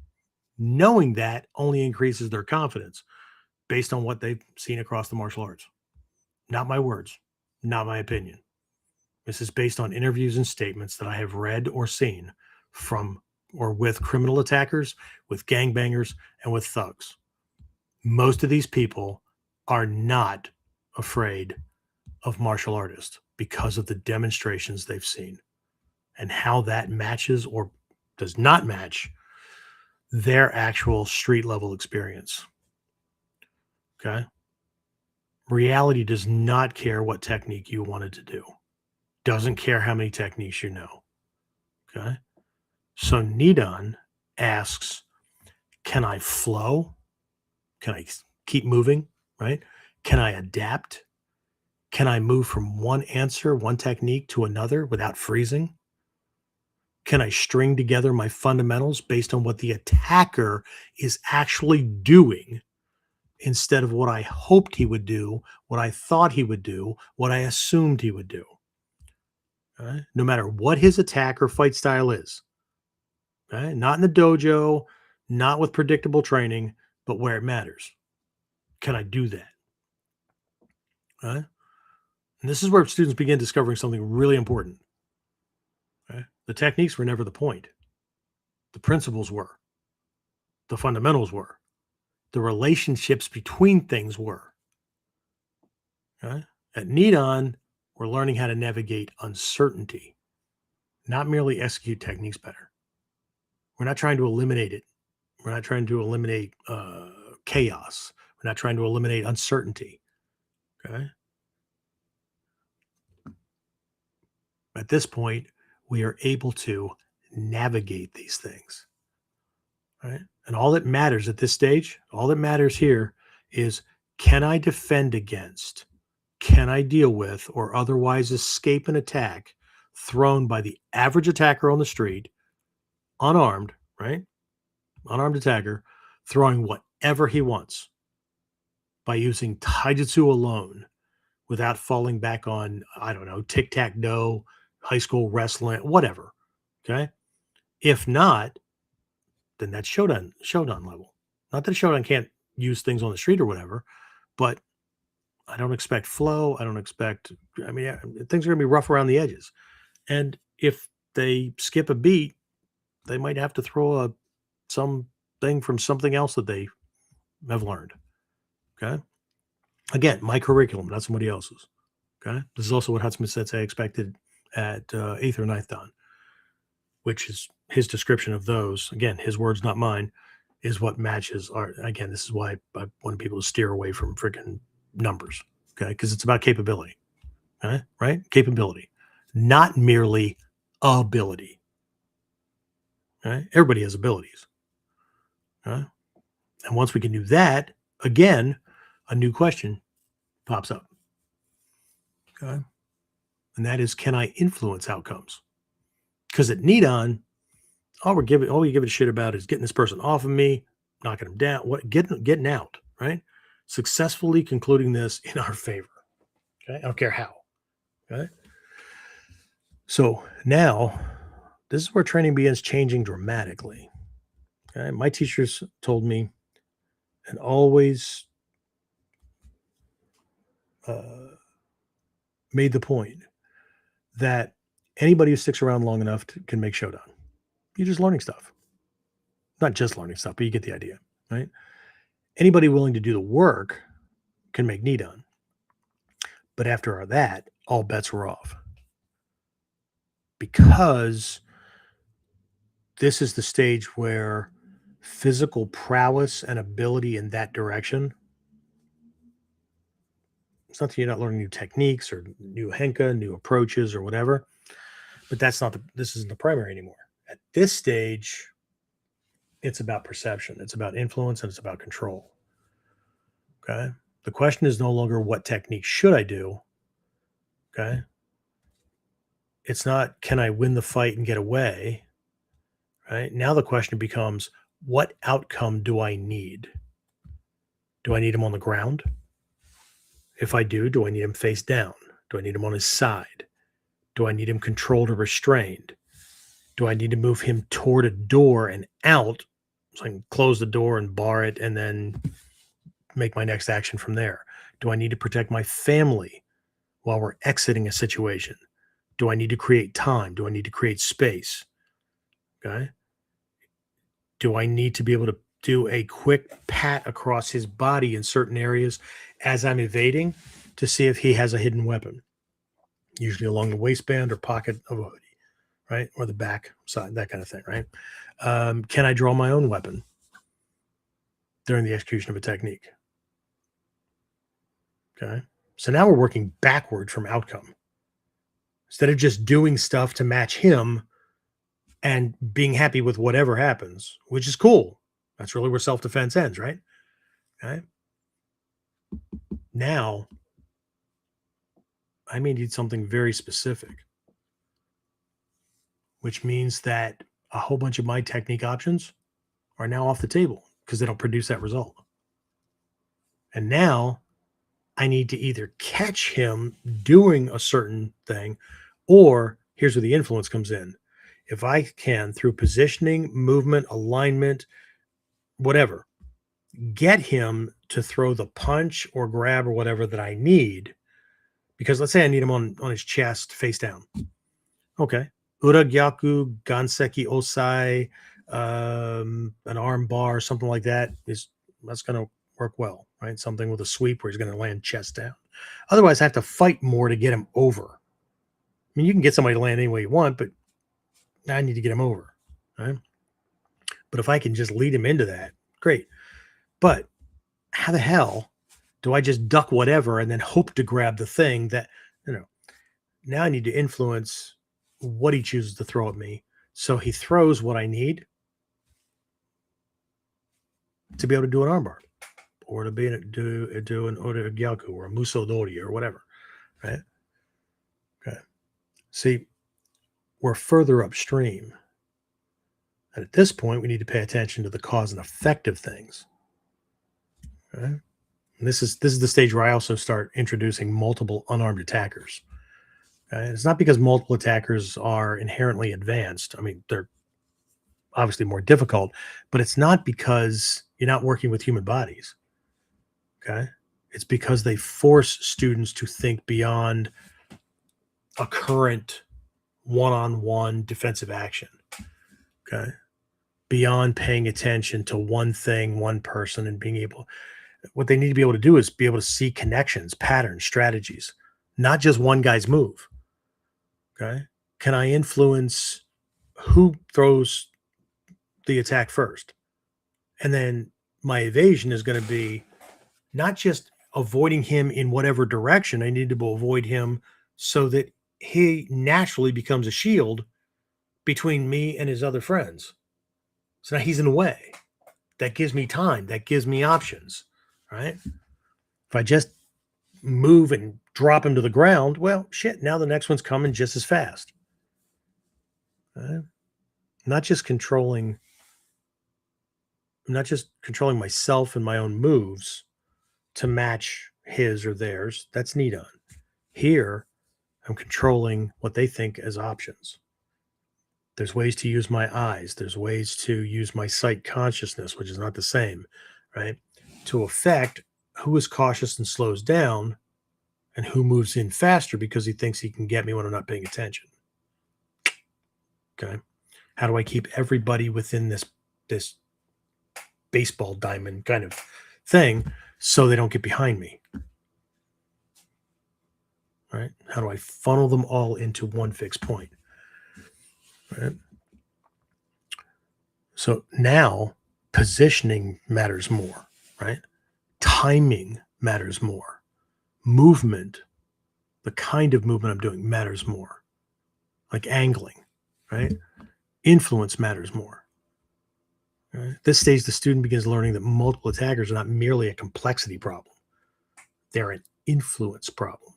knowing that only increases their confidence based on what they've seen across the martial arts. Not my words, not my opinion. This is based on interviews and statements that I have read or seen from or with criminal attackers, with gangbangers, and with thugs. Most of these people are not afraid of martial artists because of the demonstrations they've seen and how that matches or does not match their actual street level experience. Okay. Reality does not care what technique you wanted to do. Doesn't care how many techniques you know. Okay. So Nidon asks, can I flow? Can I keep moving? Right? Can I adapt? Can I move from one answer, one technique to another without freezing? Can I string together my fundamentals based on what the attacker is actually doing instead of what I hoped he would do, what I thought he would do, what I assumed he would do? Okay? No matter what his attack or fight style is. Okay? Not in the dojo, not with predictable training, but where it matters. Can I do that? Okay? And this is where students begin discovering something really important. Okay? The techniques were never the point. The principles were. The fundamentals were. The relationships between things were. Okay? At Nidon, we're learning how to navigate uncertainty, not merely execute techniques better. We're not trying to eliminate it. We're not trying to eliminate chaos. We're not trying to eliminate uncertainty. Okay? At this point, we are able to navigate these things. Right? And all that matters at this stage, all that matters here is, can I defend against, can I deal with, or otherwise escape an attack thrown by the average attacker on the street, unarmed, right? Unarmed attacker, throwing whatever he wants by using taijutsu alone without falling back on, I don't know, tic-tac-toe, high school wrestling, whatever. Okay. If not, then that's Shodan level. Not that Shodan can't use things on the street or whatever, but I don't expect flow. I don't expect, I mean, things are going to be rough around the edges. And if they skip a beat, they might have to throw something from something else that they have learned. Okay. Again, my curriculum, not somebody else's. Okay. This is also what Hatsumi Sensei expected at 8th or 9th Dan, which is his description of those. Again, his words, not mine, is what matches our. Again, this is why I want people to steer away from freaking numbers. Okay. Because it's about capability. Okay. Right. Capability, not merely ability. Right? Everybody has abilities. Right? And once we can do that, again, a new question pops up. Okay. And that is, can I influence outcomes? Because at Nidon, all you give a shit about is getting this person off of me, knocking them down, getting out, right? Successfully concluding this in our favor. Okay. I don't care how. Okay. So now this is where training begins changing dramatically. Okay. My teachers told me and always made the point that anybody who sticks around long enough can make Shodan. You're just learning stuff. Not just learning stuff, but you get the idea, right? Anybody willing to do the work can make Nidon. But after that, all bets were off. Because this is the stage where physical prowess and ability in that direction, it's not that you're not learning new techniques or new henka, new approaches or whatever, but this isn't the primary anymore. At this stage, it's about perception, it's about influence, and it's about control. Okay. The question is no longer what technique should I do. Okay. It's not, can I win the fight and get away? Right. Now the question becomes, what outcome do I need? Do I need him on the ground? If I do I need him face down? Do I need him on his side? Do I need him controlled or restrained? Do I need to move him toward a door and out so I can close the door and bar it and then make my next action from there? Do I need to protect my family while we're exiting a situation? Do I need to create time? Do I need to create space? Okay. Do I need to be able to do a quick pat across his body in certain areas as I'm evading to see if he has a hidden weapon, usually along the waistband or pocket of a hoodie, right? Or the back side, that kind of thing, right? Can I draw my own weapon during the execution of a technique? Okay. So now we're working backward from outcome. Instead of just doing stuff to match him and being happy with whatever happens, which is cool. That's really where self-defense ends, right? Okay. Now, I may need something very specific, which means that a whole bunch of my technique options are now off the table because they don't produce that result. And now I need to either catch him doing a certain thing, or here's where the influence comes in. If I can, through positioning, movement, alignment, whatever, get him to throw the punch or grab or whatever that I need, because let's say I need him on his chest, face down. Okay. Uragyaku, Ganseki Osai, an arm bar, something like that, that's going to work well, right? Something with a sweep where he's going to land chest down. Otherwise, I have to fight more to get him over. I mean, you can get somebody to land any way you want, but I need to get him over, right? But if I can just lead him into that, great. But how the hell do I just duck whatever and then hope to grab the thing that, now I need to influence what he chooses to throw at me. So he throws what I need to be able to do an armbar, or to do an Oragyaku or a Musodori or whatever, right? Okay. See, we're further upstream. And at this point, we need to pay attention to the cause and effect of things. Okay? And this is the stage where I also start introducing multiple unarmed attackers. Okay? It's not because multiple attackers are inherently advanced. I mean, they're obviously more difficult, but it's not because you're not working with human bodies. Okay? It's because they force students to think beyond a current one-on-one defensive action. Okay? Beyond paying attention to one thing, one person, and what they need to be able to do is be able to see connections, patterns, strategies, not just one guy's move. Okay. Can I influence who throws the attack first? And then my evasion is going to be not just avoiding him in whatever direction. I need to avoid him so that he naturally becomes a shield between me and his other friends. So now he's in the way. That gives me time. That gives me options, right? If I just move and drop him to the ground, well, shit, now the next one's coming just as fast. Right? Not just controlling myself and my own moves to match his or theirs. That's neat on. Here, I'm controlling what they think as options. There's ways to use my eyes. There's ways to use my sight consciousness, which is not the same, right? To affect who is cautious and slows down and who moves in faster because he thinks he can get me when I'm not paying attention. Okay. How do I keep everybody within this baseball diamond kind of thing so they don't get behind me? Right? How do I funnel them all into one fixed point? Right? So now positioning matters more, right? Timing matters more. Movement, the kind of movement I'm doing matters more. Like angling, right? Influence matters more. Right? At this stage, the student begins learning that multiple attackers are not merely a complexity problem. They're an influence problem,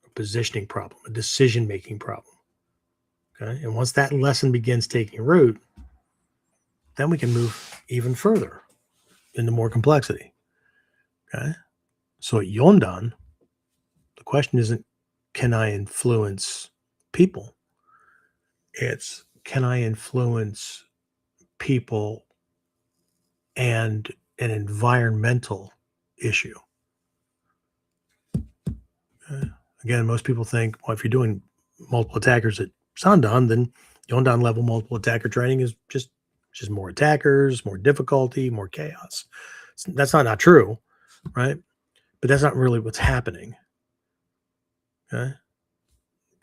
a positioning problem, a decision-making problem. Okay. And once that lesson begins taking root, then we can move even further into more complexity. Okay. So at Yondan, the question isn't, can I influence people? It's, can I influence people and an environmental issue? Okay. Again, most people think, well, if you're doing multiple attackers at Sandan, then Yondan level multiple attacker training is just more attackers, more difficulty, more chaos. That's not true, right? But that's not really what's happening. Okay.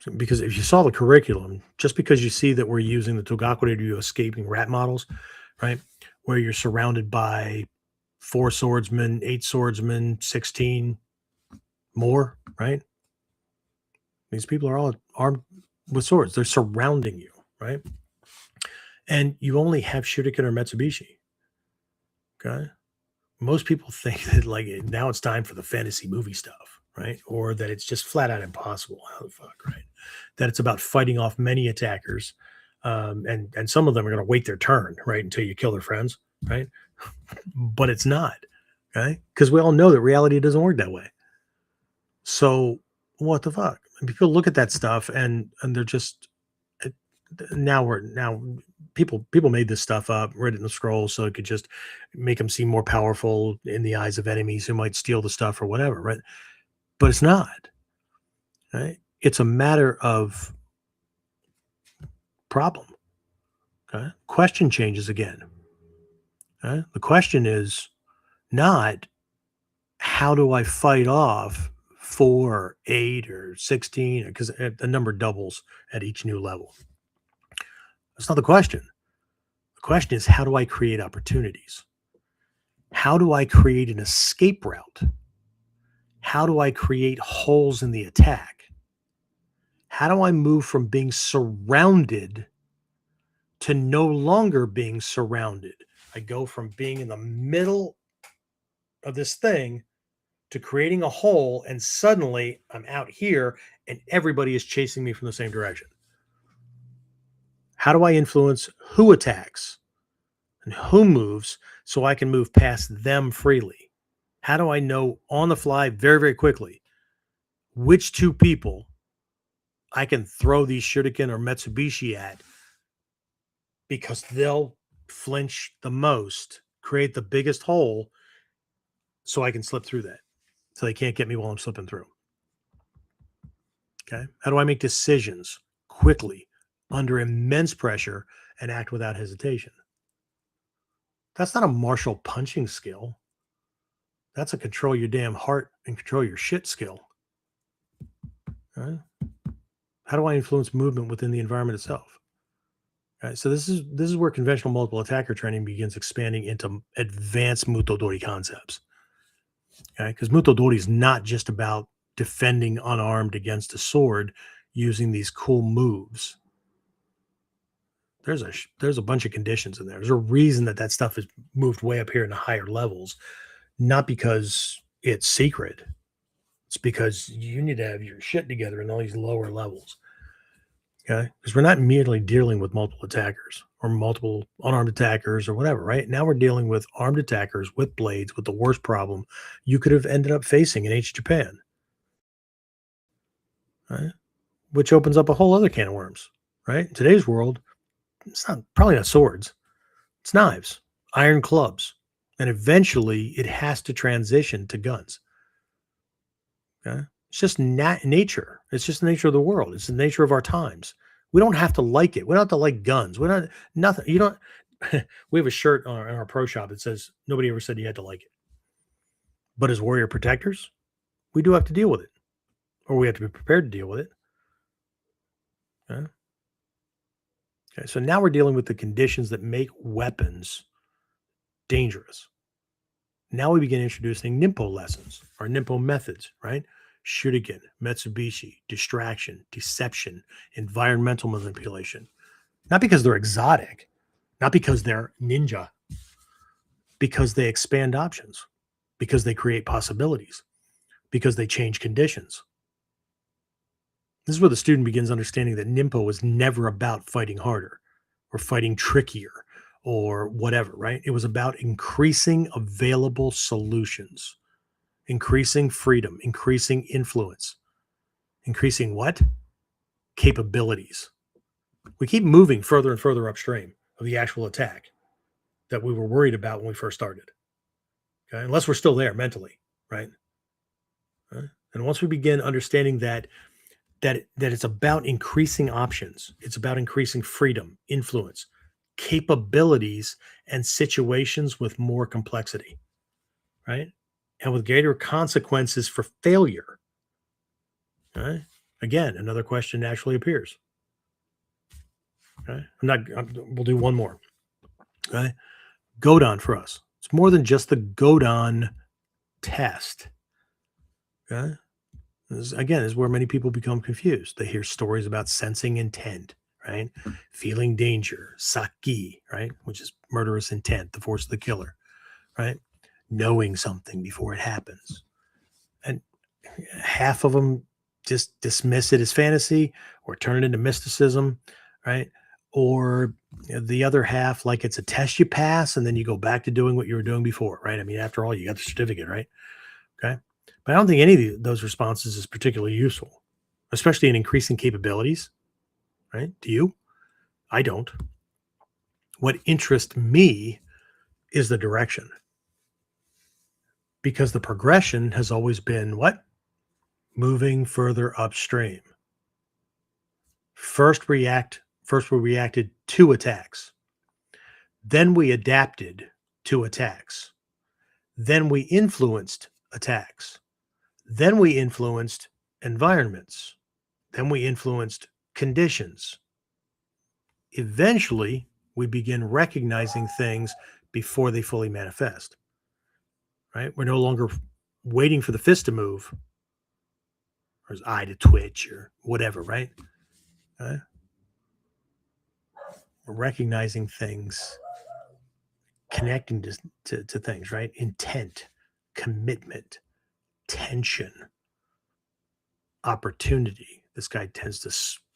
So, because if you saw the curriculum, just because you see that we're using the Togakure Ryu escaping rat models, right? Where you're surrounded by 4 swordsmen, 8 swordsmen, 16 more, right? These people are all armed with swords. They're surrounding you, right? And you only have Shuriken or Metsubishi. Okay. Most people think that like now it's time for the fantasy movie stuff, right? Or that it's just flat out impossible. How the fuck, right? That it's about fighting off many attackers. And some of them are going to wait their turn, right? Until you kill their friends, right? But it's not, okay? Because we all know that reality doesn't work that way. So what the fuck? And people look at that stuff and they're just now people made this stuff up, read it in the scroll so it could just make them seem more powerful in the eyes of enemies who might steal the stuff or whatever, right? But it's not, right? It's a matter of problem. Okay. Question changes again. Okay? The question is not how do I fight off 4, 8, or 16, because the number doubles at each new level. That's not the question. The question is, how do I create opportunities? How do I create an escape route? How do I create holes in the attack? How do I move from being surrounded to no longer being surrounded? I go from being in the middle of this thing to creating a hole, and suddenly I'm out here and everybody is chasing me from the same direction. How do I influence who attacks and who moves so I can move past them freely? How do I know on the fly very, very quickly which 2 people I can throw these Shuriken or Metsubishi at because they'll flinch the most, create the biggest hole so I can slip through that so they can't get me while I'm slipping through? Okay. How do I make decisions quickly under immense pressure and act without hesitation? That's not a martial punching skill. That's a control your damn heart and control your shit skill. Right? How do I influence movement within the environment itself? Right, so this is where conventional multiple attacker training begins expanding into advanced Mutodori concepts. Okay, because Mutodori is not just about defending unarmed against a sword using these cool moves. there's a bunch of conditions in there. There's a reason that that stuff is moved way up here in the higher levels, not because it's secret. It's because you need to have your shit together in all these lower levels. Okay, because we're not merely dealing with multiple attackers or multiple unarmed attackers or whatever, right? Now we're dealing with armed attackers with blades, with the worst problem you could have ended up facing in H Japan, right? Which opens up a whole other can of worms, right? In today's world, it's probably not swords, it's knives, iron clubs, and eventually it has to transition to guns. Okay? It's just nature. It's just the nature of the world. It's the nature of our times. We don't have to like it. We don't have to like guns. We don't nothing. You don't. We have a shirt in our pro shop that says nobody ever said you had to like it. But as warrior protectors, we do have to deal with it, or we have to be prepared to deal with it. Okay. Okay. So now we're dealing with the conditions that make weapons dangerous. Now we begin introducing Ninpo lessons or Ninpo methods, right? Shuriken, Metsubishi, distraction, deception, environmental manipulation. Not because they're exotic, not because they're ninja, because they expand options, because they create possibilities, because they change conditions. This is where the student begins understanding that Ninpo was never about fighting harder or fighting trickier or whatever, right? It was about increasing available solutions, increasing freedom, increasing influence, increasing what? Capabilities. We keep moving further and further upstream of the actual attack that we were worried about when we first started. Okay, unless we're still there mentally, right? And once we begin understanding that it's about increasing options, it's about increasing freedom, influence, capabilities, and situations with more complexity, right? And with greater consequences for failure. Right? Again, another question naturally appears. Okay? We'll do one more. Okay? Godon for us. It's more than just the Godon test. Okay? This is where many people become confused. They hear stories about sensing intent, right? Feeling danger, saki, right? Which is murderous intent, the force of the killer, right? Knowing something before it happens. And half of them just dismiss it as fantasy or turn it into mysticism, right? Or the other half, like it's a test you pass and then you go back to doing what you were doing before, right? I mean, after all, you got the certificate, right? Okay. But I don't think any of those responses is particularly useful, especially in increasing capabilities, right? Do you? I don't. What interests me is the direction, because the progression has always been what? Moving further upstream. First we reacted to attacks. Then we adapted to attacks. Then we influenced attacks. Then we influenced environments. Then we influenced conditions. Eventually, we begin recognizing things before they fully manifest. Right? We're no longer waiting for the fist to move or his eye to twitch or whatever, right? We're recognizing things, connecting to things, right? Intent, commitment, tension, opportunity. This guy tends to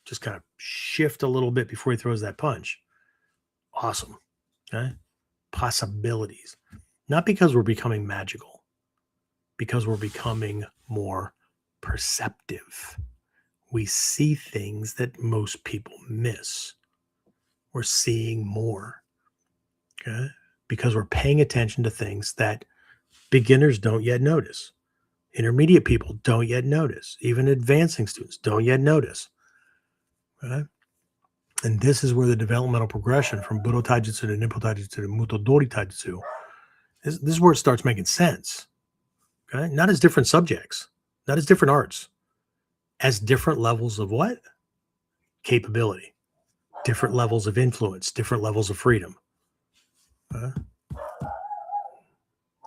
just kind of shift a little bit before he throws that punch. Awesome. Okay? Possibilities. Not because we're becoming magical, because we're becoming more perceptive. We see things that most people miss. We're seeing more. Okay? Because we're paying attention to things that beginners don't yet notice. Intermediate people don't yet notice. Even advancing students don't yet notice. Okay? And this is where the developmental progression from Budo Taijutsu to Ninpo Taijutsu to Mutodori Taijutsu, this is where it starts making sense. Okay? Not as different subjects, not as different arts, as different levels of what? Capability, different levels of influence, different levels of freedom. And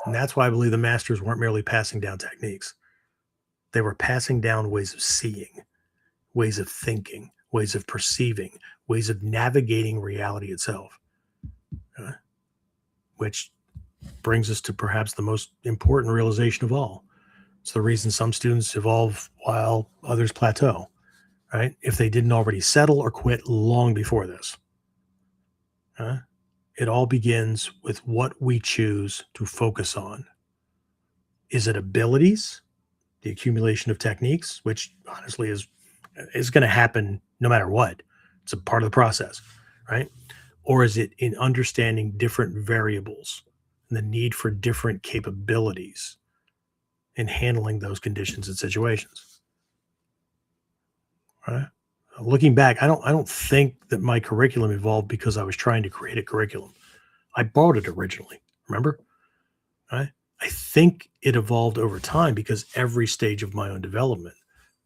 that's why I believe the masters weren't merely passing down techniques. They were passing down ways of seeing, ways of thinking, ways of perceiving, ways of navigating reality itself, which brings us to perhaps the most important realization of all. It's the reason some students evolve while others plateau, right? If they didn't already settle or quit long before this. It all begins with what we choose to focus on. Is it abilities, the accumulation of techniques, which honestly is going to happen no matter what? It's a part of the process, right? Or is it in understanding different variables and the need for different capabilities in handling those conditions and situations? Right? Looking back, I don't think that my curriculum evolved because I was trying to create a curriculum. I bought it originally, remember? Right? I think it evolved over time because every stage of my own development,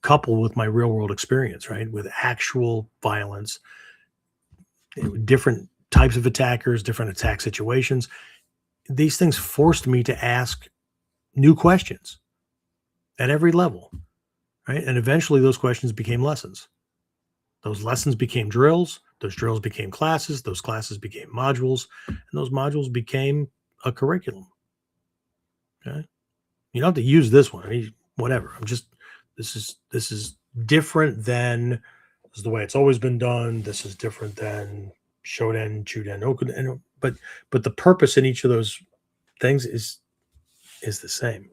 coupled with my real world experience, right, with actual violence, different types of attackers, different attack situations, these things forced me to ask new questions at every level, right? And eventually those questions became lessons. Those lessons became drills. Those drills became classes. Those classes became modules. And those modules became a curriculum. Okay. You don't have to use this one. I mean, whatever. This is different than this is the way it's always been done. This is different than Shoden, Chuden, Okuden. But the purpose in each of those things is the same.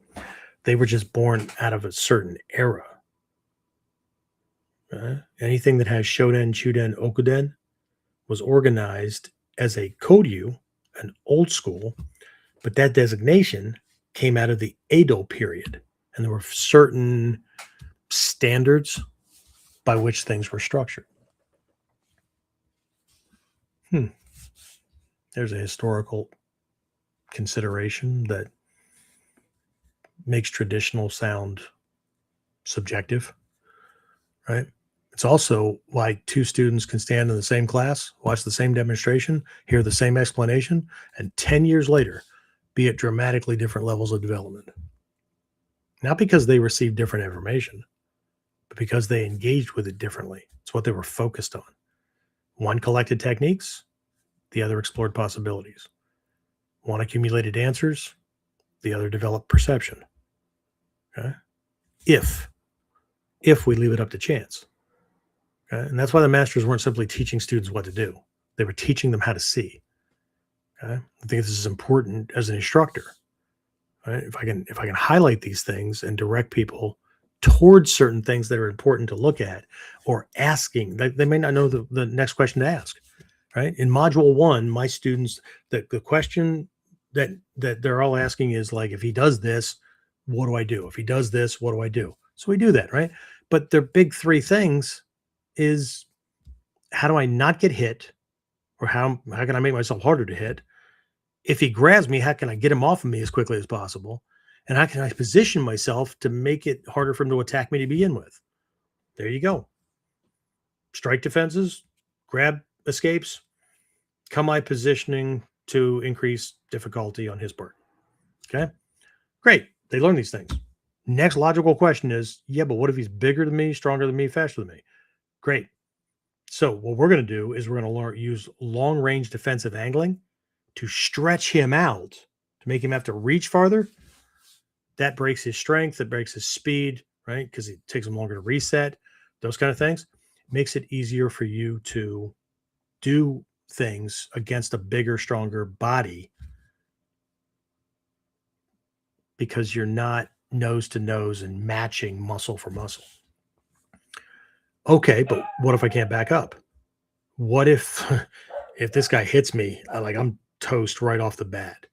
They were just born out of a certain era. Anything that has Shoden, Chuden, Okuden was organized as a Kodyu, an old school, but that designation came out of the Edo period, and there were certain standards by which things were structured. There's a historical consideration that makes traditional sound subjective, right? It's also why two students can stand in the same class, watch the same demonstration, hear the same explanation, and 10 years later be at dramatically different levels of development. Not because they received different information, but because they engaged with it differently. It's what they were focused on. One collected techniques, the other explored possibilities. One accumulated answers, the other developed perception. Okay? If we leave it up to chance. Okay? And that's why the masters weren't simply teaching students what to do. They were teaching them how to see. Okay? I think this is important as an instructor. Right? If I can highlight these things and direct people towards certain things that are important to look at, or asking, they may not know the next question to ask. Right? In module 1, my students, the question that they're all asking is like, if he does this, what do I do? If he does this, what do I do? So we do that, right? But their big 3 things is, how do I not get hit? Or how can I make myself harder to hit? If he grabs me, how can I get him off of me as quickly as possible? And how can I position myself to make it harder for him to attack me to begin with? There you go. Strike defenses, grab escapes, kamae positioning to increase difficulty on his part. Okay, great. They learn these things. Next logical question is, yeah, but what if he's bigger than me, stronger than me, faster than me? Great. So what we're going to do is we're going to use long-range defensive angling to stretch him out, to make him have to reach farther. That breaks his strength. That breaks his speed, right? Because it takes him longer to reset. Those kind of things. Makes it easier for you to do things against a bigger, stronger body, because you're not nose to nose and matching muscle for muscle. Okay, but what if I can't back up? What if this guy hits me, I'm toast right off the bat?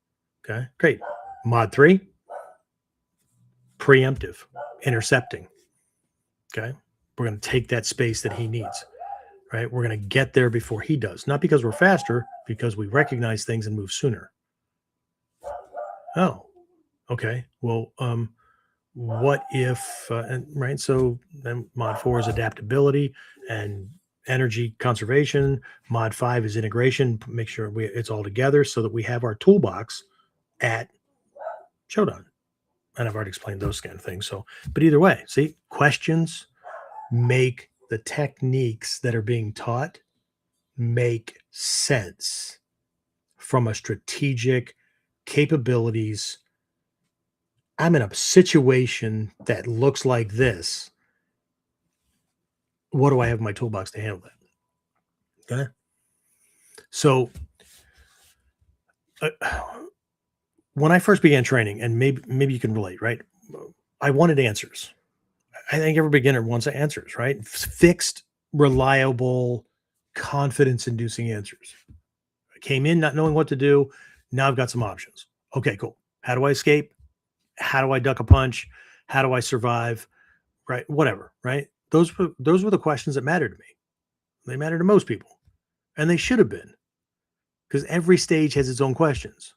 Okay, great. Mod 3, preemptive, intercepting. Okay, we're going to take that space that he needs, right? We're going to get there before he does, not because we're faster, because we recognize things and move sooner. Oh, okay. Well, what if, right? So then mod 4 is adaptability and energy conservation. Mod 5 is integration. Make sure it's all together so that we have our toolbox at Shodan. And I've already explained those kind of things. So, but either way, see, questions make the techniques that are being taught make sense from a strategic capabilities. I'm in a situation that looks like this. What do I have in my toolbox to handle that? Okay. So when I first began training, and maybe you can relate, right? I wanted answers. I think every beginner wants answers, right? Fixed, reliable, confidence-inducing answers. I came in not knowing what to do. Now I've got some options. Okay, cool. How do I escape? How do I duck a punch? How do I survive? Right? Whatever, right? Those were the questions that mattered to me. They matter to most people. And they should have been, because every stage has its own questions.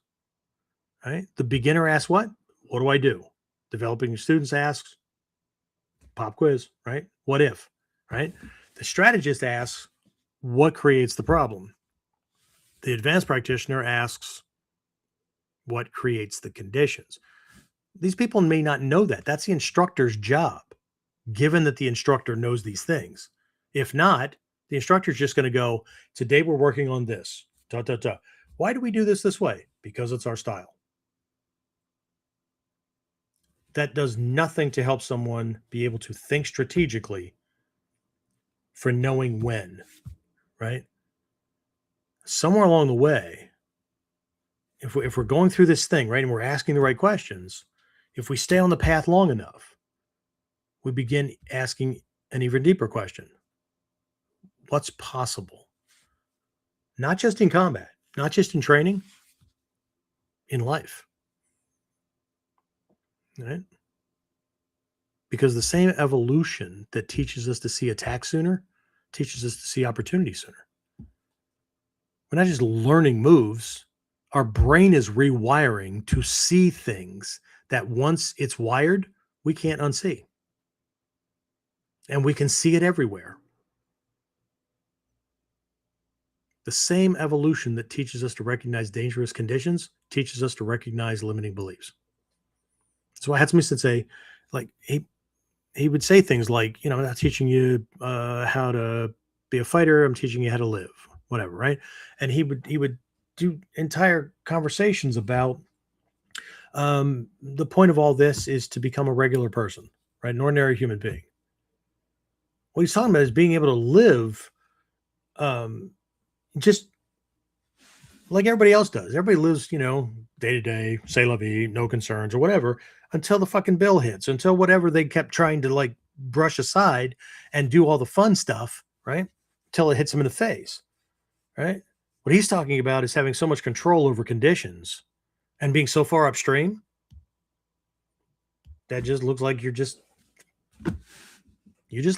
Right? The beginner asks what? What do I do? Developing students asks, pop quiz, right? What if? Right? The strategist asks, what creates the problem? The advanced practitioner asks, what creates the conditions? These people may not know that. That's the instructor's job, given that the instructor knows these things. If not, the instructor's just going to go, today we're working on this. Da, da, da. Why do we do this way? Because it's our style. That does nothing to help someone be able to think strategically for knowing when, right? Somewhere along the way, if we're going through this thing, right, and we're asking the right questions, if we stay on the path long enough, we begin asking an even deeper question. What's possible? Not just in combat, not just in training, in life. Right? Because the same evolution that teaches us to see attack sooner teaches us to see opportunity sooner. We're not just learning moves. Our brain is rewiring to see things that once it's wired, we can't unsee. And we can see it everywhere. The same evolution that teaches us to recognize dangerous conditions teaches us to recognize limiting beliefs. So Hatsumi Sensei, like he would say things like, I'm not teaching you how to be a fighter. I'm teaching you how to live, whatever, right? And he would do entire conversations about the point of all this is to become a regular person, right? An ordinary human being. What he's talking about is being able to live just like everybody else does. Everybody lives, day to day, say la vie, no concerns or whatever, until the fucking bill hits, until whatever they kept trying to like brush aside and do all the fun stuff, right? Until it hits them in the face, right? What he's talking about is having so much control over conditions and being so far upstream that just looks like you're just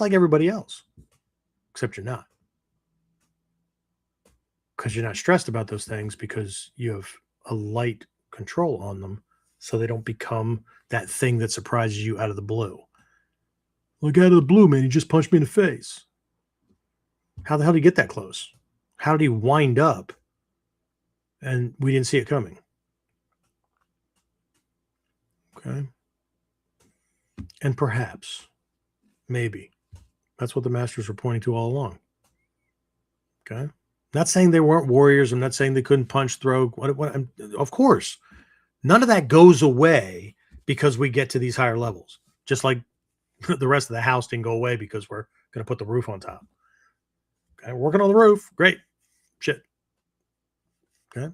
like everybody else, except you're not. Because you're not stressed about those things because you have a light control on them so they don't become that thing that surprises you out of the blue. Like out of the blue, man, he just punched me in the face. How the hell did he get that close? How did he wind up and we didn't see it coming? Okay. And perhaps, maybe, that's what the masters were pointing to all along. Okay. Not saying they weren't warriors. I'm not saying they couldn't punch, throw. Of course, none of that goes away because we get to these higher levels. Just like the rest of the house didn't go away because we're going to put the roof on top. Okay, working on the roof. Great. Shit. Okay.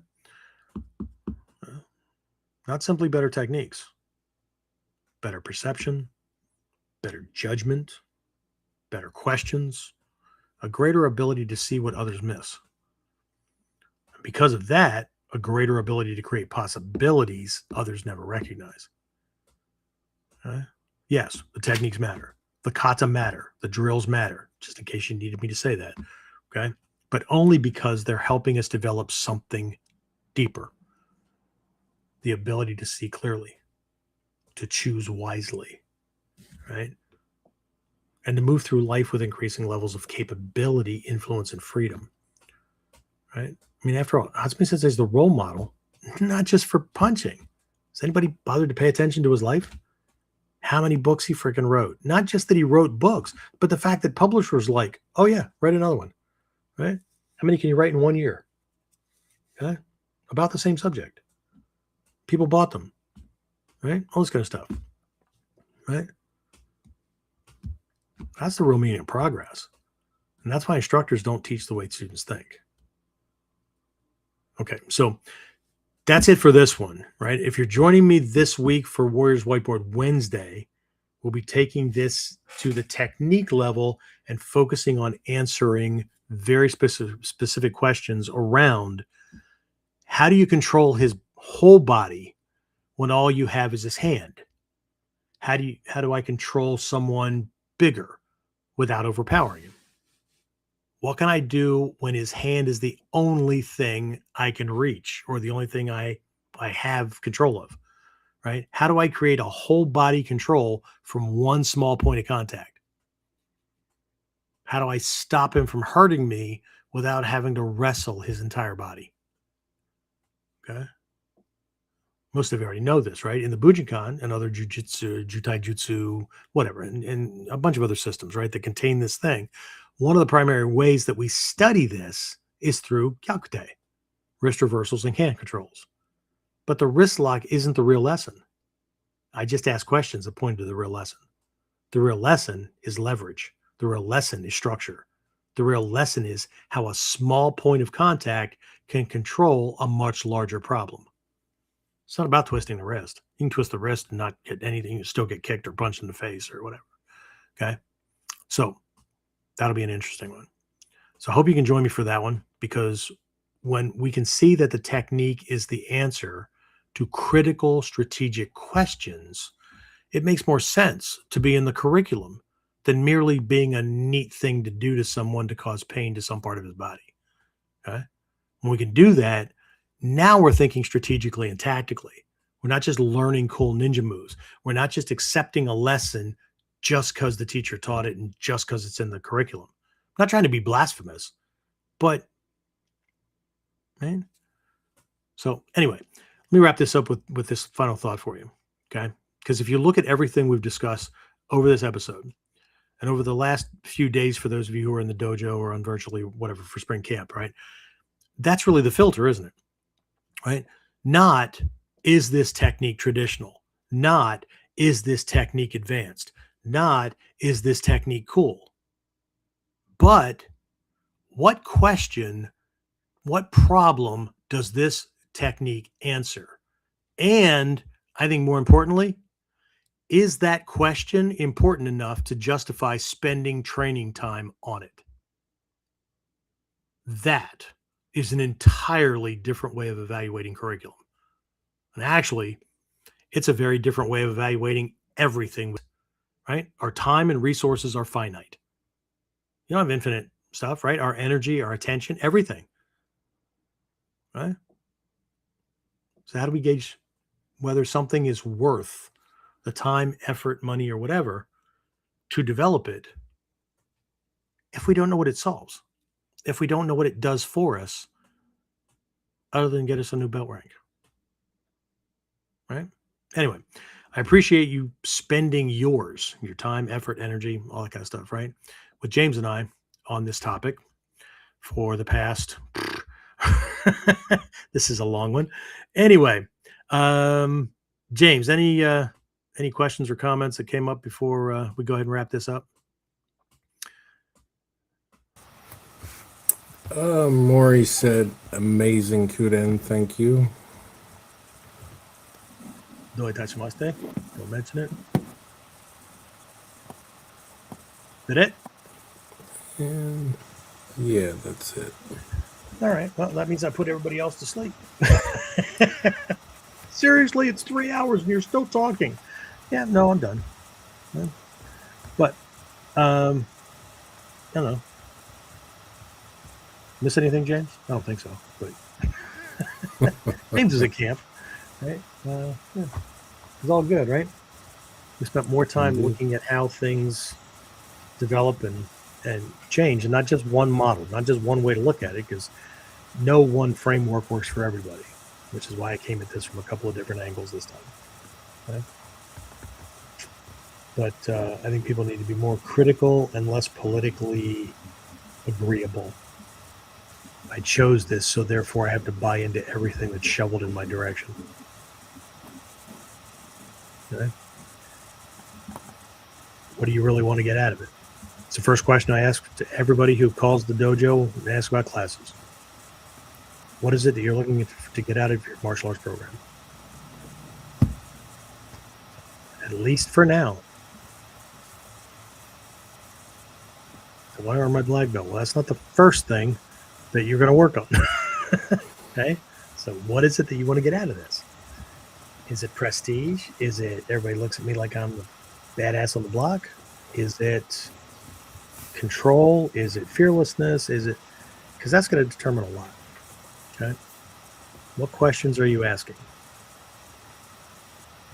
Not simply better techniques. Better perception. Better judgment. Better questions. A greater ability to see what others miss. Because of that, a greater ability to create possibilities others never recognize. Okay? Yes, the techniques matter. The kata matter. The drills matter, just in case you needed me to say that. Okay? But only because they're helping us develop something deeper. The ability to see clearly, to choose wisely, right? And to move through life with increasing levels of capability, influence, and freedom, right? I mean, after all, Hatsumi Sensei is the role model, not just for punching. Has anybody bothered to pay attention to his life? how many books he freaking wrote. Not just that he wrote books, but the fact that publishers like, oh yeah, write another one, right? How many can you write in 1 year? Okay? About the same subject. People bought them, right? All this kind of stuff, right? That's the real meaning of progress. And that's why instructors don't teach the way students think. Okay, so that's it for this one, right? If you're joining me this week for Warriors Whiteboard Wednesday, we'll be taking this to the technique level and focusing on answering very specific questions around how do you control his whole body when all you have is his hand? How do I control someone bigger without overpowering him? What can I do when his hand is the only thing I can reach or the only thing I have control of, right? How do I create a whole body control from one small point of contact? How do I stop him from hurting me without having to wrestle his entire body? Okay. Most of you already know this, right? In the Bujinkan and other jujitsu, jutaijutsu, whatever, and a bunch of other systems, right, that contain this thing. One of the primary ways that we study this is through gyakute, wrist reversals and hand controls. But the wrist lock isn't the real lesson. I just asked questions that point to the real lesson. The real lesson is leverage. The real lesson is structure. The real lesson is how a small point of contact can control a much larger problem. It's not about twisting the wrist. You can twist the wrist and not get anything. You still get kicked or punched in the face or whatever. Okay. So that'll be an interesting one. So I hope you can join me for that one, because when we can see that the technique is the answer to critical strategic questions, it makes more sense to be in the curriculum than merely being a neat thing to do to someone to cause pain to some part of his body. Okay. When we can do that, now we're thinking strategically and tactically. We're not just learning cool ninja moves. We're not just accepting a lesson just because the teacher taught it and just because it's in the curriculum. I'm not trying to be blasphemous, but man. So anyway, let me wrap this up with this final thought for you. Okay. Because if you look at everything we've discussed over this episode and over the last few days, for those of you who are in the dojo or on virtually whatever for spring camp, right? That's really the filter, isn't it? Right? Not, is this technique traditional? Not, is this technique advanced? Not, is this technique cool? But what question, what problem does this technique answer? And I think more importantly, is that question important enough to justify spending training time on it? That is an entirely different way of evaluating curriculum. And actually, it's a very different way of evaluating everything, right? Our time and resources are finite. You don't have infinite stuff, right? Our energy, our attention, everything, right? So how do we gauge whether something is worth the time, effort, money, or whatever to develop it if we don't know what it solves? If we don't know what it does for us, other than get us a new belt rank, right? Anyway, I appreciate you spending your time, effort, energy, all that kind of stuff, right, with James and I on this topic for the past. This is a long one. Anyway, James, any questions or comments that came up before we go ahead and wrap this up? Maury said, amazing Kuden, thank you. Do I touch my stay? Don't mention it. Did it? And yeah, that's it. All right. Well, that means I put everybody else to sleep. Seriously, it's 3 hours and you're still talking. Yeah, no, I'm done. But, I don't know. Miss anything, James? I don't think so. But James is at camp, right? Yeah. It's all good, right? We spent more time looking at how things develop and change, and not just one model, not just one way to look at it, because no one framework works for everybody, which is why I came at this from a couple of different angles this time. Okay? But I think people need to be more critical and less politically agreeable. I chose this, so therefore I have to buy into everything that's shoveled in my direction. Okay? What do you really want to get out of it? It's the first question I ask to everybody who calls the dojo and asks about classes. What is it that you're looking to get out of your martial arts program? At least for now. So why earn my black belt? Well, that's not the first thing that you're going to work on. Okay? So what is it that you want to get out of this? Is it prestige? Is it everybody looks at me like I'm the badass on the block? Is it control? Is it fearlessness? Is it, because that's going to determine a lot. Okay. What questions are you asking?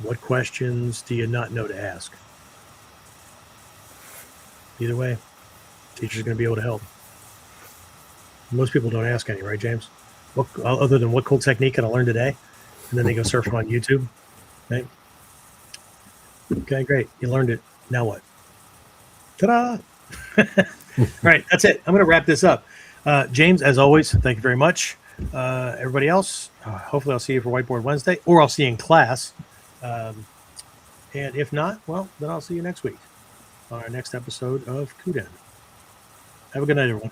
What questions do you not know to ask? Either way, teacher's going to be able to help. Most people don't ask any, right, James? What, other than what cool technique can I learn today? And then they go surfing on YouTube. Okay. Okay, great. You learned it. Now what? Ta-da! All right, that's it. I'm going to wrap this up. James, as always, thank you very much. Everybody else, hopefully I'll see you for Whiteboard Wednesday, or I'll see you in class. And if not, well, then I'll see you next week on our next episode of KUDEN. Have a good night, everyone.